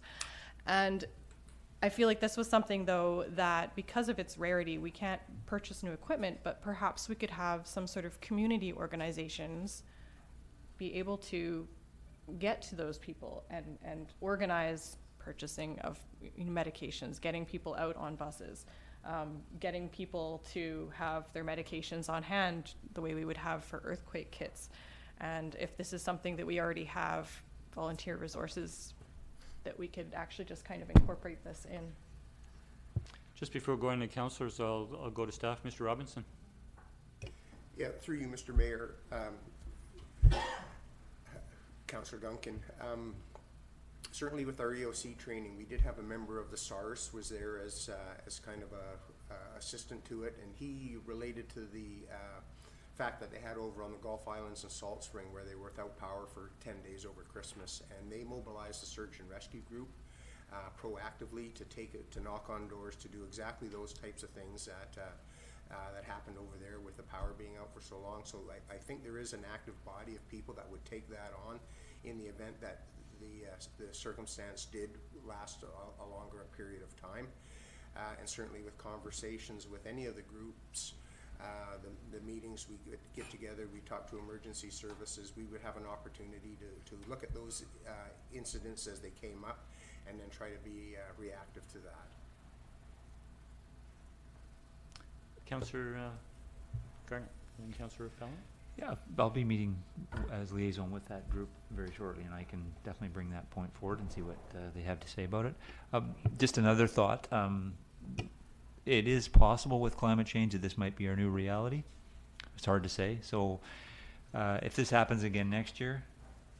And I feel like this was something, though, that because of its rarity, we can't purchase new equipment, but perhaps we could have some sort of community organizations be able to get to those people and organize purchasing of medications, getting people out on buses, getting people to have their medications on hand the way we would have for earthquake kits. And if this is something that we already have volunteer resources, that we could actually just kind of incorporate this in. Just before going to councillors, I'll go to staff. Mr. Robinson. Yeah, through you, Mr. Mayor. Councillor Duncan. Certainly with our EOC training, we did have a member of the SARS was there as kind of a assistant to it, and he related to the fact that they had over on the Gulf Islands and Salt Spring where they were without power for 10 days over Christmas, and they mobilized a search and rescue group proactively to take it, to knock on doors, to do exactly those types of things that happened over there with the power being out for so long. So I think there is an active body of people that would take that on in the event that the circumstance did last a longer period of time. And certainly with conversations with any of the groups, the meetings we get together, we talk to emergency services, we would have an opportunity to look at those incidents as they came up and then try to be reactive to that. Councillor Garnett and Councillor Fallon. Yeah, I'll be meeting as liaison with that group very shortly, and I can definitely bring that point forward and see what they have to say about it. Just another thought. It is possible with climate change that this might be our new reality. It's hard to say. So if this happens again next year,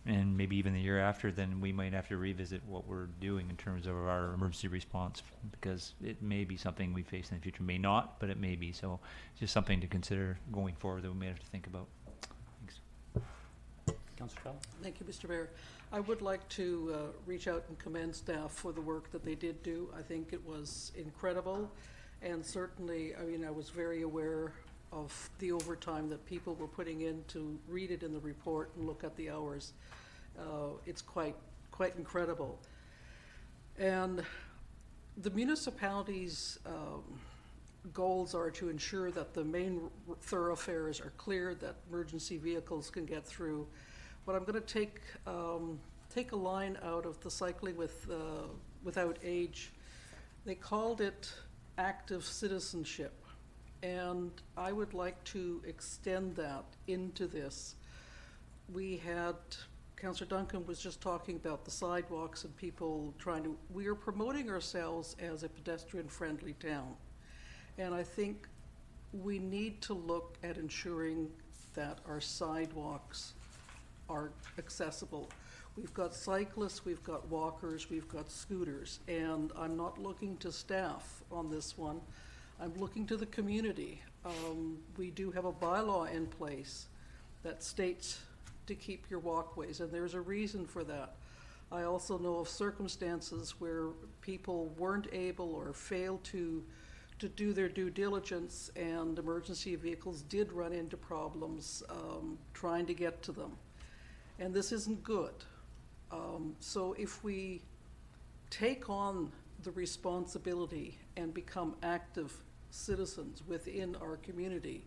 and maybe even the year after, then we might have to revisit what we're doing in terms of our emergency response, because it may be something we face in the future. May not, but it may be. So it's just something to consider going forward that we may have to think about. Thanks. Councillor Fell? Thank you, Mr. Mayor. I would like to reach out and commend staff for the work that they did do. I think it was incredible, and certainly, I mean, I was very aware of the overtime that people were putting in to read it in the report and look at the hours. It's quite incredible. And the municipality's goals are to ensure that the main thoroughfares are clear, that emergency vehicles can get through. But I'm going to take a line out of the Cycling Without Age. They called it active citizenship. And I would like to extend that into this. We had, Councillor Duncan was just talking about the sidewalks and people we are promoting ourselves as a pedestrian-friendly town. And I think we need to look at ensuring that our sidewalks are accessible. We've got cyclists, we've got walkers, we've got scooters, and I'm not looking to staff on this one. I'm looking to the community. We do have a bylaw in place that states to keep your walkways, and there's a reason for that. I also know of circumstances where people weren't able or failed to do their due diligence, and emergency vehicles did run into problems trying to get to them. And this isn't good. So if we take on the responsibility and become active citizens within our community,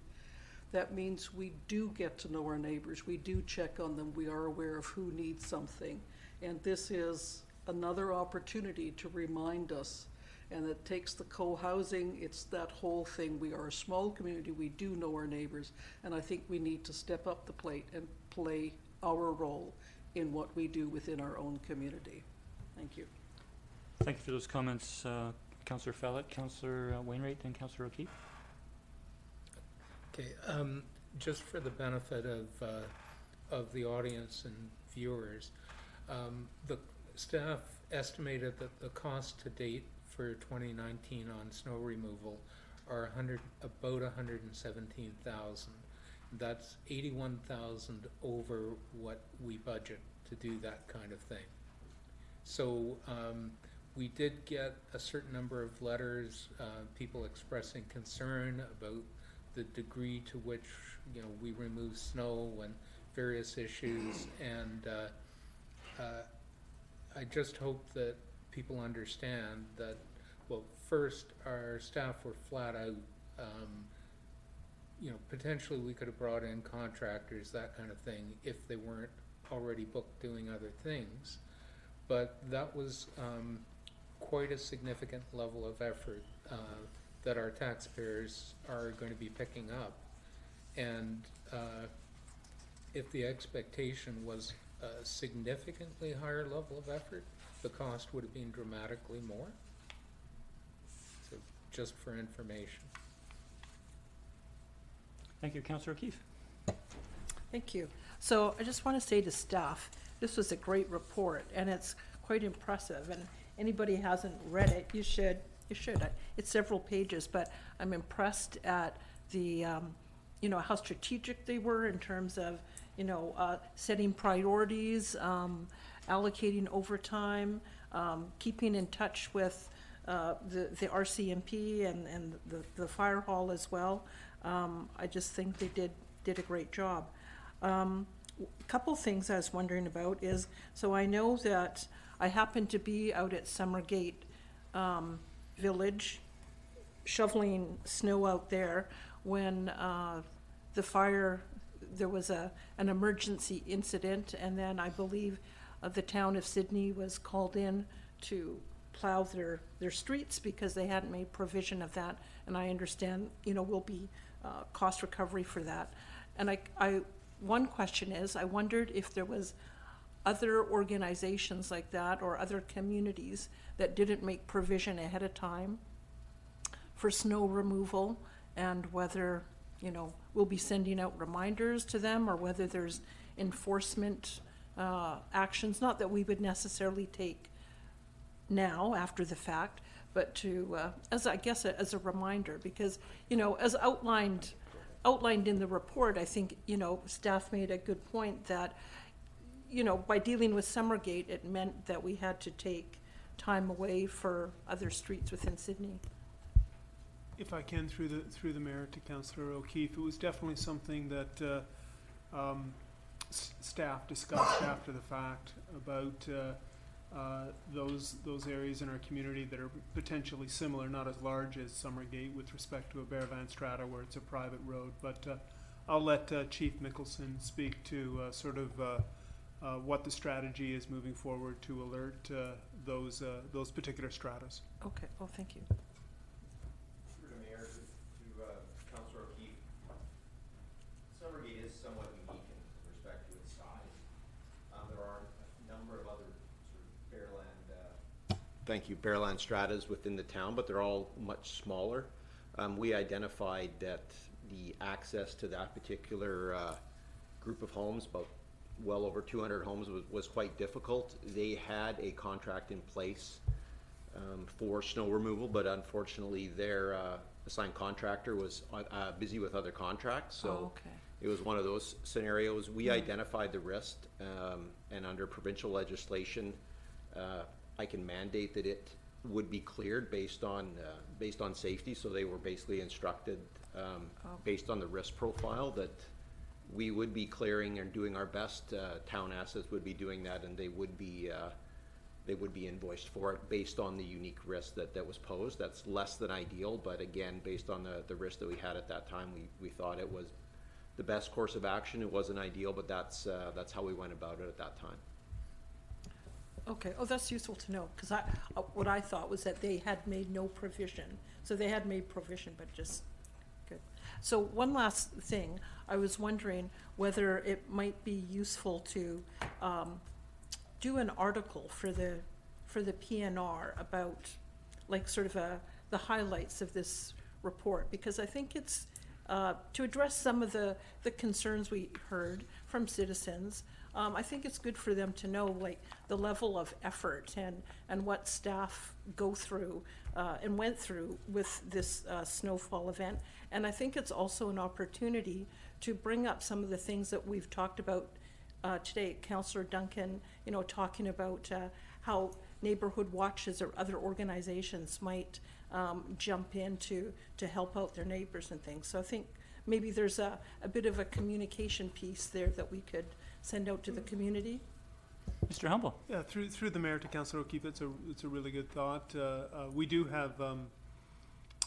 that means we do get to know our neighbors, we do check on them, we are aware of who needs something. And this is another opportunity to remind us, and it takes the co-housing, it's that whole thing. We are a small community, we do know our neighbors, and I think we need to step up the plate and play our role in what we do within our own community. Thank you. Thank you for those comments, Councillor Fallett, Councillor Wainwright, and Councillor O'Keefe. Okay, just for the benefit of the audience and viewers, the staff estimated that the cost to date for 2019 on snow removal are about 117,000. That's 81,000 over what we budget to do that kind of thing. So we did get a certain number of letters, people expressing concern about the degree to which, you know, we remove snow and various issues, and I just hope that people understand that, well, first, our staff were flat out, you know, potentially we could have brought in contractors, that kind of thing, if they weren't already booked doing other things. But that was quite a significant level of effort that our taxpayers are going to be picking up. And if the expectation was a significantly higher level of effort, the cost would have been dramatically more. So just for information. Thank you, Councillor O'Keefe. Thank you. So I just want to say to staff, this was a great report, and it's quite impressive. And anybody who hasn't read it, you should. You should. It's several pages, but I'm impressed at the, you know, how strategic they were in terms of, you know, setting priorities, allocating overtime, keeping in touch with the RCMP and the fire hall as well. I just think they did a great job. A couple things I was wondering about is, so I know that I happened to be out at Summergate Village shoveling snow out there when the fire, there was an emergency incident, and then I believe the town of Sydney was called in to plow their streets because they hadn't made provision of that, and I understand, you know, will be cost recovery for that. And one question is, I wondered if there was other organizations like that or other communities that didn't make provision ahead of time for snow removal, and whether, you know, we'll be sending out reminders to them, or whether there's enforcement actions, not that we would necessarily take now after the fact, but to, as I guess, as a reminder, because, you know, as outlined in the report, I think, you know, staff made a good point that, you know, by dealing with Summergate, it meant that we had to take time away for other streets within Sydney. If I can, through the mayor to Councillor O'Keefe, it was definitely something that staff discussed after the fact about those areas in our community that are potentially similar, not as large as Summergate with respect to a Bear Van Strata where it's a private road. But I'll let Chief Mickelson speak to sort of what the strategy is moving forward to alert those particular stratas. Okay. Oh, thank you. Through the mayor to Councillor O'Keefe, Summergate is somewhat unique in respect to its size. There are a number of other sort of Bearland stratas within the town, but they're all much smaller. We identified that the access to that particular group of homes, about well over 200 homes, was quite difficult. They had a contract in place for snow removal, but unfortunately their assigned contractor was busy with other contracts, so it was one of those scenarios. We identified the risk, and under provincial legislation, I can mandate that it would be cleared based on safety. So they were basically instructed based on the risk profile that we would be clearing and doing our best. Town assets would be doing that, and they would be invoiced for it based on the unique risk that was posed. That's less than ideal, but again, based on the risk that we had at that time, we thought it was the best course of action. It wasn't ideal, but that's how we went about it at that time. Okay. Oh, that's useful to know, because what I thought was that they had made no provision. So they had made provision, but just good. So one last thing, I was wondering whether it might be useful to do an article for the PNR about, like, sort of the highlights of this report, because I think it's to address some of the concerns we heard from citizens. I think it's good for them to know, like, the level of effort and what staff go through and went through with this snowfall event. And I think it's also an opportunity to bring up some of the things that we've talked about today. Councillor Duncan, you know, talking about how neighborhood watches or other organizations might jump in to help out their neighbors and things. So I think maybe there's a bit of a communication piece there that we could send out to the community. Mr. Humble. Yeah, through the mayor to Councillor O'Keefe, it's a really good thought. We do have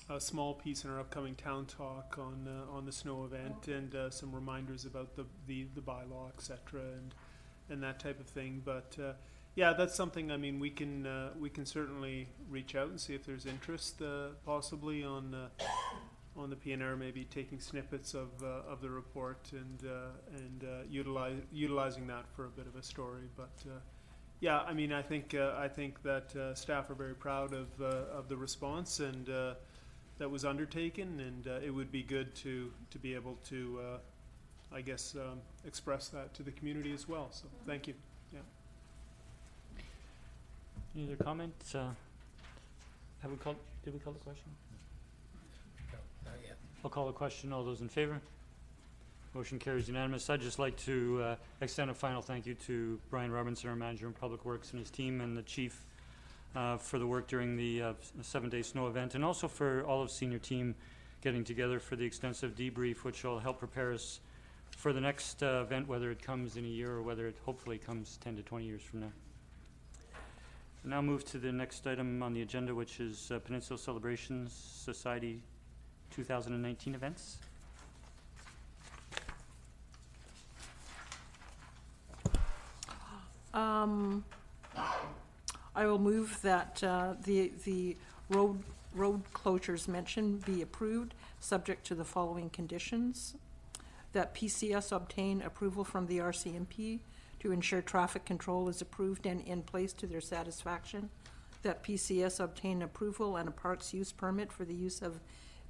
a small piece in our upcoming town talk on the snow event, and some reminders about the bylaw, etc., and that type of thing. But yeah, that's something. I mean, we can certainly reach out and see if there's interest, possibly on the PNR, maybe taking snippets of the report and utilizing that for a bit of a story. But yeah, I mean, I think that staff are very proud of the response and that was undertaken, and it would be good to be able to, I guess, express that to the community as well. So thank you. Yeah. Any other comments? Did we call the question? Not yet. I'll call the question. All those in favor? Motion carries unanimous. I'd just like to extend a final thank you to Brian Robinson, our manager in Public Works, and his team, and the chief for the work during the 7-day snow event, and also for all of senior team getting together for the extensive debrief, which will help prepare us for the next event, whether it comes in a year or whether it hopefully comes 10 to 20 years from now. We'll now move to the next item on the agenda, which is Peninsula Celebrations Society 2019 events. I will move that the road closures mentioned be approved, subject to the following conditions: that PCS obtain approval from the RCMP to ensure traffic control is approved and in place to their satisfaction; that PCS obtain approval and a parks use permit for the use of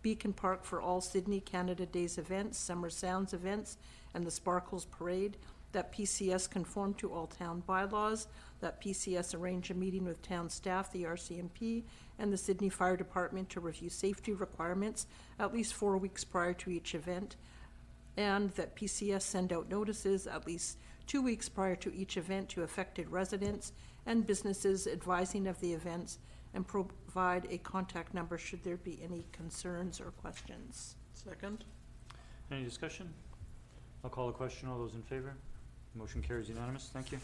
Beacon Park for all Sydney Canada Days events, Summer Sounds events, and the Sparkles Parade, that PCS conform to all town bylaws, that PCS arrange a meeting with town staff, the RCMP, and the Sydney Fire Department to review safety requirements at least 4 weeks prior to each event, and that PCS send out notices at least 2 weeks prior to each event to affected residents and businesses advising of the events, and provide a contact number should there be any concerns or questions. Second. Any discussion? I'll call the question. All those in favor? Motion carries unanimous. Thank you.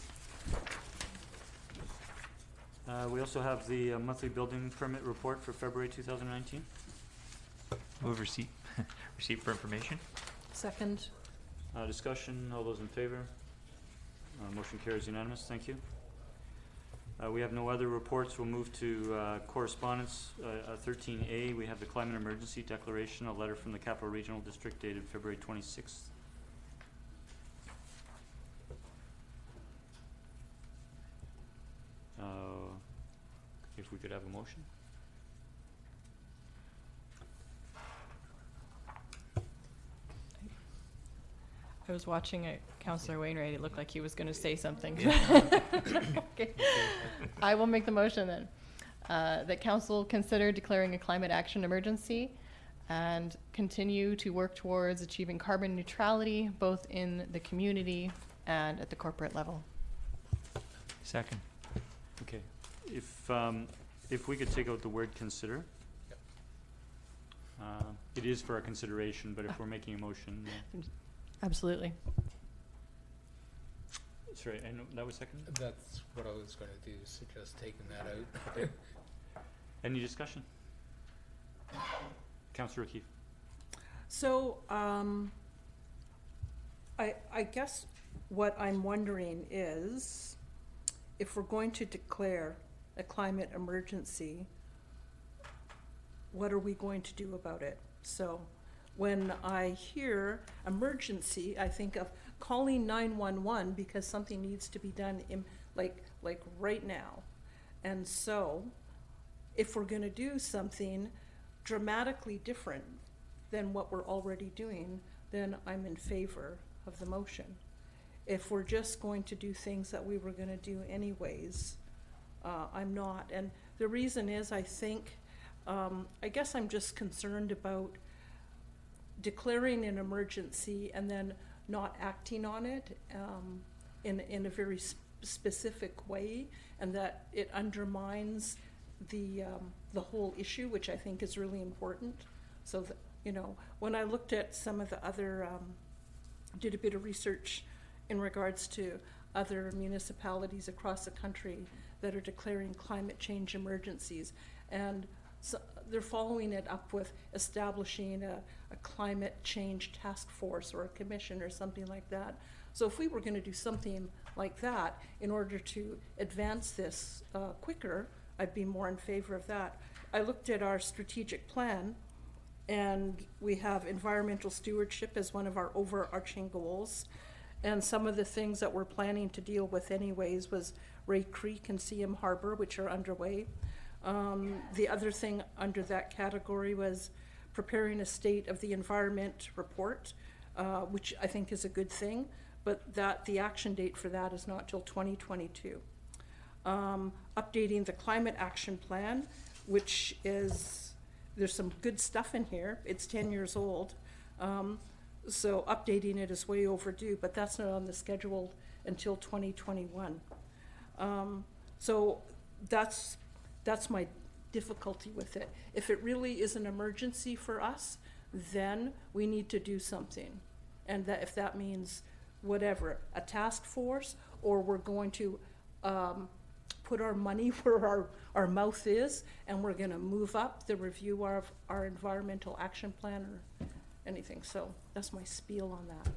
We also have the monthly building permit report for February 2019. Move receipt. Receipt for information. Second. Discussion. All those in favor? Motion carries unanimous. Thank you. We have no other reports. We'll move to correspondence. 13A, we have the climate emergency declaration, a letter from the Capital Regional District dated February 26th. If we could have a motion. I was watching Councillor Wainwright. It looked like he was going to say something. Okay. I will make the motion then. That Council consider declaring a climate action emergency and continue to work towards achieving carbon neutrality both in the community and at the corporate level. Second. Okay. If we could take out the word consider. It is for our consideration, but if we're making a motion. Absolutely. Sorry, I know that was second? That's what I was going to do, suggest taking that out. Any discussion? Councillor O'Keefe. So, I guess what I'm wondering is, if we're going to declare a climate emergency, what are we going to do about it? So, when I hear emergency, I think of calling 911 because something needs to be done in like right now. And so, if we're going to do something dramatically different than what we're already doing, then I'm in favor of the motion. If we're just going to do things that we were going to do anyways, I'm not. And the reason is, I think, I guess I'm just concerned about declaring an emergency and then not acting on it in a very specific way, and that it undermines the whole issue, which I think is really important. So that, you know, when I looked at some of the other, did a bit of research in regards to other municipalities across the country that are declaring climate change emergencies, and so they're following it up with establishing a climate change task force or a commission or something like that. So if we were going to do something like that in order to advance this quicker, I'd be more in favor of that. I looked at our strategic plan, and we have environmental stewardship as one of our overarching goals. And some of the things that we're planning to deal with anyways was Ray Creek and CM Harbor, which are underway. The other thing under that category was preparing a state of the environment report, which I think is a good thing, but that the action date for that is not till 2022. Updating the climate action plan, which is, there's some good stuff in here. It's 10 years old. So updating it is way overdue, but that's not on the schedule until 2021. So that's my difficulty with it. If it really is an emergency for us, then we need to do something. And that if that means whatever, a task force, or we're going to put our money where our mouth is, and we're going to move up the review of our environmental action plan or anything. So that's my spiel on that.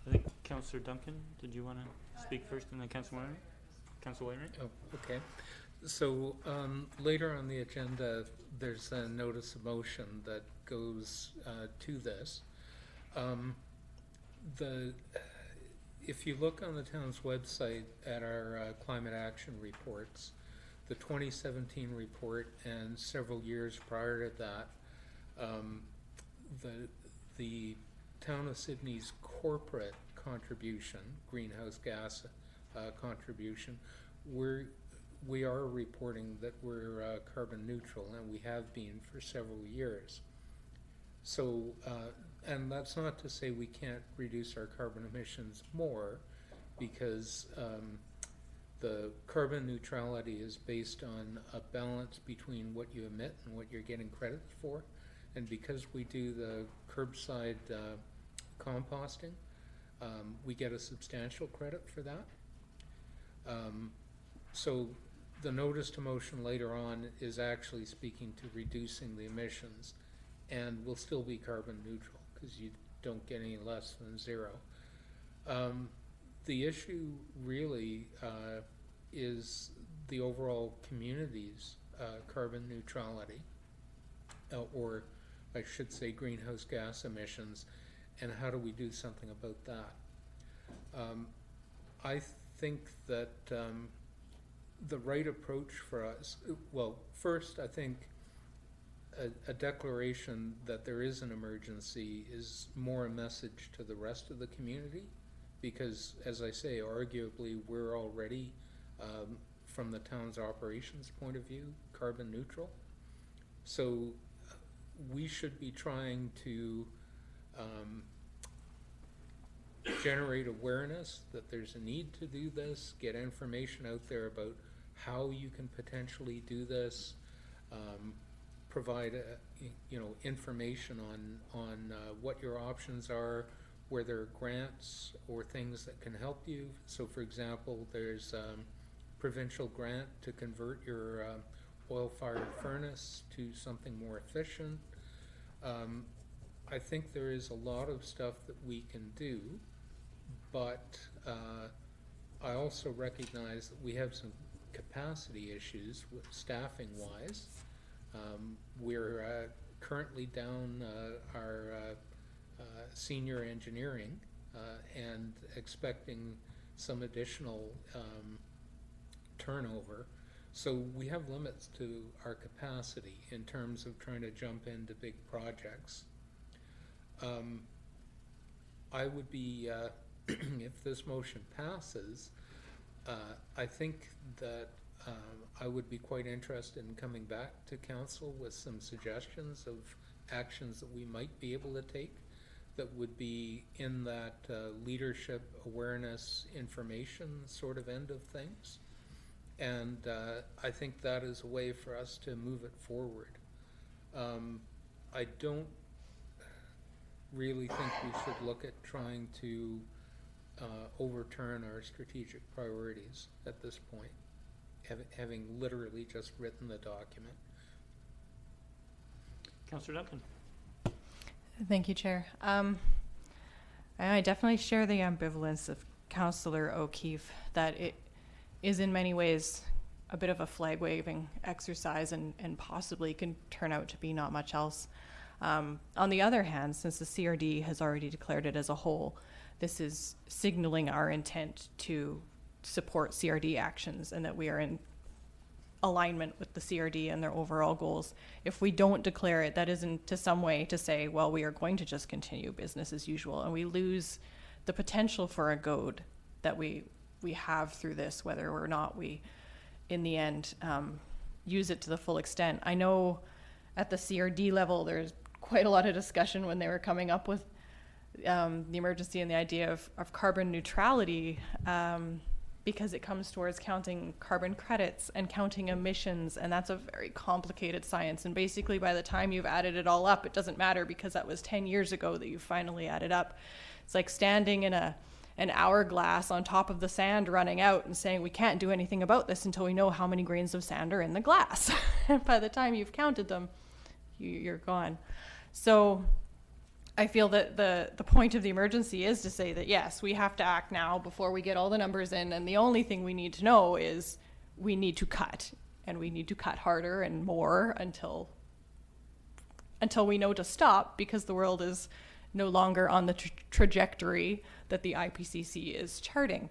I think Councillor Duncan, did you want to speak first, and then Councillor Wainwright? Councillor Wainwright? Oh, okay. So later on the agenda, there's a notice of motion that goes to this. If you look on the town's website at our climate action reports, the 2017 report and several years prior to that, the town of Sydney's corporate contribution, greenhouse gas contribution, we are reporting that we're carbon neutral, and we have been for several years. So, and that's not to say we can't reduce our carbon emissions more, because the carbon neutrality is based on a balance between what you emit and what you're getting credit for. And because we do the curbside composting, we get a substantial credit for that. So the notice to motion later on is actually speaking to reducing the emissions, and will still be carbon neutral because you don't get any less than zero. The issue really is the overall community's carbon neutrality, or I should say greenhouse gas emissions, and how do we do something about that? I think that the right approach for us, well, first I think a declaration that there is an emergency is more a message to the rest of the community, because, as I say, arguably we're already, from the town's operations point of view, carbon neutral. So we should be trying to generate awareness that there's a need to do this, get information out there about how you can potentially do this, provide information on what your options are, where there are grants or things that can help you. So, for example, there's provincial grant to convert your oil-fired furnace to something more efficient. I think there is a lot of stuff that we can do, but I also recognize that we have some capacity issues with staffing-wise. We're currently down our senior engineering and expecting some additional turnover. So we have limits to our capacity in terms of trying to jump into big projects. I would be, if this motion passes, I think that I would be quite interested in coming back to council with some suggestions of actions that we might be able to take that would be in that leadership, awareness, information sort of end of things. And I think that is a way for us to move it forward. I don't really think we should look at trying to overturn our strategic priorities at this point, having literally just written the document. Councillor Duncan. Thank you, Chair. I definitely share the ambivalence of Councillor O'Keefe that it is in many ways a bit of a flag-waving exercise and possibly can turn out to be not much else. On the other hand, since the CRD has already declared it as a whole, this is signaling our intent to support CRD actions and that we are in alignment with the CRD and their overall goals. If we don't declare it, that isn't to some way to say, well, we are going to just continue business as usual, and we lose the potential for a goad that we have through this, whether or not we, in the end, use it to the full extent. I know at the CRD level, there's quite a lot of discussion when they were coming up with the emergency and the idea of carbon neutrality, because it comes towards counting carbon credits and counting emissions, and that's a very complicated science. And basically, by the time you've added it all up, it doesn't matter because that was 10 years ago that you finally added up. It's like standing in an hourglass on top of the sand running out and saying we can't do anything about this until we know how many grains of sand are in the glass. And by the time you've counted them, you're gone. So I feel that the point of the emergency is to say that, yes, we have to act now before we get all the numbers in. And the only thing we need to know is we need to cut, and we need to cut harder and more until we know to stop, because the world is no longer on the trajectory that the IPCC is charting.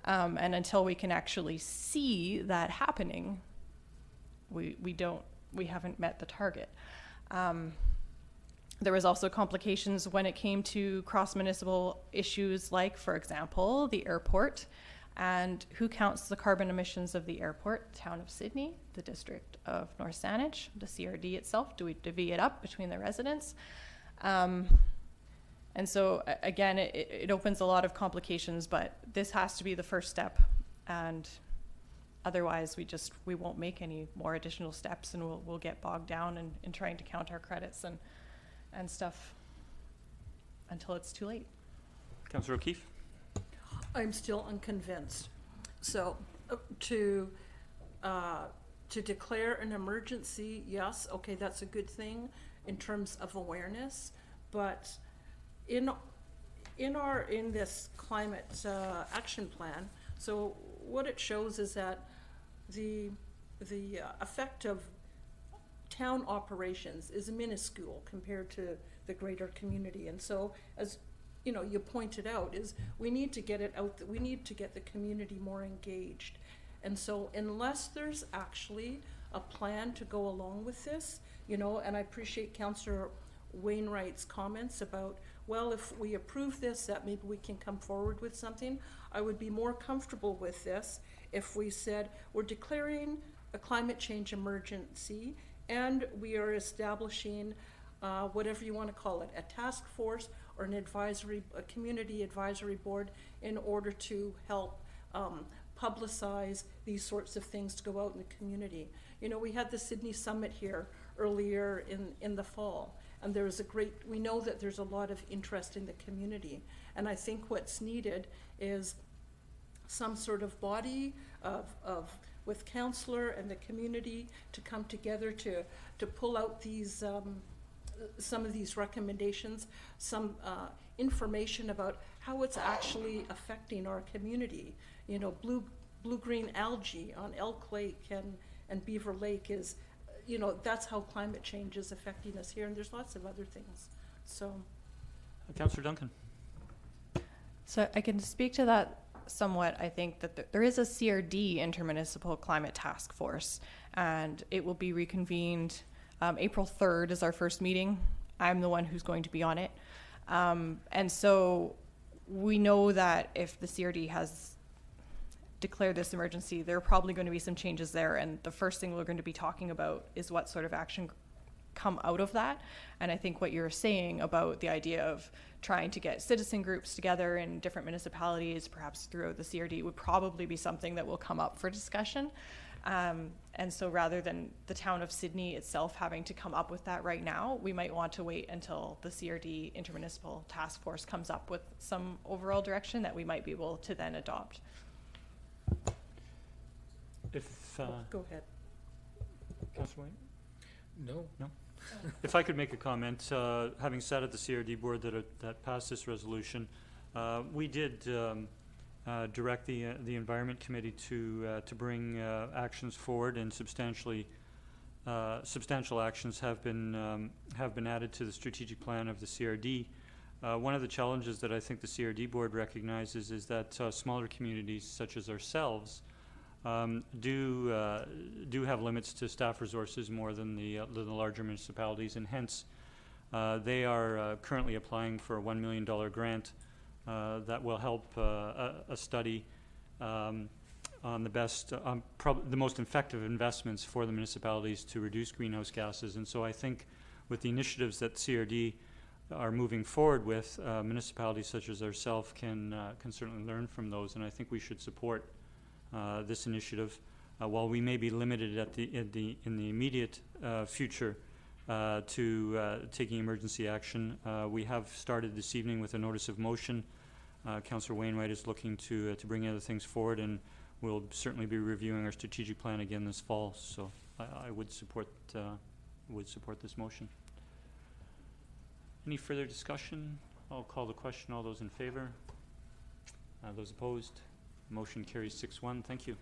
And until we can actually see that happening, we haven't met the target. There was also complications when it came to cross-municipal issues like, for example, the airport. And who counts the carbon emissions of the airport? The town of Sydney, the district of North Saanich, the CRD itself. Do we divvy it up between the residents? And so, again, it opens a lot of complications, but this has to be the first step. And otherwise, we won't make any more additional steps, and we'll get bogged down in trying to count our credits and stuff until it's too late. Councillor O'Keefe? I'm still unconvinced. So to declare an emergency, yes, okay, that's a good thing in terms of awareness, but in this climate action plan, so what it shows is that the effect of town operations is minuscule compared to the greater community. And so, as you know, you pointed out, is we need to get it out, we need to get the community more engaged. And so unless there's actually a plan to go along with this, you know, and I appreciate Councillor Wainwright's comments about, well, if we approve this, that maybe we can come forward with something. I would be more comfortable with this if we said we're declaring a climate change emergency and we are establishing whatever you want to call it, a task force or a community advisory board in order to help publicize these sorts of things to go out in the community. You know, we had the Sydney Summit here earlier in the fall, and there was we know that there's a lot of interest in the community, and I think what's needed is some sort of body with Councillor and the community to come together to pull out these some of these recommendations, some information about how it's actually affecting our community. You know, blue-green algae on Elk Lake and Beaver Lake is, you know, that's how climate change is affecting us here, and there's lots of other things. So, Councillor Duncan. So I can speak to that somewhat. I think that there is a CRD, Intermunicipal Climate Task Force, and it will be reconvened. April 3rd is our first meeting. I'm the one who's going to be on it. And so we know that if the CRD has declared this emergency, there are probably going to be some changes there. And the first thing we're going to be talking about is what sort of action come out of that. And I think what you're saying about the idea of trying to get citizen groups together in different municipalities, perhaps throughout the CRD, would probably be something that will come up for discussion. And so rather than the town of Sydney itself having to come up with that right now, we might want to wait until the CRD Intermunicipal Task Force comes up with some overall direction that we might be able to then adopt. Go ahead. Councillor Wayne? No. No? If I could make a comment, having sat at the CRD board that passed this resolution, we did direct the Environment Committee to bring actions forward, and substantial actions have been added to the strategic plan of the CRD. One of the challenges that I think the CRD board recognizes is that smaller communities such as ourselves do have limits to staff resources more than the larger municipalities, and hence they are currently applying for a $1 million grant that will help a study on the most effective investments for the municipalities to reduce greenhouse gases. And so I think with the initiatives that CRD are moving forward with, municipalities such as ourselves can certainly learn from those, and I think we should support this initiative. While we may be limited in the immediate future to taking emergency action, we have started this evening with a notice of motion. Councillor Wainwright is looking to bring other things forward, and we'll certainly be reviewing our strategic plan again this fall. So I would support this motion. Any further discussion? I'll call the question. All those in favor? Those opposed? Motion carries 6-1. Thank you.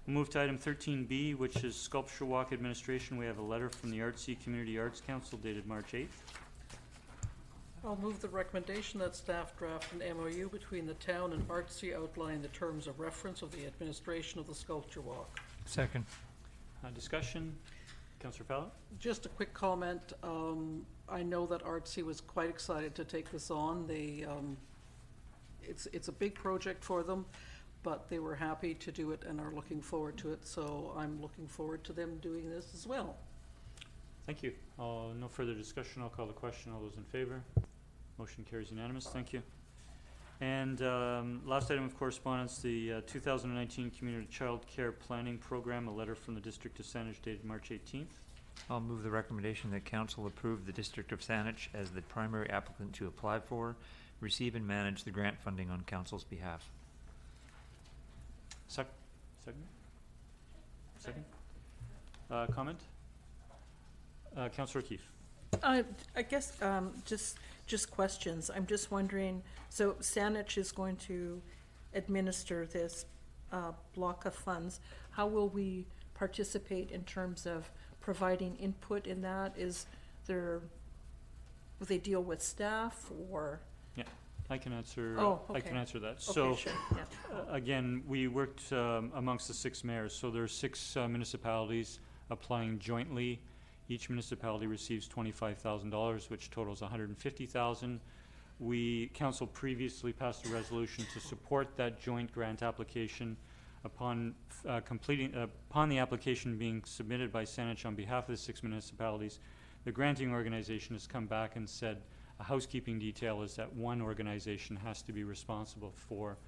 We'll move to item 13B, which is Sculpture Walk Administration. We have a letter from the Artsy Community Arts Council dated March 8th. I'll move the recommendation that staff draft an MOU between the town and Artsy outlining the terms of reference of the administration of the Sculpture Walk. Second. Discussion. Councillor Fallon? Just a quick comment. I know that Artsy was quite excited to take this on. They, it's a big project for them, but they were happy to do it and are looking forward to it. So I'm looking forward to them doing this as well. Thank you. No further discussion. I'll call the question. All those in favor? Motion carries unanimous. Thank you. And last item of correspondence, the 2019 Community Child Care Planning Program, a letter from the District of Saanich dated March 18th. I'll move the recommendation that Council approve the District of Saanich as the primary applicant to apply for, receive and manage the grant funding on Council's behalf. Second? Comment? Councillor O'Keefe. I guess just questions. I'm just wondering, so Saanich is going to administer this block of funds. How will we participate in terms of providing input in that? Will they deal with staff or? Yeah, I can answer. Oh, okay. I can answer that. Okay, So, sure. Yeah. again, we worked amongst the 6 mayors. So there are 6 municipalities applying jointly. Each municipality receives $25,000, which totals $150,000. Council previously passed a resolution to support that joint grant application. Upon upon the application being submitted by Saanich on behalf of the 6 municipalities, the granting organization has come back and said a housekeeping detail is that one organization has to be responsible for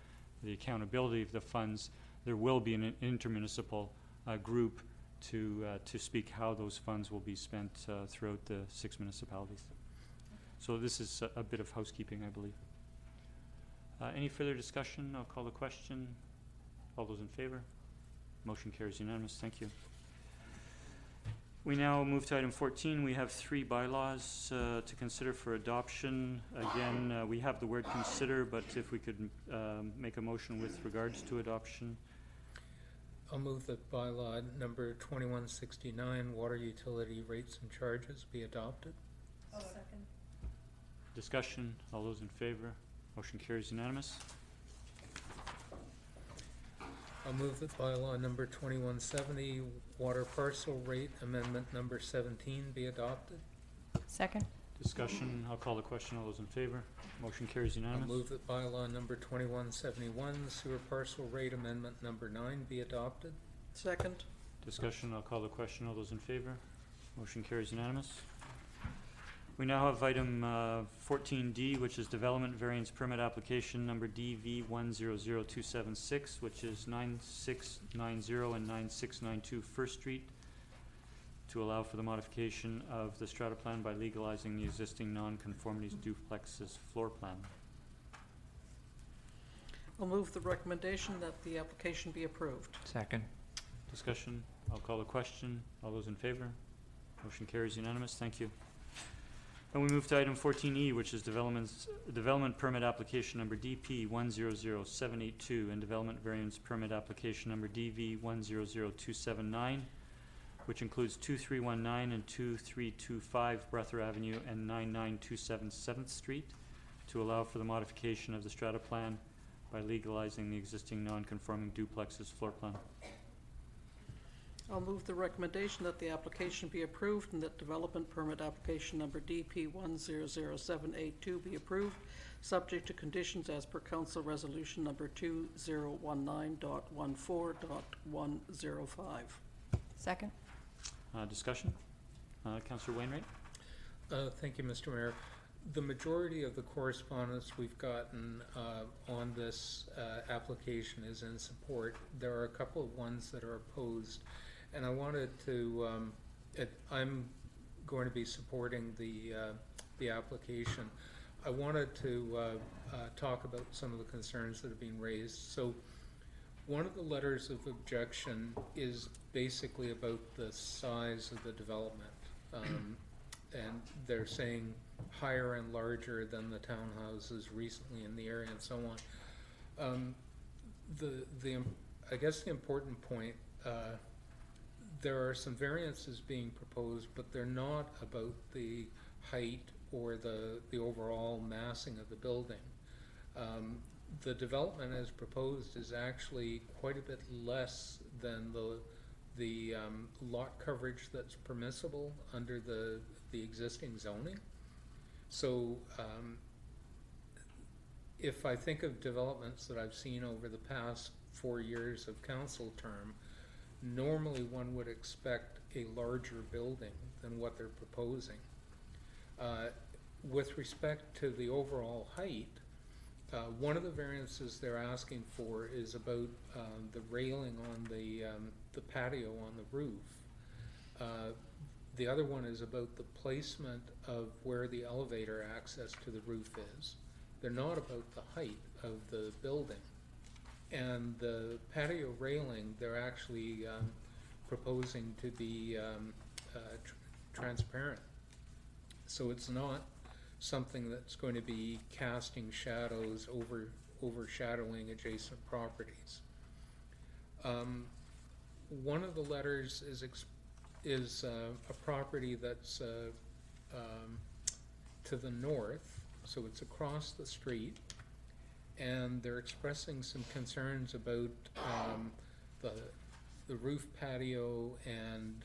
the accountability of the funds. There will be an intermunicipal group to speak how those funds will be spent throughout the 6 municipalities. So this is a bit of housekeeping, I believe. Any further discussion? I'll call the question. All those in favor? Motion carries unanimous. Thank you. We now move to item 14. We have 3 bylaws to consider for adoption. Again, we have the word consider, but if we could make a motion with regards to adoption. I'll move that bylaw number 2169, water utility rates and charges, be adopted. Second. Discussion. All those in favor? Motion carries unanimous. I'll move that bylaw number 2170, water parcel rate amendment number 17, be adopted. Second. Discussion. I'll call the question. All those in favor? Motion carries I'll unanimous. move that bylaw number 2171, sewer parcel rate amendment number 9, be adopted. Second. Discussion. I'll call the question. All those in favor? Motion carries unanimous. We now have item 14D, which is Development Variance Permit Application Number DV100276, which is 9690 and 9692 First Street, to allow for the modification of the strata plan by legalizing the existing non-conformities duplexes floor plan. I'll move the recommendation that the application be approved. Second. Discussion. I'll call the question. All those in favor? Motion carries unanimous. Thank you. And we move to item 14E, which is Development Permit Application Number DP100782 and Development Variance Permit Application Number DV100279, which includes 2319 and 2325 Breather Avenue and 9927 7th Street, to allow for the modification of the strata plan by legalizing the existing non-conforming duplexes floor plan. I'll move the recommendation that the application be approved and that development permit application number DP100782 be approved, subject to conditions as per Council Resolution number 2019.14.105. Second. Discussion. Councillor Wainwright. Thank you, Mr. Mayor. The majority of the correspondence we've gotten on this application is in support. There are a couple of ones that are opposed, and I wanted to, I'm going to be supporting the application. I wanted to talk about some of the concerns that have been raised. So one of the letters of objection is basically about the size of the development. And they're saying higher and larger than the townhouses recently in the area and so on. I guess the important point, there are some variances being proposed, but they're not about the height or the overall massing of the building. The development as proposed is actually quite a bit less than the lot coverage that's permissible under the existing zoning. So if I think of developments that I've seen over the past 4 years of council term, normally one would expect a larger building than what they're proposing. With respect to the overall height, one of the variances they're asking for is about the railing on the patio on the roof. The other one is about the placement of where the elevator access to the roof is. They're not about the height of the building. And the patio railing, they're actually proposing to be transparent. So it's not something that's going to be casting shadows overshadowing adjacent properties. One of the letters is a property that's to the north, so it's across the street, and they're expressing some concerns about the roof patio and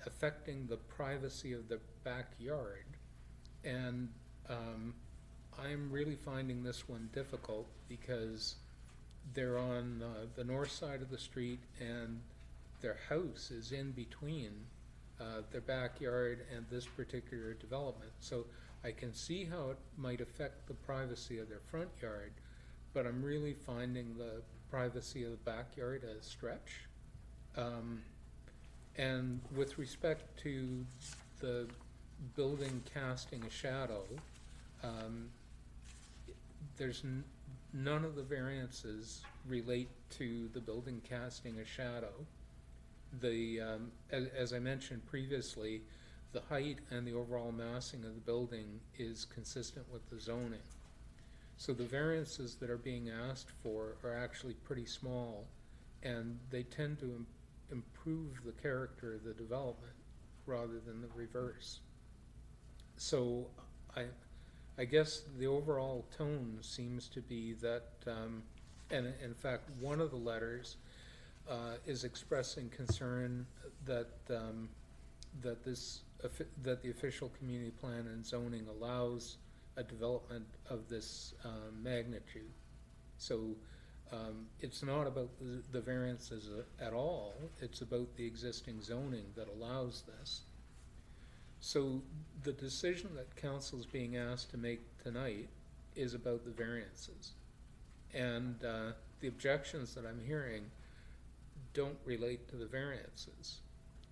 affecting the privacy of the backyard. And I'm really finding this one difficult because they're on the north side of the street and their house is in between their backyard and this particular development. So I can see how it might affect the privacy of their front yard, but I'm really finding the privacy of the backyard a stretch. And with respect to the building casting a shadow, there's none of the variances relate to the building casting a shadow. As I mentioned previously, the height and the overall massing of the building is consistent with the zoning. So the variances that are being asked for are actually pretty small, and they tend to improve the character of the development rather than the reverse. So I guess the overall tone seems to be that, and in fact one of the letters is expressing concern that that the official community plan and zoning allows a development of this magnitude. So it's not about the variances at all, it's about the existing zoning that allows this. So the decision that council is being asked to make tonight is about the variances. And the objections that I'm hearing don't relate to the variances.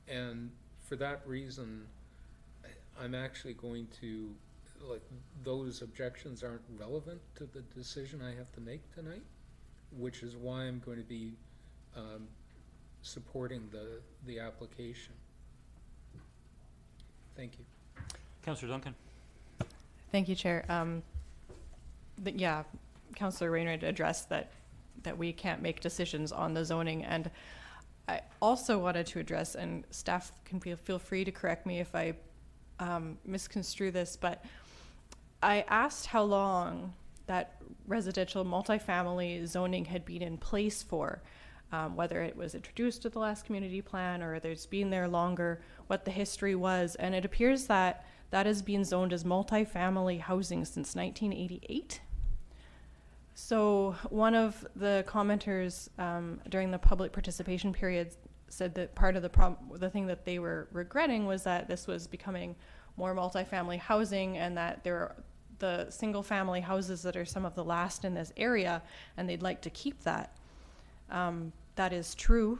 And for that reason, I'm actually going to, those objections aren't relevant to the decision I have to make tonight, which is why I'm going to be supporting the application. Thank you. Councillor Duncan. Thank you, Chair. Yeah, Councillor Wainwright addressed that we can't make decisions on the zoning, and I also wanted to address, and staff can feel free to correct me if I misconstrue this, but I asked how long that residential multifamily zoning had been in place for, whether it was introduced to the last community plan or whether it's been there longer, what the history was, and it appears that that has been zoned as multifamily housing since 1988. So one of the commenters during the public participation period said that part of the thing that they were regretting was that this was becoming more multifamily housing, and that there are the single family houses that are some of the last in this area, and they'd like to keep that. That is true.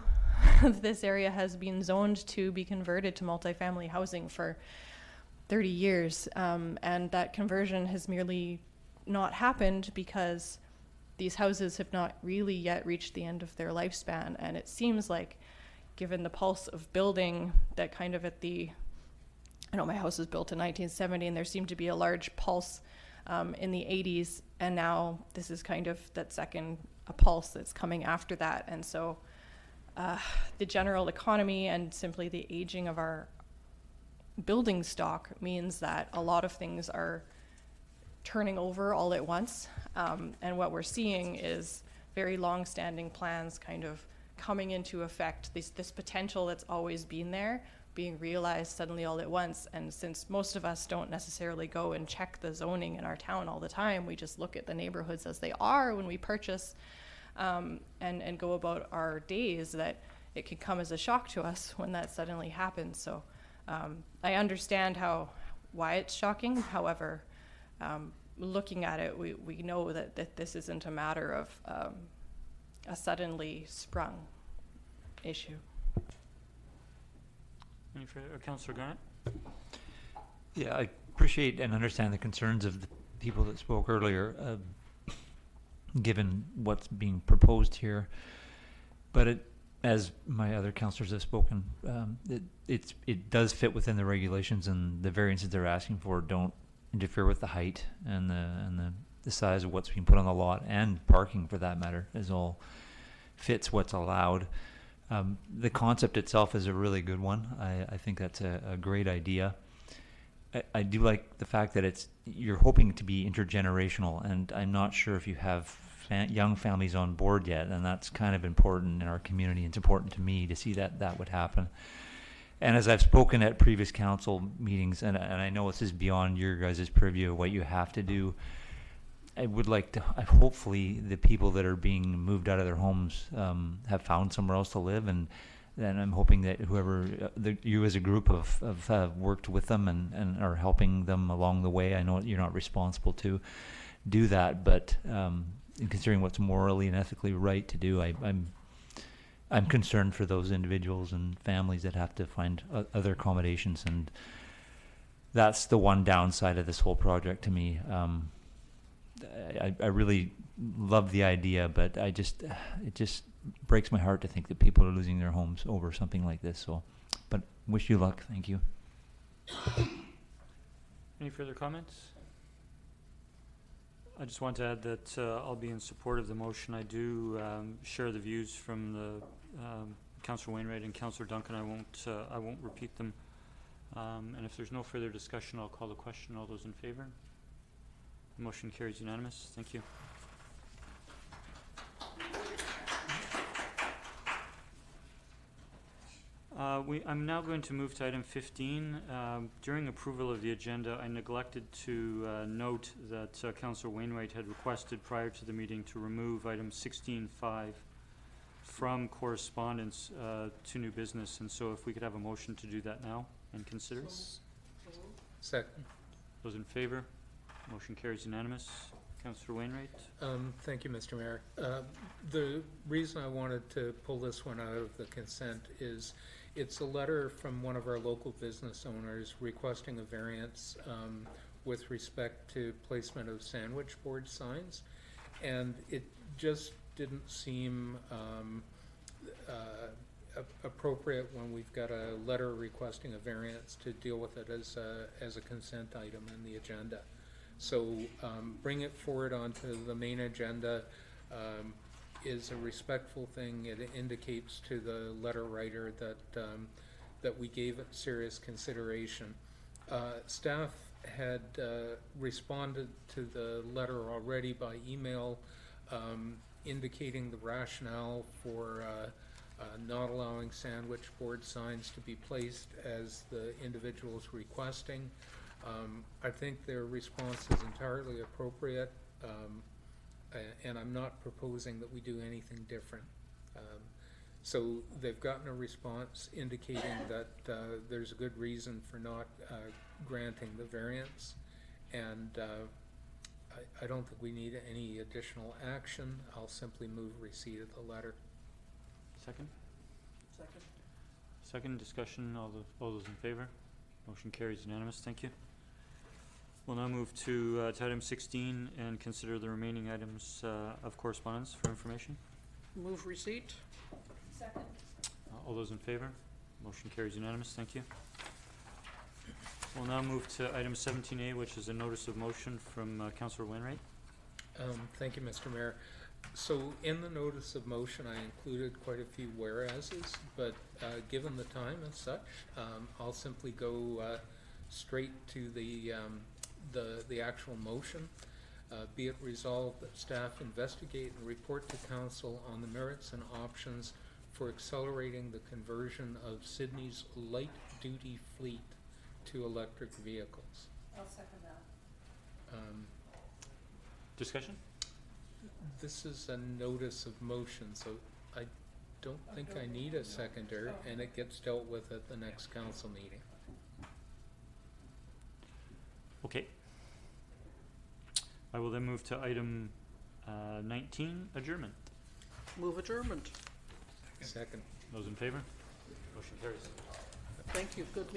This area has been zoned to be converted to multifamily housing for 30 years, and that conversion has merely not happened because these houses have not really yet reached the end of their lifespan. And it seems like, given the pulse of building, that kind of at the, I know my house was built in 1970, and there seemed to be a large pulse in the 80s, and now this is kind of that second pulse that's coming after that. And so the general economy and simply the aging of our building stock means that a lot of things are turning over all at once, and what we're seeing is very long-standing plans kind of coming into effect, this potential that's always been there being realized suddenly all at once. And since most of us don't necessarily go and check the zoning in our town all the time, we just look at the neighborhoods as they are when we purchase and go about our days, that it can come as a shock to us when that suddenly happens. So I understand why it's shocking. However, looking at it, we know that this isn't a matter of a suddenly sprung issue. Any further? Councillor Garnett? Yeah, I appreciate and understand the concerns of the people that spoke earlier, given what's being proposed here. But as my other councillors have spoken, it does fit within the regulations, and the variances they're asking for don't interfere with the height and the size of what's being put on the lot, and parking for that matter is all fits what's allowed. The concept itself is a really good one. I think that's a great idea. I do like the fact that you're hoping to be intergenerational, and I'm not sure if you have young families on board yet, and that's kind of important in our community. It's important to me to see that would happen. And as I've spoken at previous council meetings, and I know this is beyond your guys' purview of what you have to do, I would like to, hopefully the people that are being moved out of their homes have found somewhere else to live, and then I'm hoping that you as a group have worked with them and are helping them along the way. I know you're not responsible to do that, but in considering what's morally and ethically right to do, I'm concerned for those individuals and families that have to find other accommodations, and that's the one downside of this whole project to me. I really love the idea, but it just breaks my heart to think that people are losing their homes over something like this. So, but wish you luck. Thank you. Any further comments? I just want to add that I'll be in support of the motion. I do share the views from the Councillor Wainwright and Councillor Duncan. I won't repeat them. And if there's no further discussion, I'll call the question. All those in favor? The motion carries unanimous. Thank you. I'm now going to move to item 15. During approval of the agenda, I neglected to note that Councillor Wainwright had requested prior to the meeting to remove item 16.5 from correspondence to new business, and so if we could have a motion to do that now and consider. Second. Those in favor? Motion carries unanimous. Councillor Wainwright. Thank you, Mr. Mayor. The reason I wanted to pull this one out of the consent is it's a letter from one of our local business owners requesting a variance with respect to placement of sandwich board signs, and it just didn't seem appropriate when we've got a letter requesting a variance to deal with it as a consent item in the agenda. So bring it forward onto the main agenda is a respectful thing. It indicates to the letter writer that we gave it serious consideration. Staff had responded to the letter already by email, indicating the rationale for not allowing sandwich board signs to be placed as the individuals requesting. I think their response is entirely appropriate, and I'm not proposing that we do anything different. So they've gotten a response indicating that there's a good reason for not granting the variance, and I don't think we need any additional action. I'll simply move receipt of the letter. Second? Second discussion. All those in favor? Motion carries unanimous. Thank you. We'll now move to item 16 and consider the remaining items of correspondence for information. Move receipt. Second. All those in favor? Motion carries unanimous. Thank you. We'll now move to item 17A, which is a notice of motion from Councillor Wainwright. Thank you, Mr. Mayor. So in the notice of motion, I included quite a few whereases, but given the time and such, I'll simply go straight to the actual motion. Be it resolved that staff investigate and report to council on the merits and options for accelerating the conversion of Sydney's light-duty fleet to electric vehicles. I'll second that. Discussion? This is a notice of motion, so I don't think I need a seconder, and it gets dealt with at the next council meeting. Okay. I will then move to item 19, adjournment. Move adjournment. Second. Those in favor? Motion carries. Thank you. Good meeting.